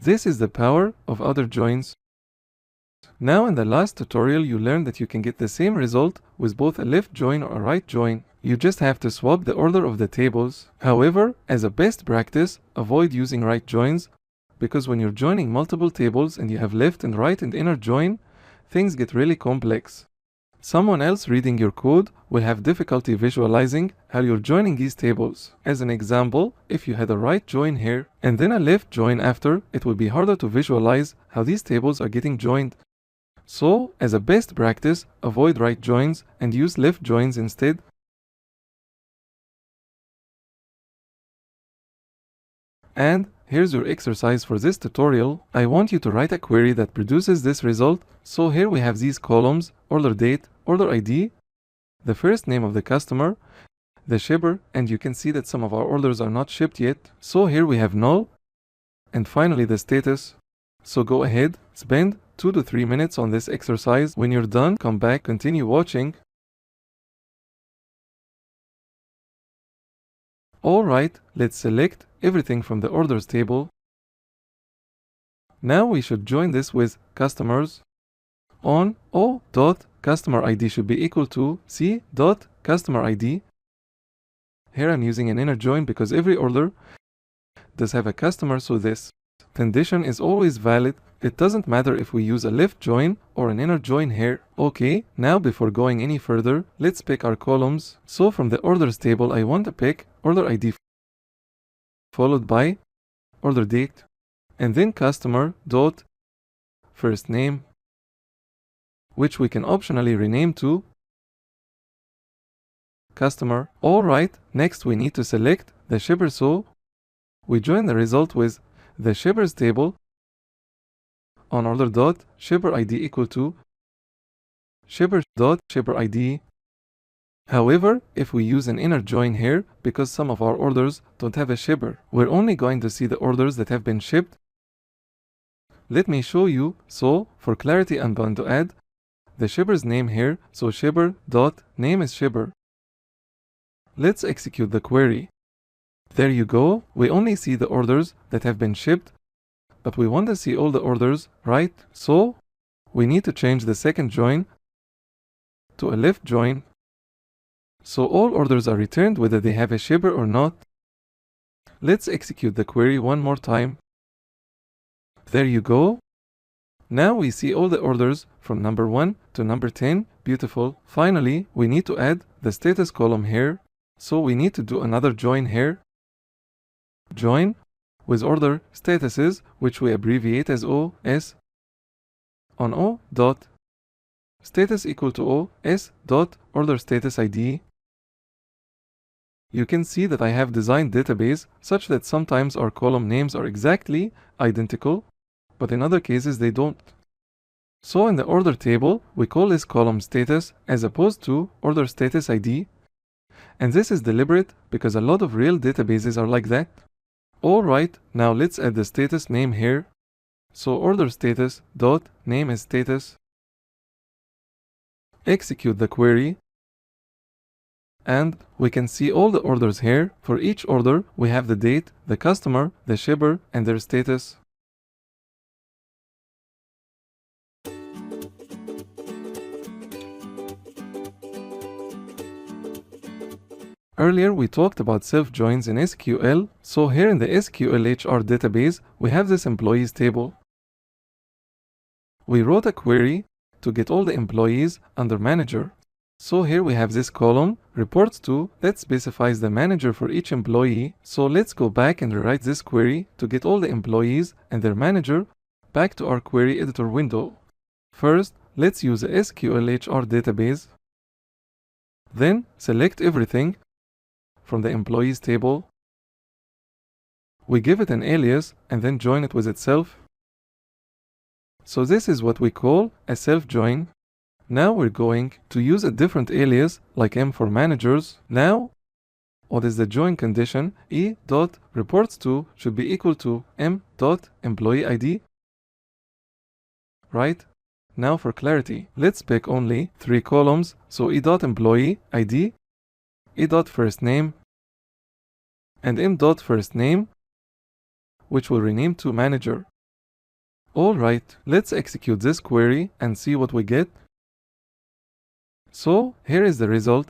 This is the power of outer joins. Now in the last tutorial you learned that you can get the same result with both a left join or a right join. You just have to swap the order of the tables. However, as a best practice, avoid using right joins, because when you're joining multiple tables and you have left and right and inner join, things get really complex. Someone else reading your code will have difficulty visualizing how you're joining these tables. As an example, if you had a right join here and then a left join after, it would be harder to visualize how these tables are getting joined. So, as a best practice, avoid right joins and use left joins instead. And here's your exercise for this tutorial. I want you to write a query that produces this result. So here we have these columns: order date, order ID, the first name of the customer, the shipper, and you can see that some of our orders are not shipped yet. So here we have null, and finally the status. So go ahead, spend 2 to 3 minutes on this exercise. When you're done, come back, continue watching. Alright, let's select everything from the orders table. Now we should join this with customers. On O dot customer ID should be equal to C dot customer ID. Here I'm using an inner join because every order does have a customer, so this condition is always valid. It doesn't matter if we use a left join or an inner join here. Okay, now before going any further, let's pick our columns. So from the orders table, I want to pick order ID followed by order date, and then customer dot first name, which we can optionally rename to customer. Alright, next we need to select the shipper, so we join the result with the shippers table on order dot shipper ID equal to shipper dot shipper ID. However, if we use an inner join here, because some of our orders don't have a shipper, we're only going to see the orders that have been shipped. Let me show you. So for clarity, I'm going to add the shipper's name here, so shipper dot name is shipper. Let's execute the query. There you go, we only see the orders that have been shipped, but we want to see all the orders, right? So we need to change the second join to a left join. So all orders are returned whether they have a shipper or not. Let's execute the query one more time. There you go. Now we see all the orders from number 1 to number 10. Beautiful. Finally, we need to add the status column here. So we need to do another join here. Join with order statuses, which we abbreviate as OS. On O dot status equal to OS dot order status ID. You can see that I have designed database such that sometimes our column names are exactly identical, but in other cases they don't. So in the order table, we call this column status as opposed to order status ID. And this is deliberate because a lot of real databases are like that. Alright, now let's add the status name here. So order status dot name is status. Execute the query. And we can see all the orders here. For each order, we have the date, the customer, the shipper, and their status. Earlier we talked about self-joins in SQL, so here in the SQL HR database, we have this employees table. We wrote a query to get all the employees under manager. So here we have this column, reports to, that specifies the manager for each employee. So let's go back and rewrite this query to get all the employees and their manager back to our query editor window. First, let's use the SQL HR database. Then select everything from the employees table. We give it an alias and then join it with itself. So this is what we call a self-join. Now we're going to use a different alias like M for managers. Now, what is the join condition? E dot reports to should be equal to M dot employee ID. Right? Now for clarity, let's pick only 3 columns. So E dot employee ID, E dot first name, and M dot first name, which we'll rename to manager. Alright, let's execute this query and see what we get. So here is the result.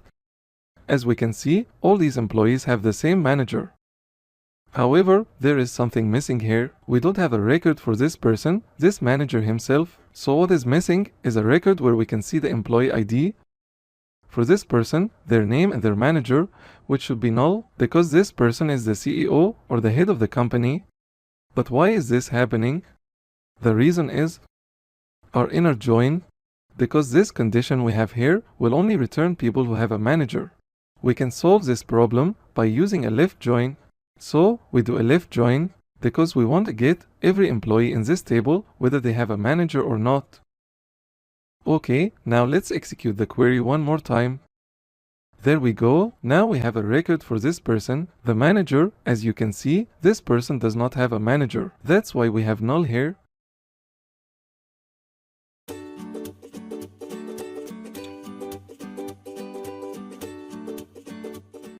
As we can see, all these employees have the same manager. However, there is something missing here. We don't have a record for this person, this manager himself. So what is missing is a record where we can see the employee ID for this person, their name and their manager, which should be null because this person is the CEO or the head of the company. But why is this happening? The reason is our inner join, because this condition we have here will only return people who have a manager. We can solve this problem by using a left join. So we do a left join because we want to get every employee in this table whether they have a manager or not. Okay, now let's execute the query one more time. There we go. Now we have a record for this person, the manager. As you can see, this person does not have a manager. That's why we have null here.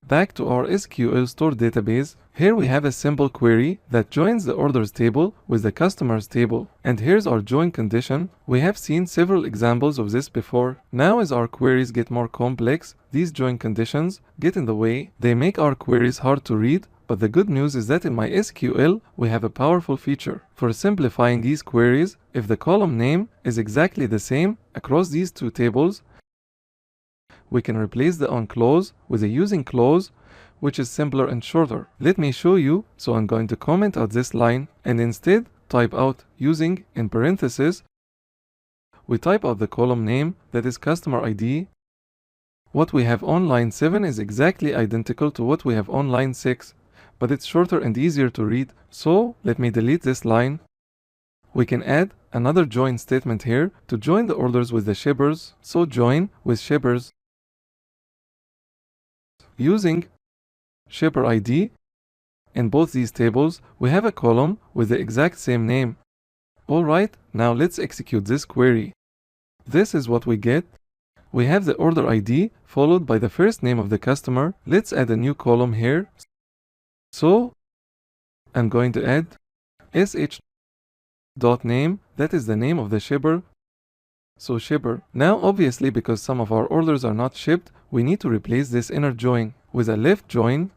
Back to our SQL store database. Here we have a simple query that joins the orders table with the customers table. And here's our join condition. We have seen several examples of this before. Now as our queries get more complex, these join conditions get in the way. They make our queries hard to read, but the good news is that in MySQL, we have a powerful feature for simplifying these queries. If the column name is exactly the same across these 2 tables, we can replace the on clause with a using clause, which is simpler and shorter. Let me show you. So I'm going to comment out this line and instead type out using in parentheses. We type out the column name, that is customer ID. What we have on line 7 is exactly identical to what we have on line 6, but it's shorter and easier to read. So let me delete this line. We can add another join statement here to join the orders with the shippers. So join with shippers. Using shipper ID, in both these tables, we have a column with the exact same name. Alright, now let's execute this query. This is what we get. We have the order ID followed by the first name of the customer. Let's add a new column here. So I'm going to add SH dot name, that is the name of the shipper. So shipper. Now obviously because some of our orders are not shipped, we need to replace this inner join with a left join.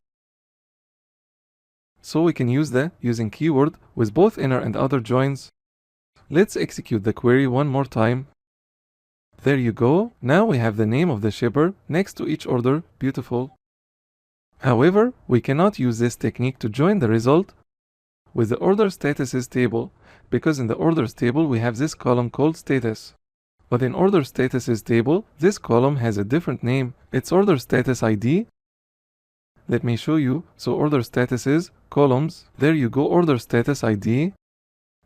So we can use the using keyword with both inner and outer joins. Let's execute the query one more time. There you go. Now we have the name of the shipper next to each order. Beautiful. However, we cannot use this technique to join the result with the order statuses table, because in the orders table we have this column called status. But in order statuses table, this column has a different name. It's order status ID. Let me show you. So order statuses, columns. There you go, order status ID.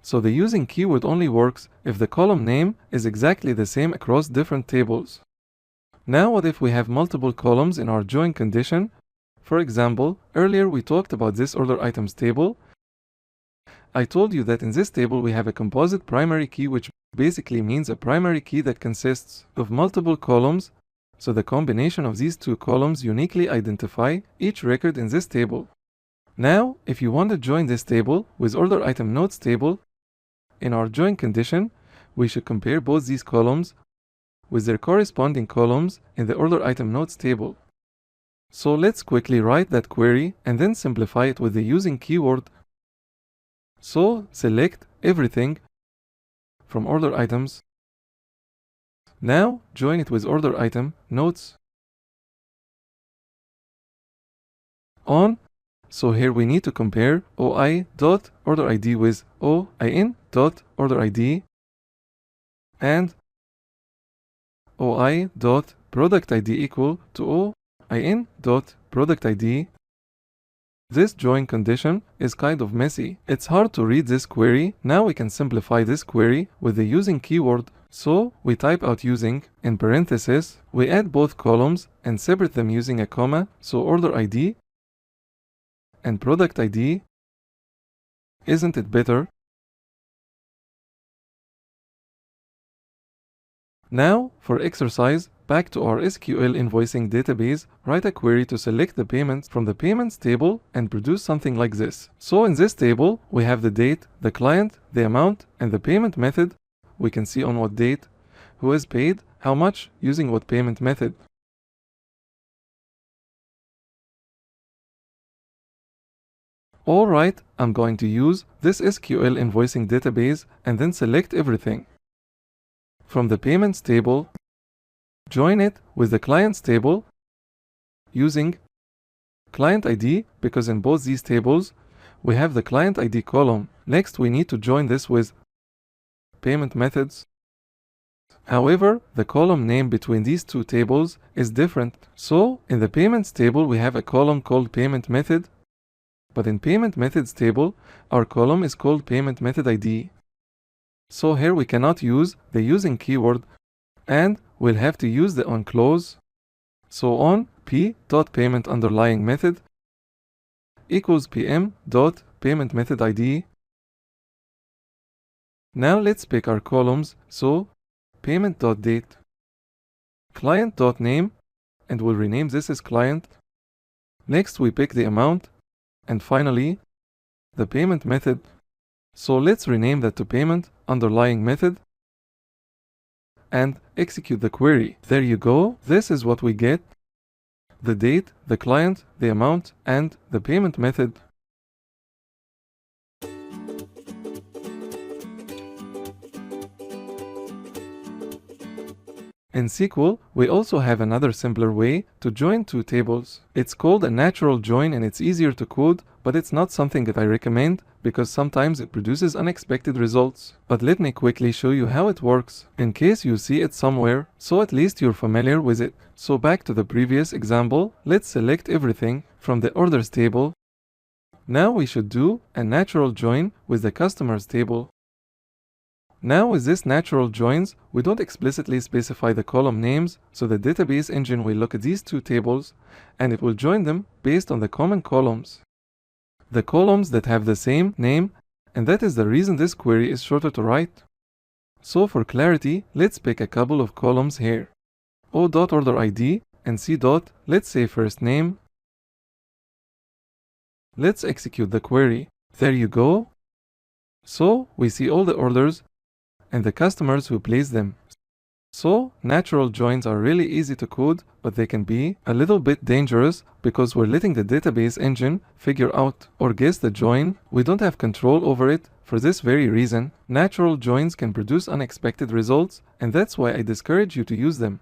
So the using keyword only works if the column name is exactly the same across different tables. Now what if we have multiple columns in our join condition? For example, earlier we talked about this order items table. I told you that in this table we have a composite primary key, which basically means a primary key that consists of multiple columns. So the combination of these two columns uniquely identify each record in this table. Now, if you want to join this table with order item nodes table, in our join condition, we should compare both these columns with their corresponding columns in the order item nodes table. So let's quickly write that query and then simplify it with the using keyword. So select everything from order items. Now join it with order item nodes on. So here we need to compare OI.orderID with OIN.orderID and OI.productID equal to OIN.productID. This join condition is kind of messy. It's hard to read this query. Now we can simplify this query with the using keyword. So we type out using, in parentheses, we add both columns and separate them using a comma. So order ID and product ID. Isn't it better? Now, for exercise, back to our SQL invoicing database, write a query to select the payments from the payments table and produce something like this. So in this table, we have the date, the client, the amount, and the payment method. We can see on what date, who has paid, how much, using what payment method. Alright, I'm going to use this SQL invoicing database and then select everything. From the payments table, join it with the clients table using client ID, because in both these tables we have the client ID column. Next we need to join this with payment methods. However, the column name between these two tables is different. So in the payments table we have a column called payment method, but in payment methods table our column is called payment method ID. So here we cannot use the using keyword and we'll have to use the on clause. So on p.payment underlying method equals pm.payment method ID. Now let's pick our columns. So payment.date, client.name, and we'll rename this as client. Next we pick the amount, and finally the payment method. So let's rename that to payment underlying method and execute the query. There you go. This is what we get: the date, the client, the amount, and the payment method. In SQL, we also have another simpler way to join two tables. It's called a natural join and it's easier to code, but it's not something that I recommend because sometimes it produces unexpected results. But let me quickly show you how it works, in case you see it somewhere, so at least you're familiar with it. So back to the previous example, let's select everything from the orders table. Now we should do a natural join with the customers table. Now with this natural joins, we don't explicitly specify the column names, so the database engine will look at these two tables and it will join them based on the common columns, the columns that have the same name, and that is the reason this query is shorter to write. So for clarity, let's pick a couple of columns here. O.orderID and C. Let's say first name. Let's execute the query. There you go. So we see all the orders and the customers who placed them. So natural joins are really easy to code, but they can be a little bit dangerous because we're letting the database engine figure out or guess the join. We don't have control over it. For this very reason, natural joins can produce unexpected results, and that's why I discourage you to use them.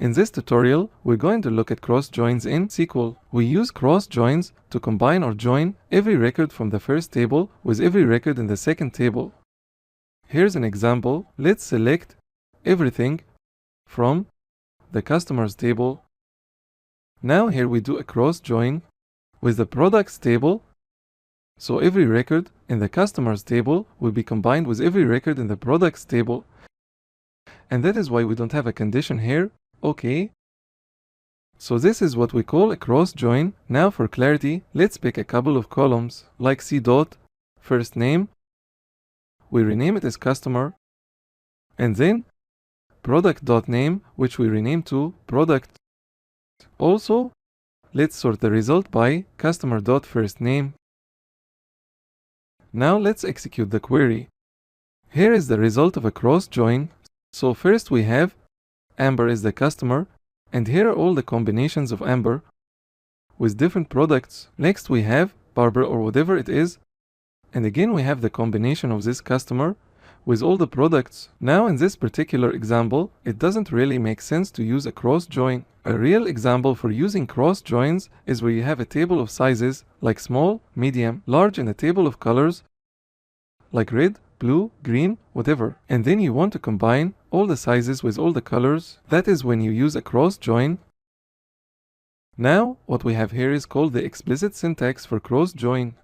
In this tutorial, we're going to look at cross joins in SQL. We use cross joins to combine or join every record from the first table with every record in the second table. Here's an example. Let's select everything from the customers table. Now here we do a cross join with the products table. So every record in the customers table will be combined with every record in the products table. And that is why we don't have a condition here. Okay, so this is what we call a cross join. Now for clarity, let's pick a couple of columns like C dot first name. We rename it as customer, and then product dot name, which we rename to product. Also, let's sort the result by customer dot first name. Now let's execute the query. Here is the result of a cross join. So first we have Amber is the customer, and here are all the combinations of Amber with different products. Next we have Barbara or whatever it is, and again we have the combination of this customer with all the products. Now in this particular example, it doesn't really make sense to use a cross join. A real example for using cross joins is where you have a table of sizes like small, medium, large, and a table of colors like red, blue, green, whatever, and then you want to combine all the sizes with all the colors. That is when you use a cross join. Now what we have here is called the explicit syntax for cross join.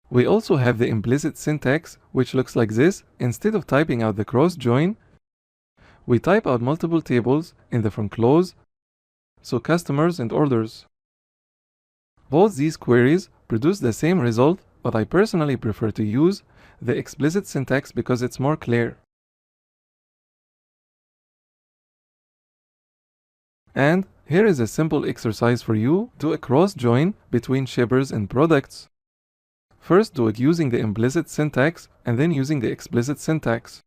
We also have the implicit syntax, which looks like this. Instead of typing out the cross join, we type out multiple tables in the from clause, so customers and orders. Both these queries produce the same result, but I personally prefer to use the explicit syntax because it's more clear. And here is a simple exercise for you. Do a cross join between shippers and products. First do it using the implicit syntax and then using the explicit syntax.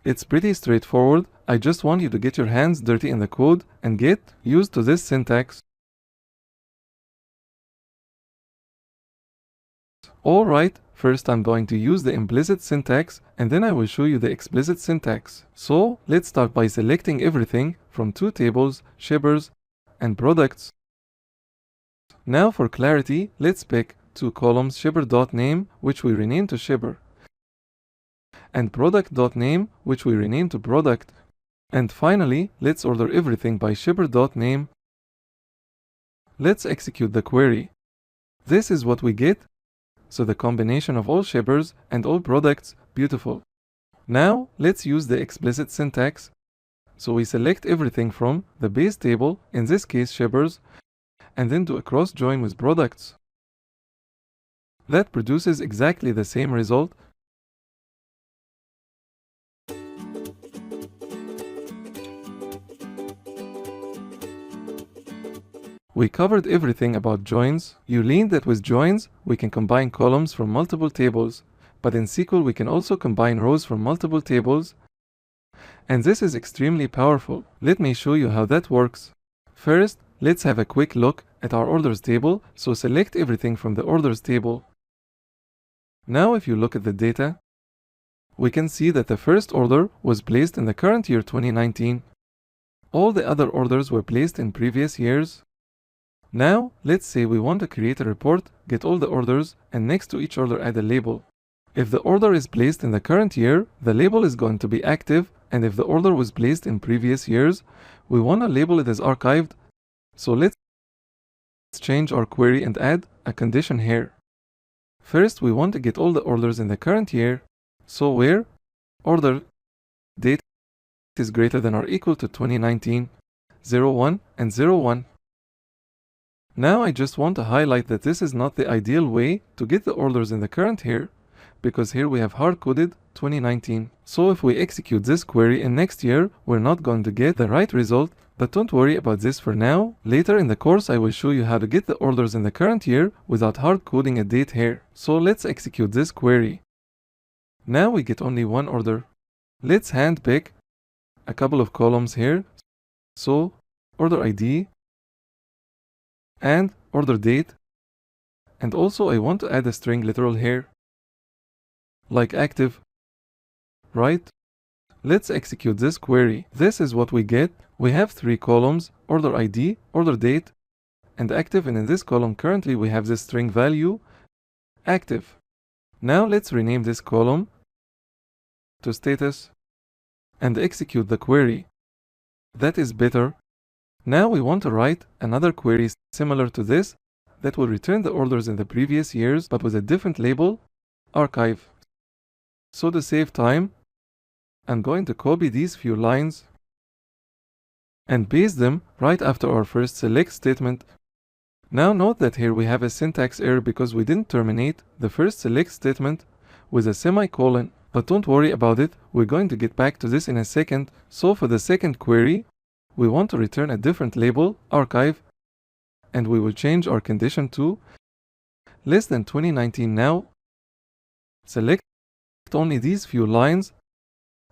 It's pretty straightforward. I just want you to get your hands dirty in the code and get used to this syntax. Alright, first I'm going to use the implicit syntax and then I will show you the explicit syntax. So let's start by selecting everything from two tables, shippers and products. Now for clarity, let's pick two columns, shipper.name, which we rename to shipper, and product.name, which we rename to product. And finally, let's order everything by shipper.name. Let's execute the query. This is what we get. So the combination of all shippers and all products, beautiful. Now let's use the explicit syntax. So we select everything from the base table, in this case shippers, and then do a cross join with products. That produces exactly the same result. We covered everything about joins. You learned that with joins, we can combine columns from multiple tables, but in SQL we can also combine rows from multiple tables. And this is extremely powerful. Let me show you how that works. First, let's have a quick look at our orders table. So select everything from the orders table. Now if you look at the data, we can see that the first order was placed in the current year 2019. All the other orders were placed in previous years. Now, let's say we want to create a report, get all the orders, and next to each order add a label. If the order is placed in the current year, the label is going to be active, and if the order was placed in previous years, we want to label it as archived. So let's change our query and add a condition here. First, we want to get all the orders in the current year, so where order date is greater than or equal to 2019, 01 and 01. Now I just want to highlight that this is not the ideal way to get the orders in the current year, because here we have hard-coded 2019. So if we execute this query in next year, we're not going to get the right result But don't worry about this for now. Later in the course I will show you how to get the orders in the current year without hard coding a date here. So let's execute this query. Now we get only one order. Let's handpick a couple of columns here. So order ID and order date. And also I want to add a string literal here, like active, right? Let's execute this query. This is what we get. We have 3 columns, order ID, order date, and active, and in this column currently we have this string value, active. Now let's rename this column to status and execute the query. That is better. Now we want to write another query similar to this that will return the orders in the previous years but with a different label, archive. So to save time, I'm going to copy these few lines and paste them right after our first select statement. Now note that here we have a syntax error because we didn't terminate the first select statement with a semicolon. But don't worry about it, we're going to get back to this in a second. So for the second query, we want to return a different label, archive, and we will change our condition to less than 2019 now. Select only these few lines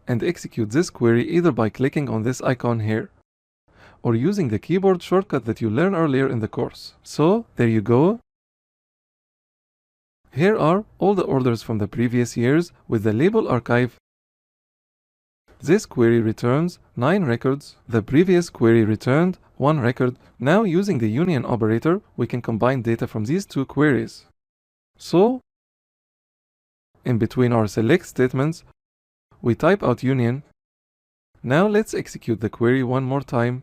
and execute this query either by clicking on this icon here or using the keyboard shortcut that you learned earlier in the course. So there you go. Here are all the orders from the previous years with the label archive. This query returns 9 records. The previous query returned 1 record. Now using the union operator, we can combine data from these 2 queries. So in between our select statements, we type out union. Now let's execute the query one more time.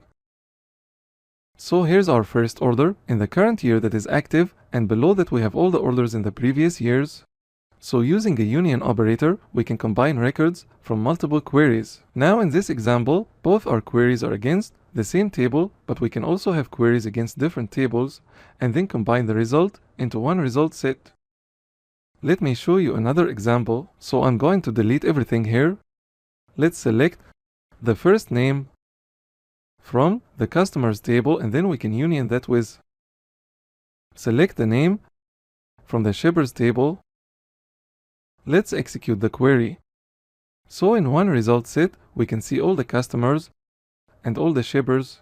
So here's our first order in the current year that is active, and below that we have all the orders in the previous years. So using a union operator, we can combine records from multiple queries. Now in this example, both our queries are against the same table, but we can also have queries against different tables and then combine the result into one result set. Let me show you another example. So I'm going to delete everything here. Let's select the first name from the customers table, and then we can union that with select the name from the shippers table. Let's execute the query. So in one result set, we can see all the customers and all the shippers.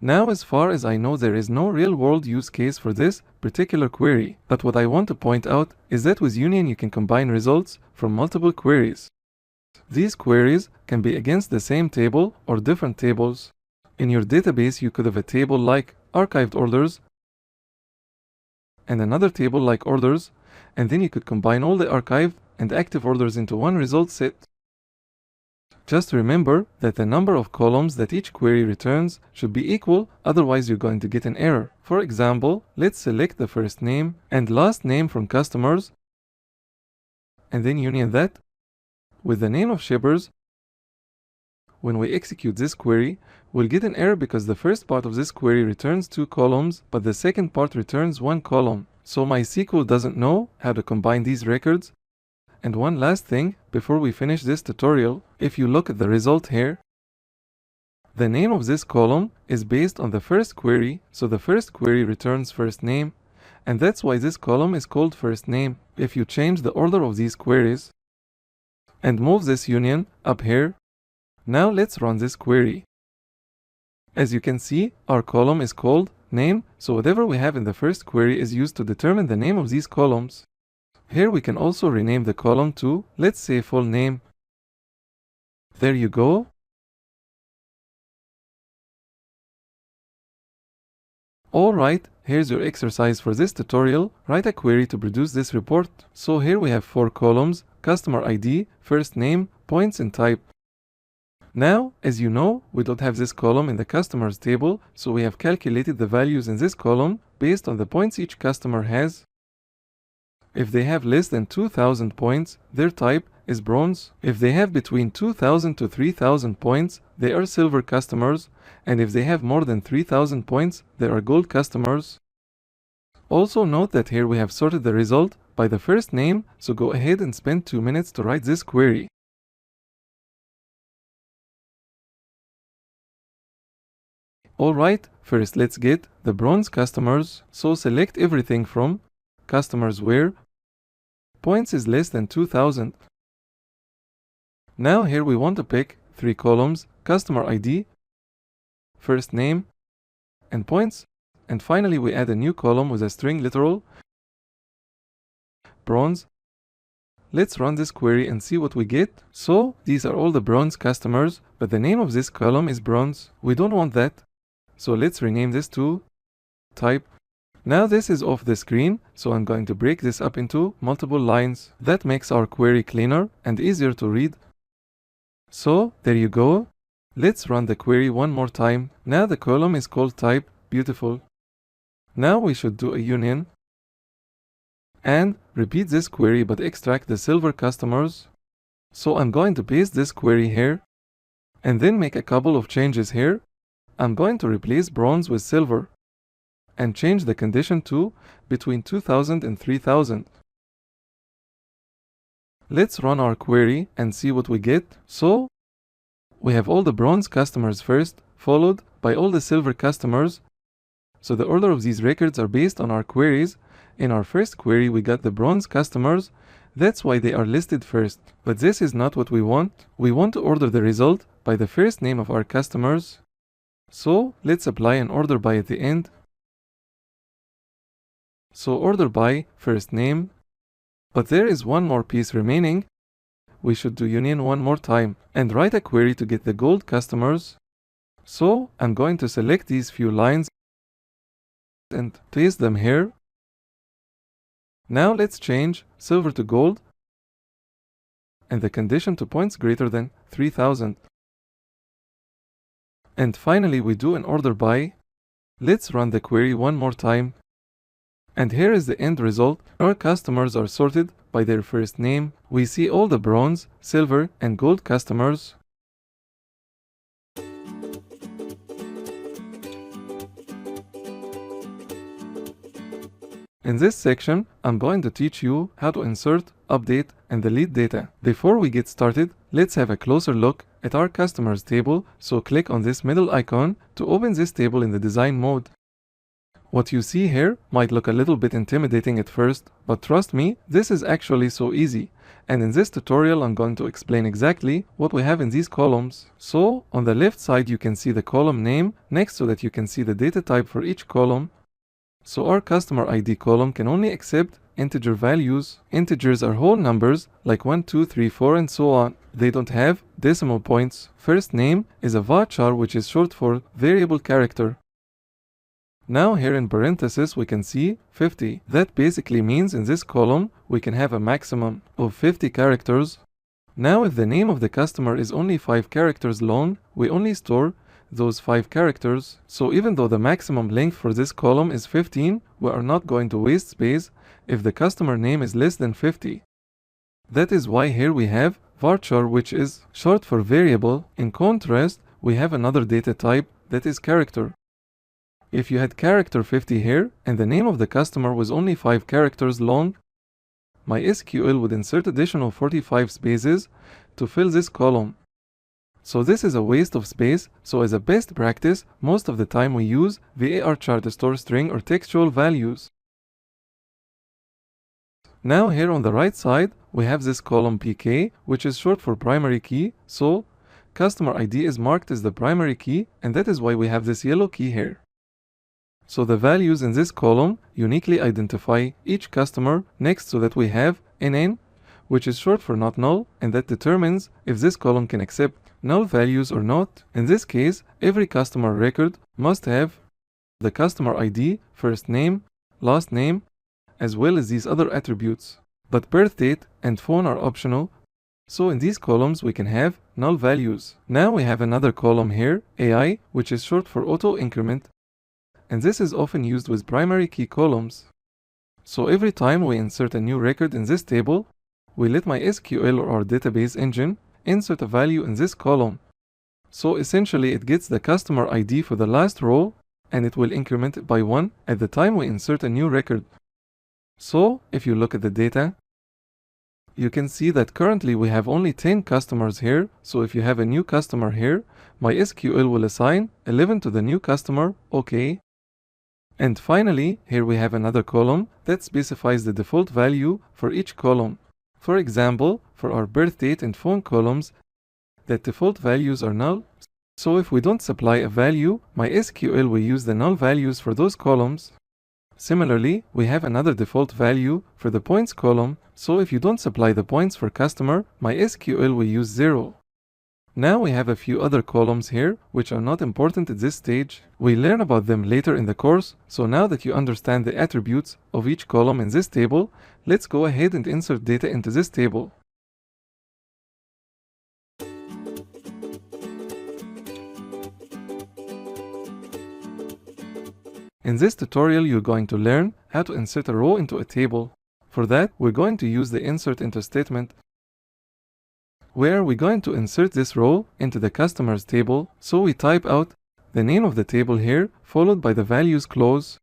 Now as far as I know, there is no real-world use case for this particular query, but what I want to point out is that with union you can combine results from multiple queries. These queries can be against the same table or different tables. In your database you could have a table like archived orders and another table like orders, and then you could combine all the archived and active orders into one result set. Just remember that the number of columns that each query returns should be equal, otherwise you're going to get an error. For example, let's select the first name and last name from customers and then union that with the name of shippers. When we execute this query, we'll get an error because the first part of this query returns 2 columns, but the second part returns 1 column. So MySQL doesn't know how to combine these records. And one last thing before we finish this tutorial, if you look at the result here, the name of this column is based on the first query, so the first query returns first name, and that's why this column is called first name. If you change the order of these queries and move this union up here, now let's run this query. As you can see, our column is called name, so whatever we have in the first query is used to determine the name of these columns. Here we can also rename the column to, let's say, full name. There you go. Alright, here's your exercise for this tutorial. Write a query to produce this report. So here we have 4 columns, customer ID, first name, points and type. Now, as you know, we don't have this column in the customers table, so we have calculated the values in this column based on the points each customer has. If they have less than 2,000 points, their type is bronze. If they have between 2,000 to 3,000 points, they are silver customers, and if they have more than 3,000 points, they are gold customers. Also note that here we have sorted the result by the first name, so go ahead and spend 2 minutes to write this query. Alright, first let's get the bronze customers. So select everything from customers where points is less than 2000. Now here we want to pick 3 columns: customer ID, first name, and points. And finally we add a new column with a string literal bronze. Let's run this query and see what we get. So these are all the bronze customers, but the name of this column is bronze. We don't want that. So let's rename this to type. Now this is off the screen, so I'm going to break this up into multiple lines. That makes our query cleaner and easier to read. So there you go. Let's run the query one more time. Now the column is called type. Beautiful. Now we should do a union and repeat this query but extract the silver customers. So I'm going to paste this query here and then make a couple of changes here. I'm going to replace bronze with silver and change the condition to between 2000 and 3000. Let's run our query and see what we get. So we have all the bronze customers first, followed by all the silver customers. So the order of these records are based on our queries. In our first query we got the bronze customers, that's why they are listed first. But this is not what we want. We want to order the result by the first name of our customers. So let's apply an order by at the end. So order by first name. But there is one more piece remaining. We should do union one more time and write a query to get the gold customers. So I'm going to select these few lines and paste them here. Now let's change silver to gold and the condition to points greater than 3000. And finally we do an order by. Let's run the query one more time. And here is the end result. Our customers are sorted by their first name. We see all the bronze, silver, and gold customers. In this section, I'm going to teach you how to insert, update, and delete data. Before we get started, let's have a closer look at our customers table. So click on this middle icon to open this table in the design mode. What you see here might look a little bit intimidating at first, but trust me, this is actually so easy. And in this tutorial I'm going to explain exactly what we have in these columns. So on the left side you can see the column name. Next to that you can see the data type for each column. So our customer ID column can only accept integer values. Integers are whole numbers like 1, 2, 3, 4 and so on. They don't have decimal points. First name is a varchar, which is short for variable character. Now here in parentheses we can see 50. That basically means in this column we can have a maximum of 50 characters. Now if the name of the customer is only 5 characters long, we only store those 5 characters. So even though the maximum length for this column is 15, we are not going to waste space if the customer name is less than 50. That is why here we have varchar, which is short for variable. In contrast, we have another data type that is character. If you had character 50 here and the name of the customer was only 5 characters long, my SQL would insert additional 45 spaces to fill this column. So this is a waste of space. So as a best practice, most of the time we use varchar to store string or textual values. Now here on the right side, we have this column PK, which is short for primary key. So customer ID is marked as the primary key, and that is why we have this yellow key here. So the values in this column uniquely identify each customer. Next to that we have NN, which is short for not null, and that determines if this column can accept null values or not. In this case, every customer record must have the customer ID, first name, last name, as well as these other attributes. But birth date and phone are optional. So in these columns we can have null values. Now we have another column here, AI, which is short for auto increment, and this is often used with primary key columns. So every time we insert a new record in this table, we let my SQL or our database engine insert a value in this column. So essentially it gets the customer ID for the last row and it will increment it by 1 at the time we insert a new record. So if you look at the data, you can see that currently we have only 10 customers here, so if you have a new customer here, my SQL will assign 11 to the new customer, okay. And finally, here we have another column that specifies the default value for each column. For example, for our birth date and phone columns, the default values are null, so if we don't supply a value, my SQL will use the null values for those columns. Similarly, we have another default value for the points column, so if you don't supply the points for customer, my SQL will use 0. Now we have a few other columns here, which are not important at this stage. We learn about them later in the course, so now that you understand the attributes of each column in this table, let's go ahead and insert data into this table. In this tutorial, you're going to learn how to insert a row into a table. For that, we're going to use the insert into statement, where we're going to insert this row into the customers table. So we type out the name of the table here, followed by the values clause.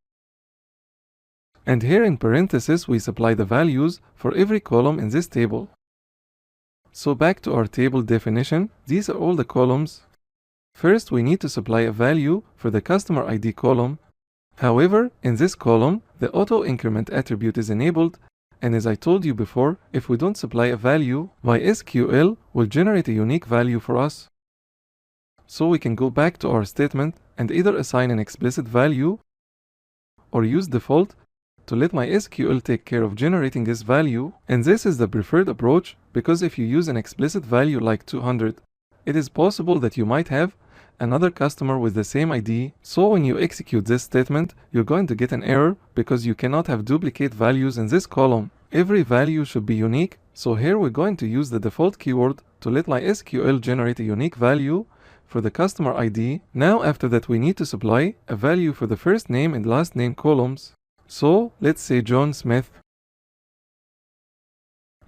And here in parentheses, we supply the values for every column in this table. So back to our table definition, these are all the columns. First, we need to supply a value for the customer ID column. However, in this column, the auto increment attribute is enabled, and as I told you before, if we don't supply a value, my SQL will generate a unique value for us. So we can go back to our statement and either assign an explicit value or use default to let my SQL take care of generating this value. And this is the preferred approach, because if you use an explicit value like 200, it is possible that you might have another customer with the same ID. So when you execute this statement, you're going to get an error because you cannot have duplicate values in this column. Every value should be unique. So here we're going to use the default keyword to let my SQL generate a unique value for the customer ID. Now after that, we need to supply a value for the first name and last name columns. So let's say John Smith.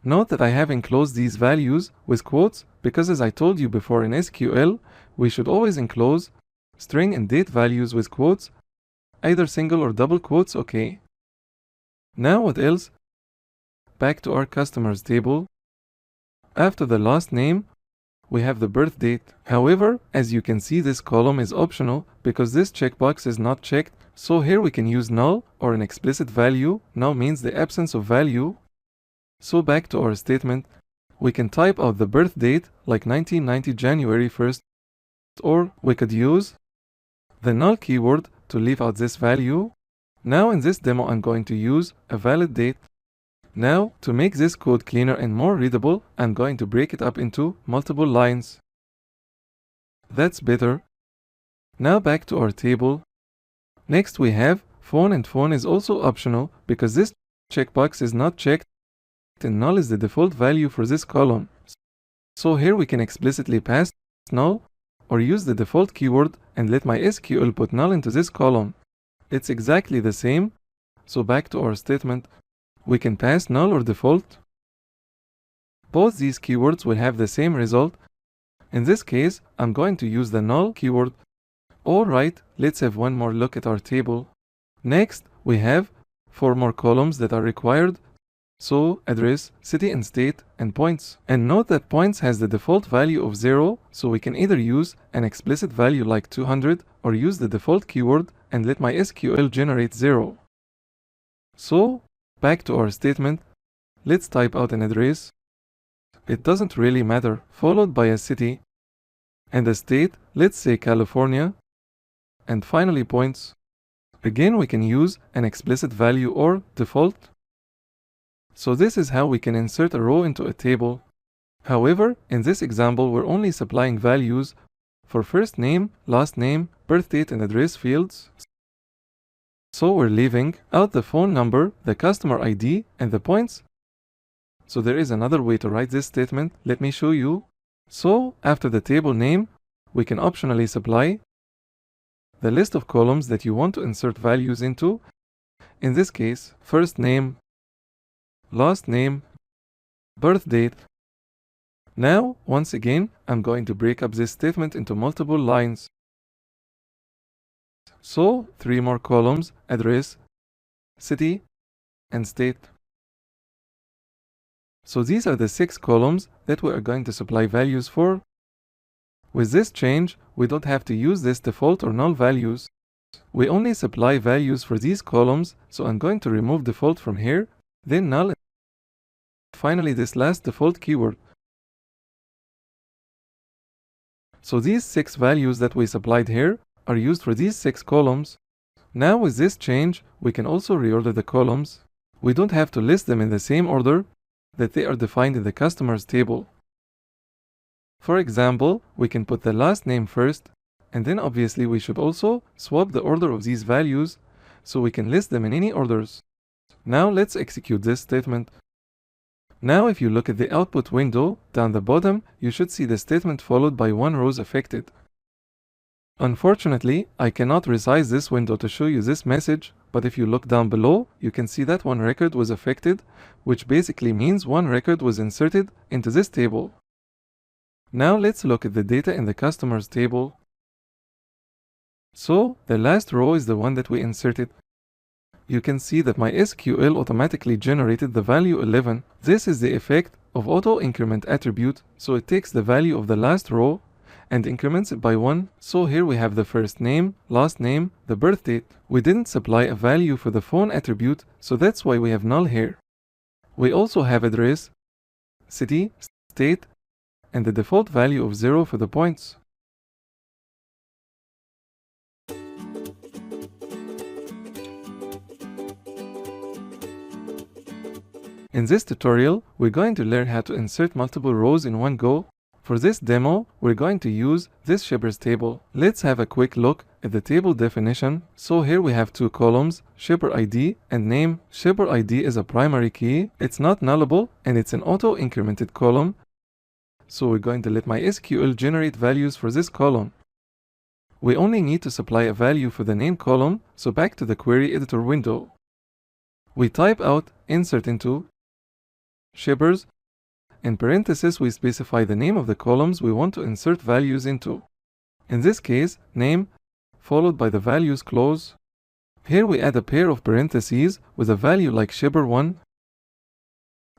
Note that I have enclosed these values with quotes because, as I told you before, in SQL, we should always enclose string and date values with quotes, either single or double quotes, okay. Now what else? Back to our customers table. After the last name, we have the birth date. However, as you can see, this column is optional because this checkbox is not checked. So here we can use null or an explicit value. Null means the absence of value. So back to our statement, we can type out the birth date like 1990 January 1st, or we could use the null keyword to leave out this value. Now in this demo, I'm going to use a valid date. Now to make this code cleaner and more readable, I'm going to break it up into multiple lines. That's better. Now back to our table. Next we have phone, and phone is also optional because this checkbox is not checked and null is the default value for this column. So here we can explicitly pass null or use the default keyword and let my SQL put null into this column. It's exactly the same. So back to our statement, we can pass null or default. Both these keywords will have the same result. In this case, I'm going to use the null keyword. Alright, let's have one more look at our table. Next, we have 4 more columns that are required. So address, city and state, and points. And note that points has the default value of 0, so we can either use an explicit value like 200 or use the default keyword and let my SQL generate 0. So back to our statement, let's type out an address. It doesn't really matter, followed by a city and a state, let's say California, and finally points. Again, we can use an explicit value or default. So this is how we can insert a row into a table. However, in this example, we're only supplying values for first name, last name, birth date, and address fields. So we're leaving out the phone number, the customer ID, and the points. So there is another way to write this statement. Let me show you. So after the table name, we can optionally supply the list of columns that you want to insert values into. In this case, first name, last name, birth date. Now, once again, I'm going to break up this statement into multiple lines. So 3 more columns, address, city, and state. So these are the 6 columns that we are going to supply values for. With this change, we don't have to use this default or null values. We only supply values for these columns, so I'm going to remove default from here, then null, and finally this last default keyword. So these 6 values that we supplied here are used for these 6 columns. Now with this change, we can also reorder the columns. We don't have to list them in the same order that they are defined in the customers table. For example, we can put the last name first, and then obviously we should also swap the order of these values so we can list them in any orders. Now let's execute this statement. Now if you look at the output window, down the bottom, you should see the statement followed by 1 rows affected. Unfortunately, I cannot resize this window to show you this message, but if you look down below, you can see that 1 record was affected, which basically means 1 record was inserted into this table. Now let's look at the data in the customers table. So, the last row is the one that we inserted. You can see that my SQL automatically generated the value 11. This is the effect of auto increment attribute, so it takes the value of the last row and increments it by 1. So here we have the first name, last name, the birth date. We didn't supply a value for the phone attribute, so that's why we have null here. We also have address, city, state, and the default value of 0 for the points. In this tutorial, we're going to learn how to insert multiple rows in one go. For this demo, we're going to use this shippers table. Let's have a quick look at the table definition. So here we have 2 columns, shipper ID and name. Shipper ID is a primary key, it's not nullable, and it's an auto-incremented column. So we're going to let MySQL generate values for this column. We only need to supply a value for the name column, so back to the query editor window. We type out insert into shippers. In parentheses, we specify the name of the columns we want to insert values into. In this case, name, followed by the values clause. Here we add a pair of parentheses with a value like shipper1.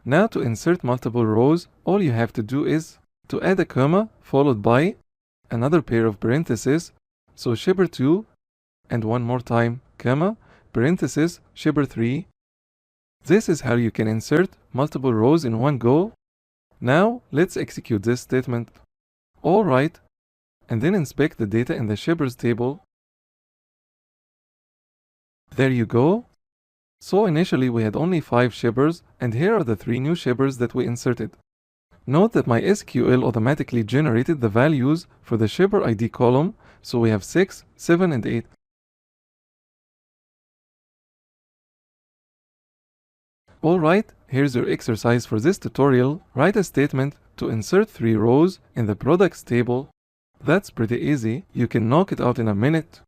Now to insert multiple rows, all you have to do is to add a comma followed by another pair of parentheses, so shipper2, and one more time, comma, parentheses, shipper3. This is how you can insert multiple rows in one go. Now, let's execute this statement. Alright, and then inspect the data in the shippers table. There you go. So initially we had only 5 shippers, and here are the 3 new shippers that we inserted. Note that MySQL automatically generated the values for the shipper ID column, so we have 6, 7, and 8. Alright, here's your exercise for this tutorial. Write a statement to insert 3 rows in the products table. That's pretty easy, you can knock it out in a minute.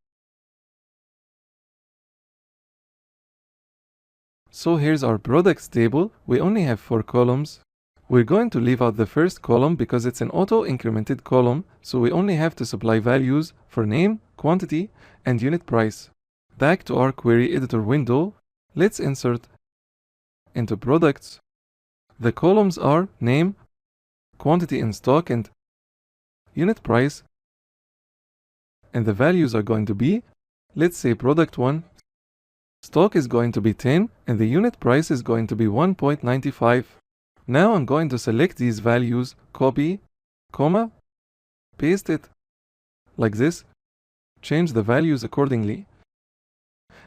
So here's our products table. We only have 4 columns. We're going to leave out the first column because it's an auto-incremented column, so we only have to supply values for name, quantity, and unit price. Back to our query editor window, let's insert into products. The columns are name, quantity in stock, and unit price. And the values are going to be, let's say product 1. Stock is going to be 10 and the unit price is going to be 1.95. Now I'm going to select these values, copy, comma, paste it like this, change the values accordingly.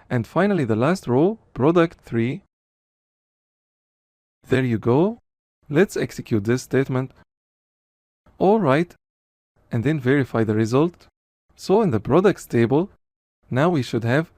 And finally the last row, product 3. There you go. Let's execute this statement. Alright, and then verify the result. So in the products table, now we should have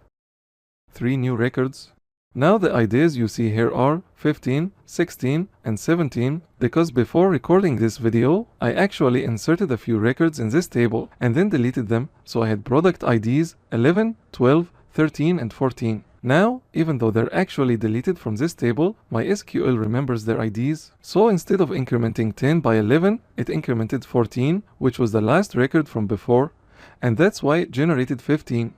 3 new records. Now the IDs you see here are 15, 16, and 17, because before recording this video, I actually inserted a few records in this table and then deleted them, so I had product IDs 11, 12, 13, and 14. Now, even though they're actually deleted from this table, MySQL remembers their IDs. So instead of incrementing 10 by 11, it incremented 14, which was the last record from before, and that's why it generated 15.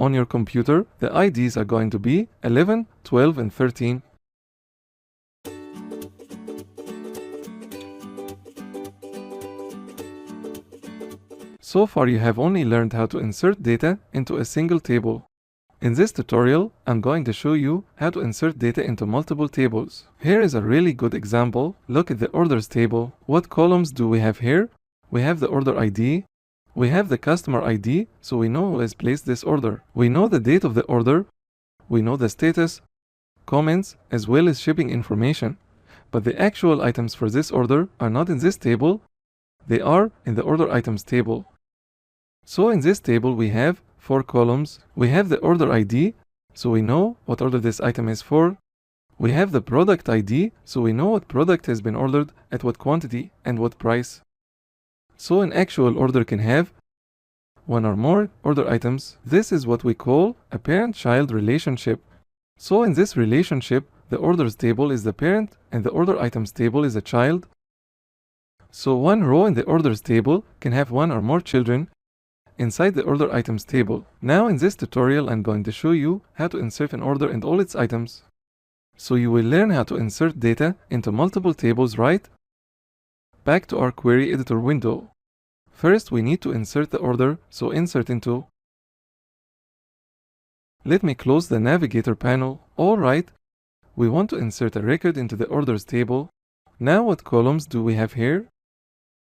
On your computer, the IDs are going to be 11, 12, and 13. So far you have only learned how to insert data into a single table. In this tutorial, I'm going to show you how to insert data into multiple tables. Here is a really good example. Look at the orders table. What columns do we have here? We have the order ID. We have the customer ID, so we know who has placed this order. We know the date of the order. We know the status, comments, as well as shipping information. But the actual items for this order are not in this table. They are in the order items table. So in this table we have 4 columns. We have the order ID, so we know what order this item is for. We have the product ID, so we know what product has been ordered, at what quantity, and what price. So an actual order can have 1 or more order items. This is what we call a parent-child relationship. So in this relationship, the orders table is the parent and the order items table is a child. So one row in the orders table can have 1 or more children inside the order items table. Now in this tutorial I'm going to show you how to insert an order and all its items. So you will learn how to insert data into multiple tables, right? Back to our query editor window. First we need to insert the order, so insert into. Let me close the navigator panel. Alright, we want to insert a record into the orders table. Now what columns do we have here?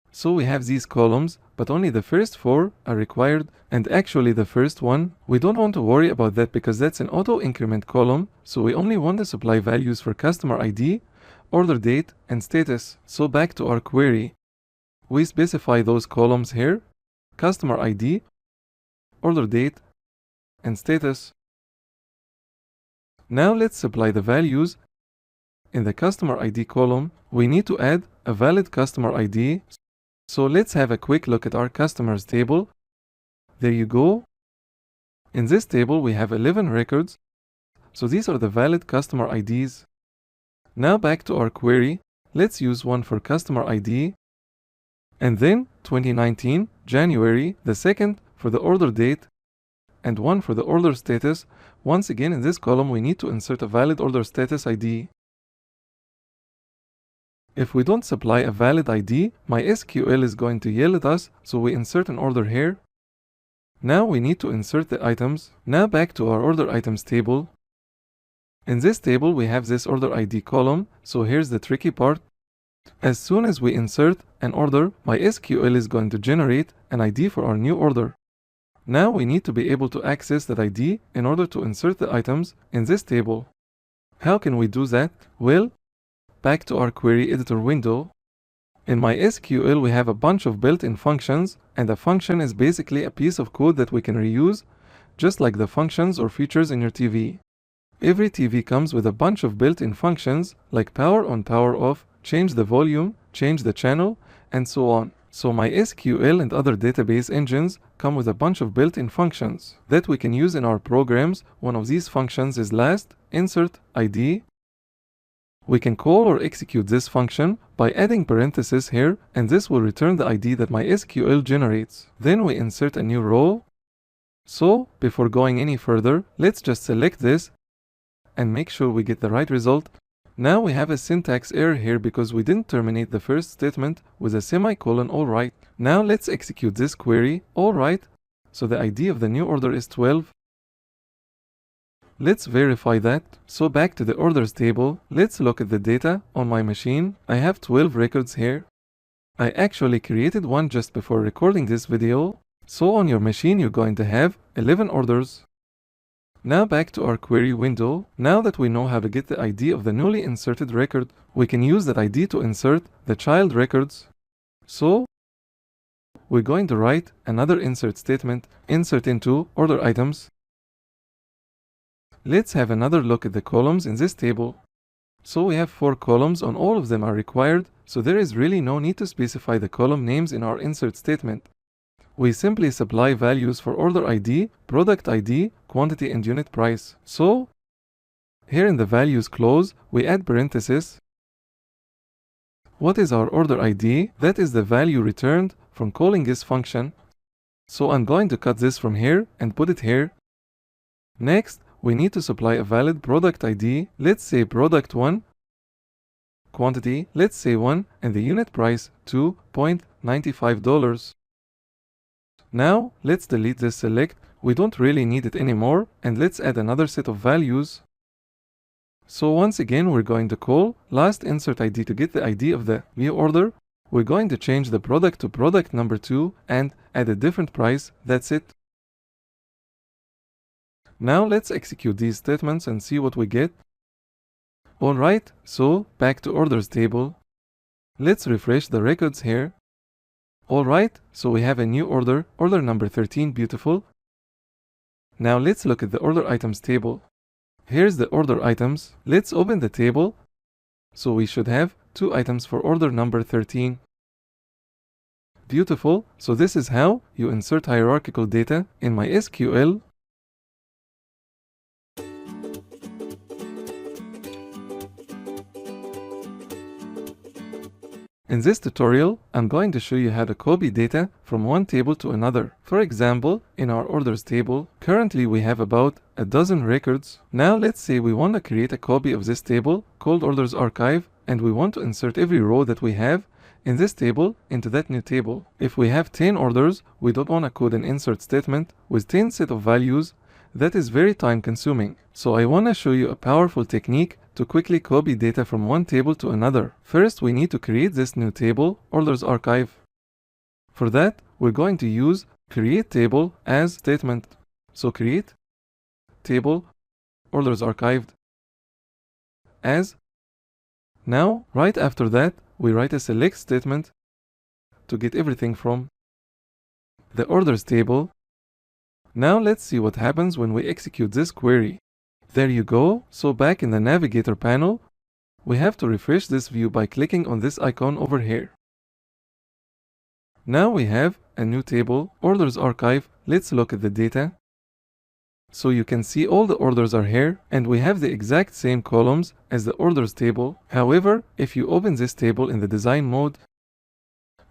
So we have these columns, but only the first 4 are required, and actually the first one, we don't want to worry about that because that's an auto increment column, so we only want to supply values for customer ID, order date, and status. So back to our query. We specify those columns here, customer ID, order date, and status. Now let's supply the values. In the customer ID column, we need to add a valid customer ID. So let's have a quick look at our customers table. There you go. In this table we have 11 records. So these are the valid customer IDs. Now back to our query. Let's use one for customer ID. And then 2019, January the 2nd for the order date. And one for the order status. Once again in this column we need to insert a valid order status ID. If we don't supply a valid ID, my SQL is going to yell at us, so we insert an order here. Now we need to insert the items. Now back to our order items table. In this table we have this order ID column, so here's the tricky part. As soon as we insert an order, my SQL is going to generate an ID for our new order. Now we need to be able to access that ID in order to insert the items in this table. How can we do that? Well, back to our query editor window. In my SQL we have a bunch of built-in functions, and a function is basically a piece of code that we can reuse, just like the functions or features in your TV. Every TV comes with a bunch of built-in functions like power on, power off, change the volume, change the channel, and so on. So my SQL and other database engines come with a bunch of built-in functions that we can use in our programs. One of these functions is last insert ID. We can call or execute this function by adding parentheses here, and this will return the ID that my SQL generates. Then we insert a new row. So, before going any further, let's just select this and make sure we get the right result. Now we have a syntax error here because we didn't terminate the first statement with a semicolon. Alright, now let's execute this query. Alright, so the ID of the new order is 12. Let's verify that. So back to the orders table, let's look at the data on my machine. I have 12 records here. I actually created one just before recording this video. So on your machine you're going to have 11 orders. Now back to our query window. Now that we know how to get the ID of the newly inserted record, we can use that ID to insert the child records. So we're going to write another insert statement, insert into order items. Let's have another look at the columns in this table. So we have 4 columns, and all of them are required, so there is really no need to specify the column names in our insert statement. We simply supply values for order ID, product ID, quantity, and unit price. So here in the values clause, we add parentheses. What is our order ID? That is the value returned from calling this function. So I'm going to cut this from here and put it here. Next, we need to supply a valid product ID. Let's say product 1, quantity, let's say 1, and the unit price $2.95. Now, let's delete this select. We don't really need it anymore, and let's add another set of values. So once again, we're going to call last insert ID to get the ID of the view order. We're going to change the product to product number 2 and add a different price. That's it. Now let's execute these statements and see what we get. Alright, so back to orders table. Let's refresh the records here. Alright, so we have a new order number 13, beautiful. Now let's look at the order items table. Here's the order items. Let's open the table. So we should have 2 items for order number 13. Beautiful, so this is how you insert hierarchical data in MySQL. In this tutorial, I'm going to show you how to copy data from one table to another. For example, in our orders table, currently we have about a dozen records. Now let's say we want to create a copy of this table called orders archive, and we want to insert every row that we have in this table into that new table. If we have 10 orders, we don't want to code an insert statement with 10 set of values. That is very time consuming. So I want to show you a powerful technique to quickly copy data from one table to another. First, we need to create this new table, orders archive. For that, we're going to use create table as statement. So create table, orders archived as. Now, right after that, we write a select statement to get everything from the orders table. Now let's see what happens when we execute this query. There you go. So back in the navigator panel, we have to refresh this view by clicking on this icon over here. Now we have a new table, orders archive. Let's look at the data. So you can see all the orders are here, and we have the exact same columns as the orders table. However, if you open this table in the design mode,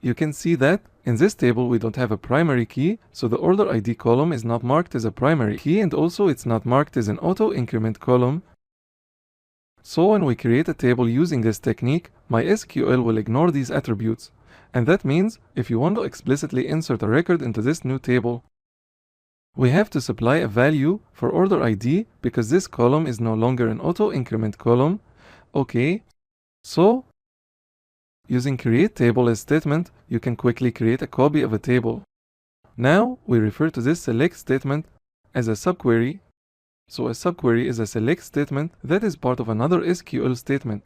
you can see that in this table we don't have a primary key, so the order ID column is not marked as a primary key, and also it's not marked as an auto increment column. So when we create a table using this technique, MySQL will ignore these attributes. And that means if you want to explicitly insert a record into this new table, we have to supply a value for order ID because this column is no longer an auto increment column. Okay, so using create table as statement, you can quickly create a copy of a table. Now we refer to this select statement as a subquery. So a subquery is a select statement that is part of another SQL statement.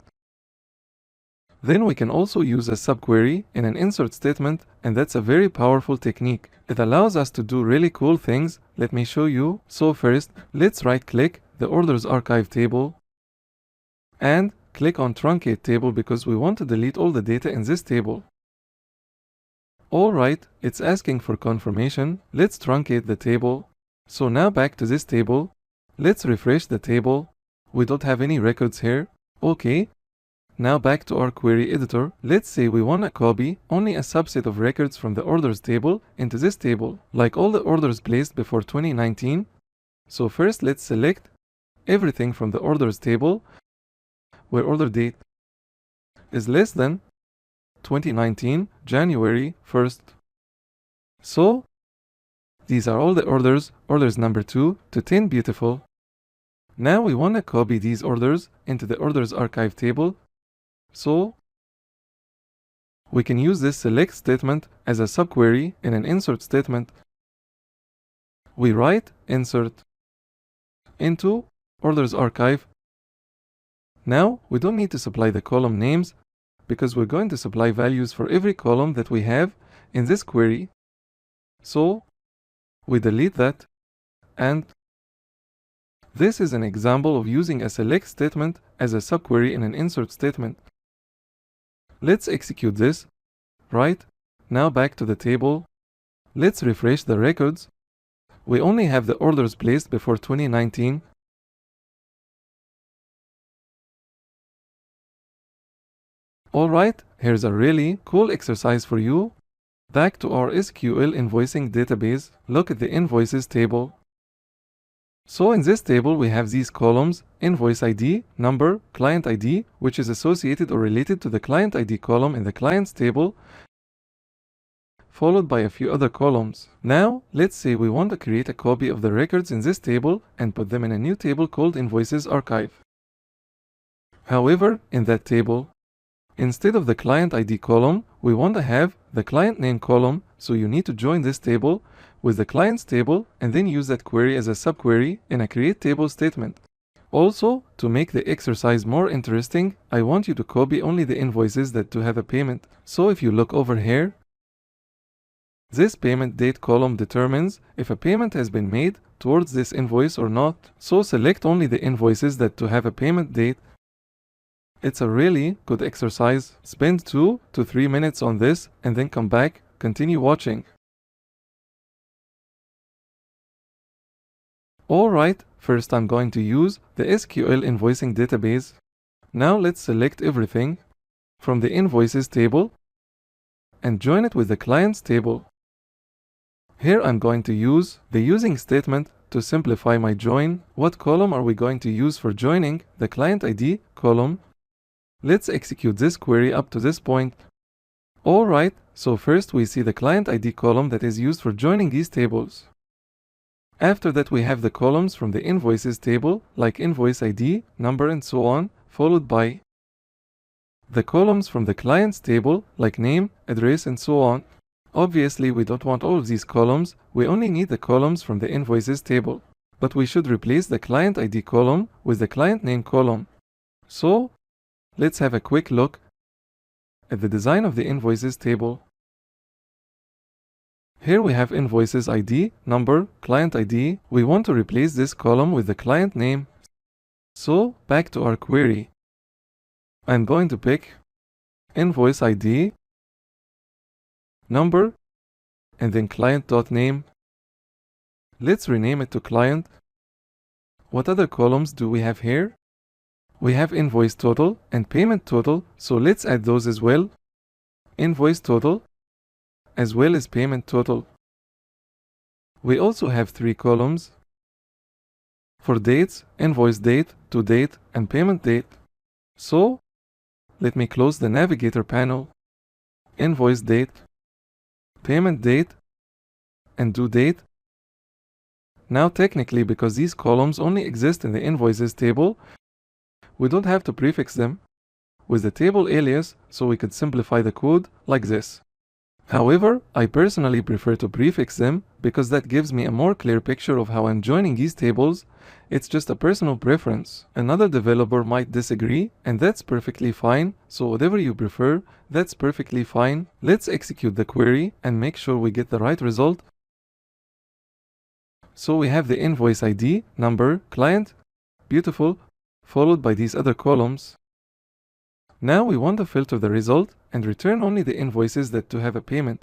Then we can also use a subquery in an insert statement, and that's a very powerful technique. It allows us to do really cool things. Let me show you. So first, let's right-click the orders archive table and click on truncate table because we want to delete all the data in this table. Alright, it's asking for confirmation. Let's truncate the table. So now back to this table. Let's refresh the table. We don't have any records here. Okay. Now back to our query editor. Let's say we want to copy only a subset of records from the orders table into this table, like all the orders placed before 2019. So first let's select everything from the orders table where order date is less than 2019, January 1st. So these are all the orders number 2 to 10, beautiful. Now we want to copy these orders into the orders archive table. So we can use this select statement as a subquery in an insert statement. We write insert into orders archive. Now we don't need to supply the column names because we're going to supply values for every column that we have in this query. So we delete that, and this is an example of using a select statement as a subquery in an insert statement. Let's execute this. Right, now back to the table. Let's refresh the records. We only have the orders placed before 2019. Alright, here's a really cool exercise for you. Back to our SQL invoicing database, look at the invoices table. So in this table we have these columns: invoice ID, number, client ID, which is associated or related to the client ID column in the clients table. followed by a few other columns. Now, let's say we want to create a copy of the records in this table and put them in a new table called Invoices Archive. However, in that table, instead of the client ID column, we want to have the client name column, so you need to join this table with the clients table and then use that query as a subquery in a create table statement. Also, to make the exercise more interesting, I want you to copy only the invoices that do have a payment. So if you look over here, this payment date column determines if a payment has been made towards this invoice or not. So select only the invoices that do have a payment date. It's a really good exercise. Spend 2 to 3 minutes on this and then come back, continue watching. Alright, first I'm going to use the SQL invoicing database. Now let's select everything from the invoices table and join it with the clients table. Here I'm going to use the using statement to simplify my join. What column are we going to use for joining? The client ID column. Let's execute this query up to this point. Alright, so first we see the client ID column that is used for joining these tables. After that we have the columns from the invoices table, like invoice ID, number and so on, followed by the columns from the clients table, like name, address and so on. Obviously we don't want all of these columns, we only need the columns from the invoices table. But we should replace the client ID column with the client name column. So, let's have a quick look at the design of the invoices table. Here we have invoices ID, number, client ID. We want to replace this column with the client name. So, back to our query. I'm going to pick invoice ID, number, and then client.name. Let's rename it to client. What other columns do we have here? We have invoice total and payment total, so let's add those as well. Invoice total, as well as payment total. We also have 3 columns for dates, invoice date, due date, and payment date. So, let me close the navigator panel. Invoice date, payment date, and due date. Now technically, because these columns only exist in the invoices table, we don't have to prefix them with the table alias, so we could simplify the code like this. However, I personally prefer to prefix them because that gives me a more clear picture of how I'm joining these tables. It's just a personal preference. Another developer might disagree, and that's perfectly fine, so whatever you prefer, that's perfectly fine. Let's execute the query and make sure we get the right result. So we have the invoice ID, number, client, beautiful, followed by these other columns. Now we want to filter the result and return only the invoices that do have a payment.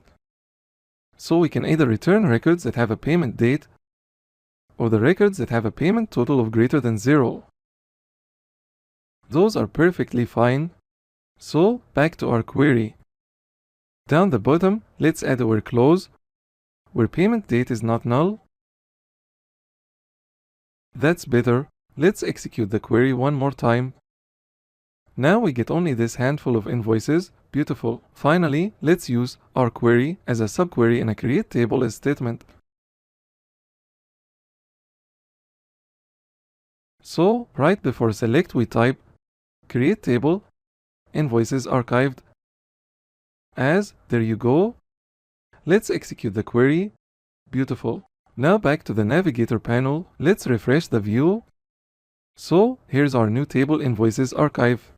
So we can either return records that have a payment date or the records that have a payment total of greater than 0. Those are perfectly fine. So back to our query. Down the bottom, let's add our clause where payment date is not null. That's better. Let's execute the query one more time. Now we get only this handful of invoices. Beautiful. Finally, let's use our query as a subquery in a create table as statement. So, right before select we type create table, invoices archived as, there you go. Let's execute the query. Beautiful. Now back to the navigator panel, let's refresh the view. So, here's our new table invoices archive.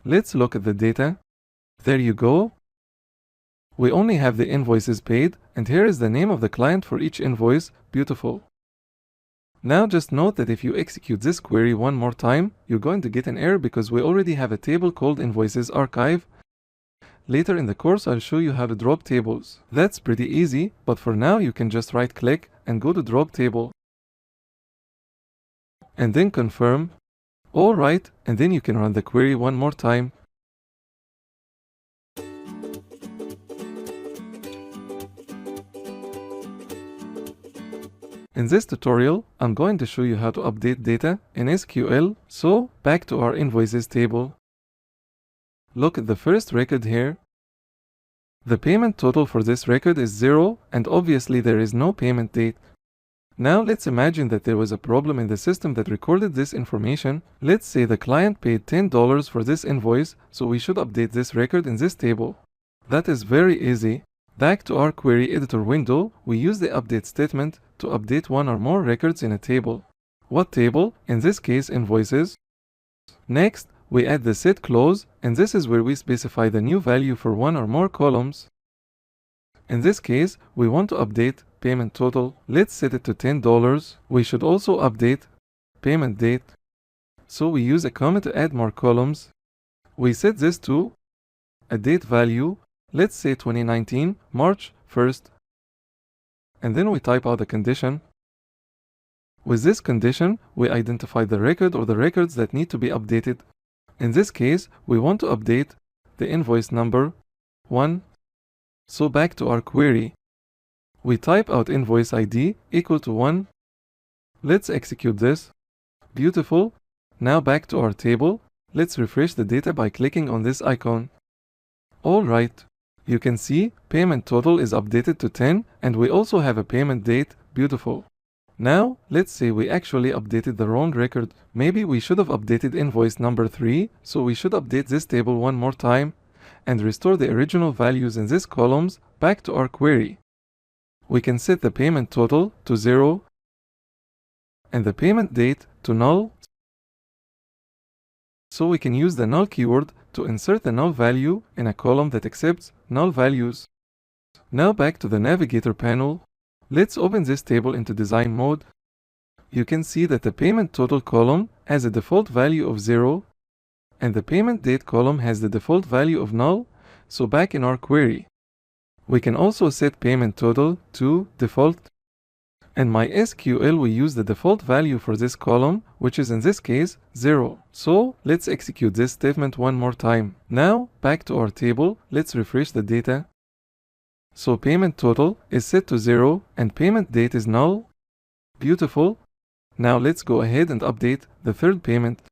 Let's look at the data. There you go. We only have the invoices paid, and here is the name of the client for each invoice. Beautiful. Now just note that if you execute this query one more time, you're going to get an error because we already have a table called invoices archive. Later in the course I'll show you how to drop tables. That's pretty easy, but for now you can just right click and go to drop table. And then confirm. Alright, and then you can run the query one more time. In this tutorial, I'm going to show you how to update data in SQL. So, back to our invoices table. Look at the first record here. The payment total for this record is 0, and obviously there is no payment date. Now let's imagine that there was a problem in the system that recorded this information. Let's say the client paid $10 for this invoice, so we should update this record in this table. That is very easy. Back to our query editor window, we use the update statement to update one or more records in a table. What table? In this case, invoices. Next, we add the set clause, and this is where we specify the new value for one or more columns. In this case, we want to update payment total. Let's set it to $10. We should also update payment date. So we use a comma to add more columns. We set this to a date value. Let's say 2019, March 1st. And then we type out the condition. With this condition, we identify the record or the records that need to be updated. In this case, we want to update the invoice number 1. So back to our query. We type out invoice ID equal to 1. Let's execute this. Beautiful. Now back to our table. Let's refresh the data by clicking on this icon. Alright. You can see payment total is updated to 10, and we also have a payment date. Beautiful. Now, let's say we actually updated the wrong record. Maybe we should have updated invoice number 3, so we should update this table one more time and restore the original values in these columns back to our query. We can set the payment total to 0 and the payment date to null. So we can use the null keyword to insert the null value in a column that accepts null values. Now back to the navigator panel. Let's open this table into design mode. You can see that the payment total column has a default value of 0 and the payment date column has the default value of null. So back in our query, we can also set payment total to default. In MySQL, we use the default value for this column, which is in this case 0. So let's execute this statement one more time. Now back to our table, let's refresh the data. So payment total is set to 0 and payment date is null. Beautiful. Now let's go ahead and update the third payment.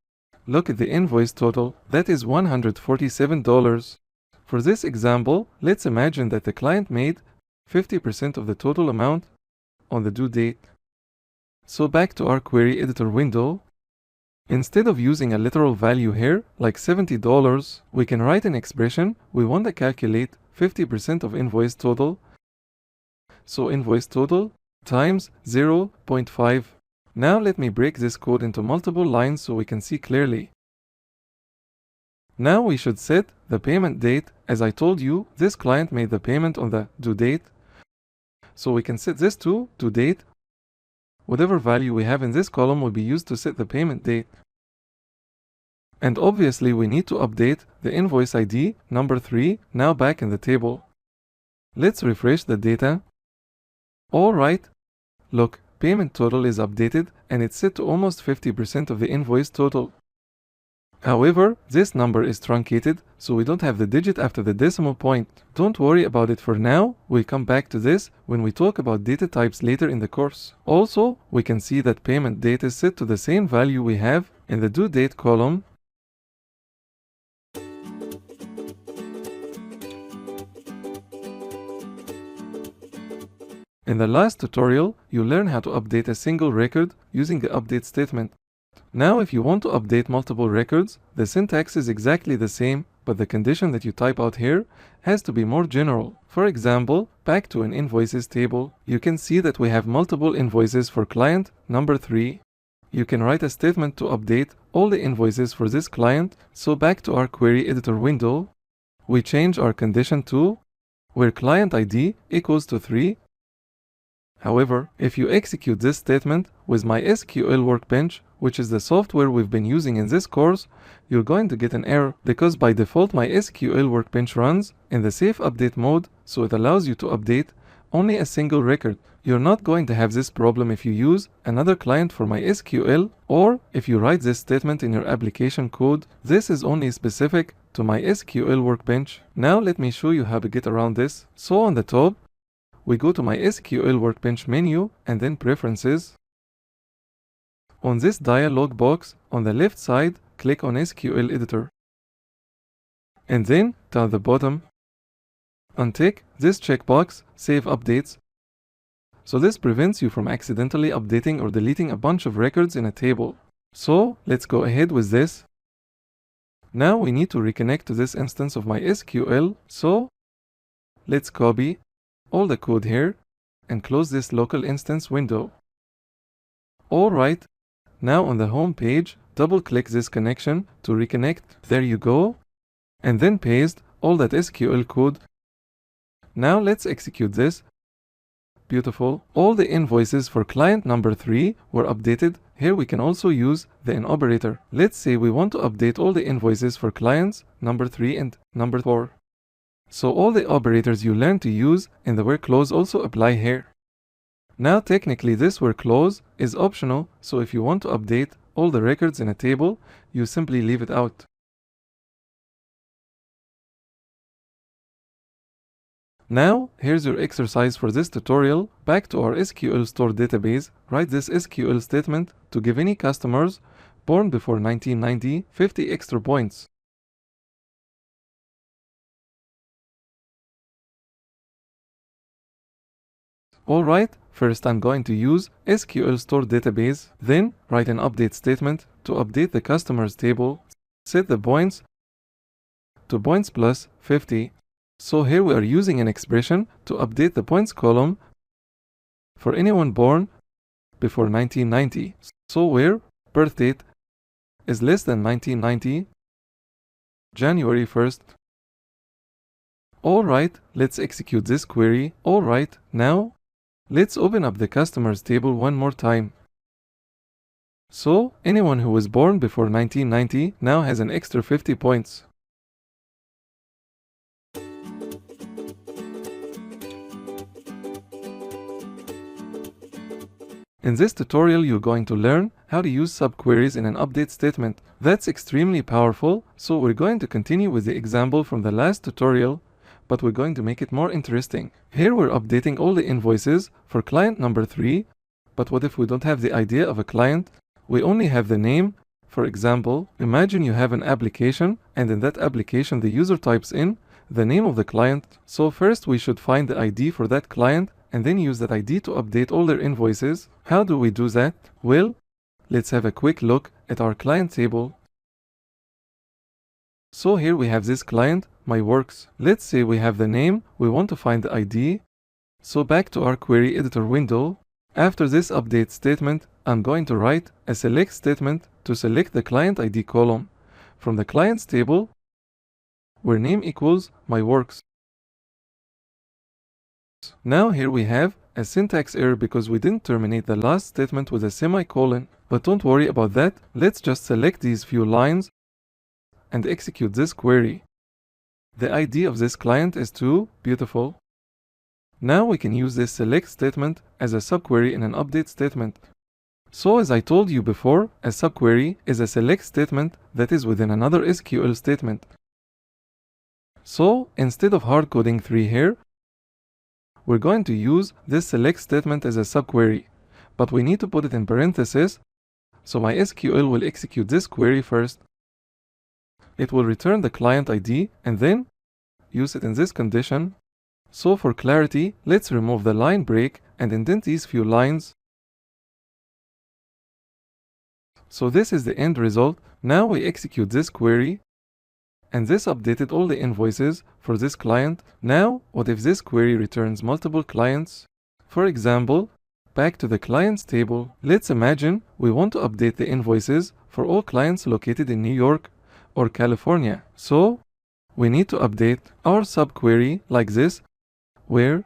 Look at the invoice total, that is $147. For this example, let's imagine that the client made 50% of the total amount on the due date. So back to our query editor window. Instead of using a literal value here, like $70, we can write an expression. We want to calculate 50% of invoice total. So invoice total times 0.5. Now let me break this code into multiple lines so we can see clearly. Now we should set the payment date. As I told you, this client made the payment on the due date. So we can set this to due date. Whatever value we have in this column will be used to set the payment date. And obviously we need to update the invoice ID number 3 now back in the table. Let's refresh the data. Alright. Look, payment total is updated and it's set to almost 50% of the invoice total. However, this number is truncated, so we don't have the digit after the decimal point. Don't worry about it for now. We'll come back to this when we talk about data types later in the course. Also, we can see that payment date is set to the same value we have in the due date column. In the last tutorial, you learn how to update a single record using the update statement. Now if you want to update multiple records, the syntax is exactly the same, but the condition that you type out here has to be more general. For example, back to an invoices table, you can see that we have multiple invoices for client number 3. You can write a statement to update all the invoices for this client. So back to our query editor window, we change our condition to where client ID equals to 3. However, if you execute this statement with MySQL Workbench, which is the software we've been using in this course, you're going to get an error because by default MySQL Workbench runs in the safe update mode, so it allows you to update only a single record. You're not going to have this problem if you use another client for MySQL or if you write this statement in your application code. This is only specific to MySQL Workbench. Now let me show you how to get around this. So on the top, we go to MySQL Workbench menu and then Preferences. On this dialog box on the left side, click on SQL Editor. And then, down the bottom, untick this checkbox, Save Updates. So this prevents you from accidentally updating or deleting a bunch of records in a table. So let's go ahead with this. Now we need to reconnect to this instance of MySQL, so let's copy all the code here and close this local instance window. Alright, now on the home page, double-click this connection to reconnect. There you go. And then paste all that SQL code. Now let's execute this. Beautiful. All the invoices for client number 3 were updated. Here we can also use the in operator. Let's say we want to update all the invoices for clients number 3 and number 4. So all the operators you learned to use in the where clause also apply here. Now technically this where clause is optional, so if you want to update all the records in a table, you simply leave it out. Now, here's your exercise for this tutorial. Back to our SQL store database, write this SQL statement to give any customers born before 1990 50 extra points. Alright, first I'm going to use SQL store database, then write an update statement to update the customers table, set the points to points plus 50. So here we are using an expression to update the points column for anyone born before 1990. So where birth date is less than 1990, January 1st. Alright, let's execute this query. Alright, now let's open up the customers table one more time. So anyone who was born before 1990 now has an extra 50 points. In this tutorial, you're going to learn how to use subqueries in an update statement. That's extremely powerful, so we're going to continue with the example from the last tutorial, but we're going to make it more interesting. Here we're updating all the invoices for client number 3, but what if we don't have the idea of a client? We only have the name. For example, imagine you have an application, and in that application the user types in the name of the client. So first we should find the ID for that client, and then use that ID to update all their invoices. How do we do that? Well, let's have a quick look at our client table. So here we have this client, my works. Let's say we have the name, we want to find the ID. So back to our query editor window. After this update statement, I'm going to write a select statement to select the client ID column from the clients table where name equals my works. Now here we have a syntax error because we didn't terminate the last statement with a semicolon. But don't worry about that. Let's just select these few lines and execute this query. The ID of this client is 2. Beautiful. Now we can use this select statement as a subquery in an update statement. So as I told you before, a subquery is a select statement that is within another SQL statement. So instead of hard coding 3 here, we're going to use this select statement as a subquery, but we need to put it in parentheses, so my SQL will execute this query first. It will return the client ID and then use it in this condition. So for clarity, let's remove the line break and indent these few lines. So this is the end result. Now we execute this query, and this updated all the invoices for this client. Now, what if this query returns multiple clients? For example, back to the clients table, let's imagine we want to update the invoices for all clients located in New York or California. So, we need to update our subquery like this, where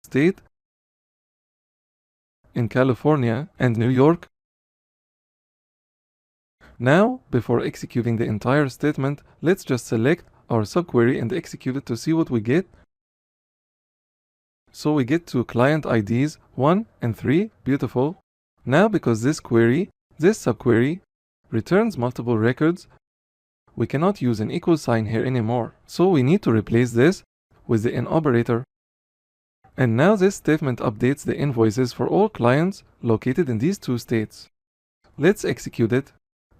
state in California and New York. Now, before executing the entire statement, let's just select our subquery and execute it to see what we get. So we get 2 client IDs, 1 and 3. Beautiful. Now because this subquery, returns multiple records, we cannot use an equal sign here anymore. So we need to replace this with the in operator. And now this statement updates the invoices for all clients located in these 2 states. Let's execute it.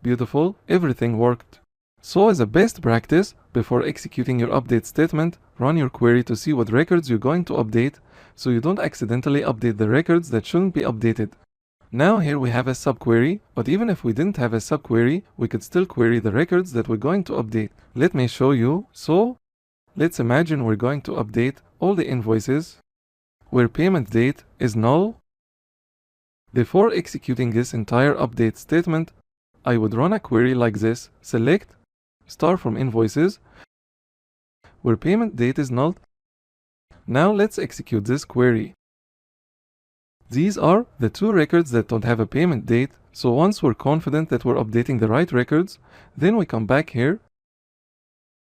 Beautiful, everything worked. So as a best practice, before executing your update statement, run your query to see what records you're going to update, so you don't accidentally update the records that shouldn't be updated. Now here we have a subquery, but even if we didn't have a subquery, we could still query the records that we're going to update. Let me show you. So let's imagine we're going to update all the invoices where payment date is null. Before executing this entire update statement, I would run a query like this: select star from invoices where payment date is null. Now let's execute this query. These are the two records that don't have a payment date, so once we're confident that we're updating the right records, then we come back here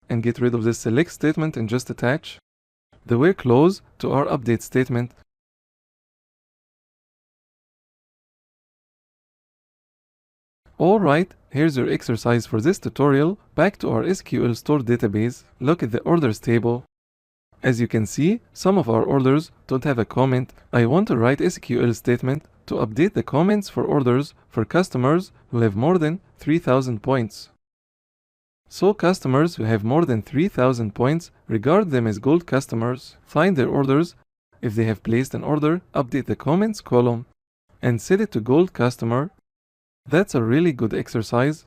and get rid of this select statement and just attach the where clause to our update statement. Alright, here's your exercise for this tutorial. Back to our SQL store database, look at the orders table. As you can see, some of our orders don't have a comment. I want to write SQL statement to update the comments for orders for customers who have more than 3,000 points. So customers who have more than 3,000 points, regard them as gold customers. Find their orders. If they have placed an order, update the comments column and set it to gold customer. That's a really good exercise.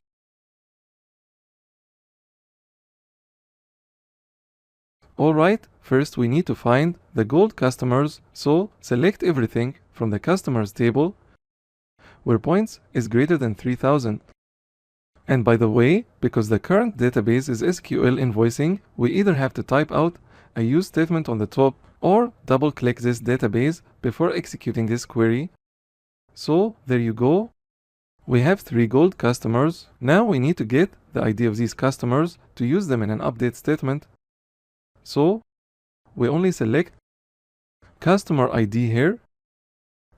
Alright, first we need to find the gold customers, so select everything from the customers table where points is greater than 3,000. And by the way, because the current database is SQL invoicing, we either have to type out a use statement on the top or double click this database before executing this query. So there you go. We have 3 gold customers. Now we need to get the ID of these customers to use them in an update statement. So we only select customer ID here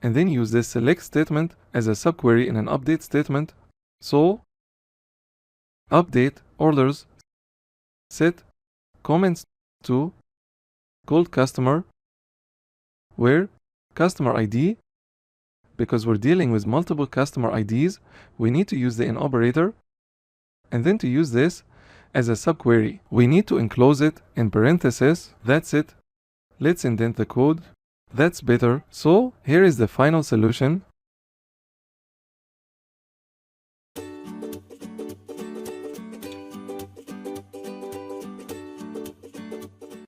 and then use this select statement as a subquery in an update statement. So update orders set comments to gold customer where customer ID. Because we're dealing with multiple customer IDs, we need to use the in operator, and then to use this as a subquery, we need to enclose it in parentheses. That's it. Let's indent the code. That's better. So here is the final solution.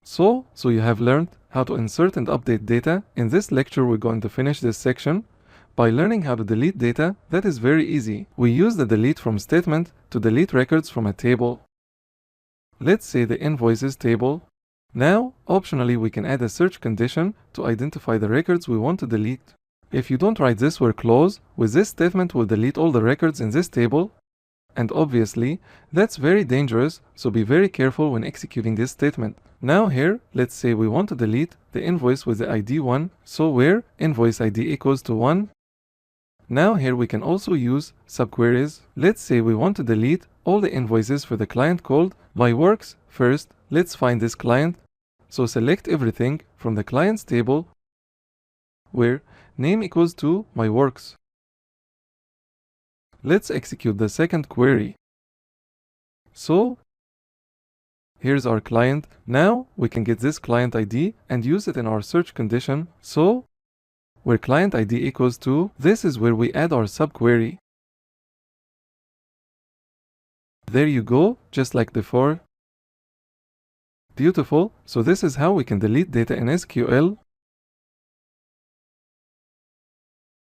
So you have learned how to insert and update data. In this lecture, we're going to finish this section by learning how to delete data. That is very easy. We use the delete from statement to delete records from a table. Let's say the invoices table. Now, optionally, we can add a search condition to identify the records we want to delete. If you don't write this where clause, with this statement we'll delete all the records in this table. And obviously, that's very dangerous, so be very careful when executing this statement. Now here, let's say we want to delete the invoice with the ID 1, so where invoice ID equals to 1. Now here we can also use subqueries. Let's say we want to delete all the invoices for the client called MyWorks. First, let's find this client. So select everything from the clients table where name equals to MyWorks. Let's execute the second query. So here's our client. Now we can get this client ID and use it in our search condition. So where client ID equals to, this is where we add our subquery. There you go, just like before. Beautiful. So this is how we can delete data in SQL.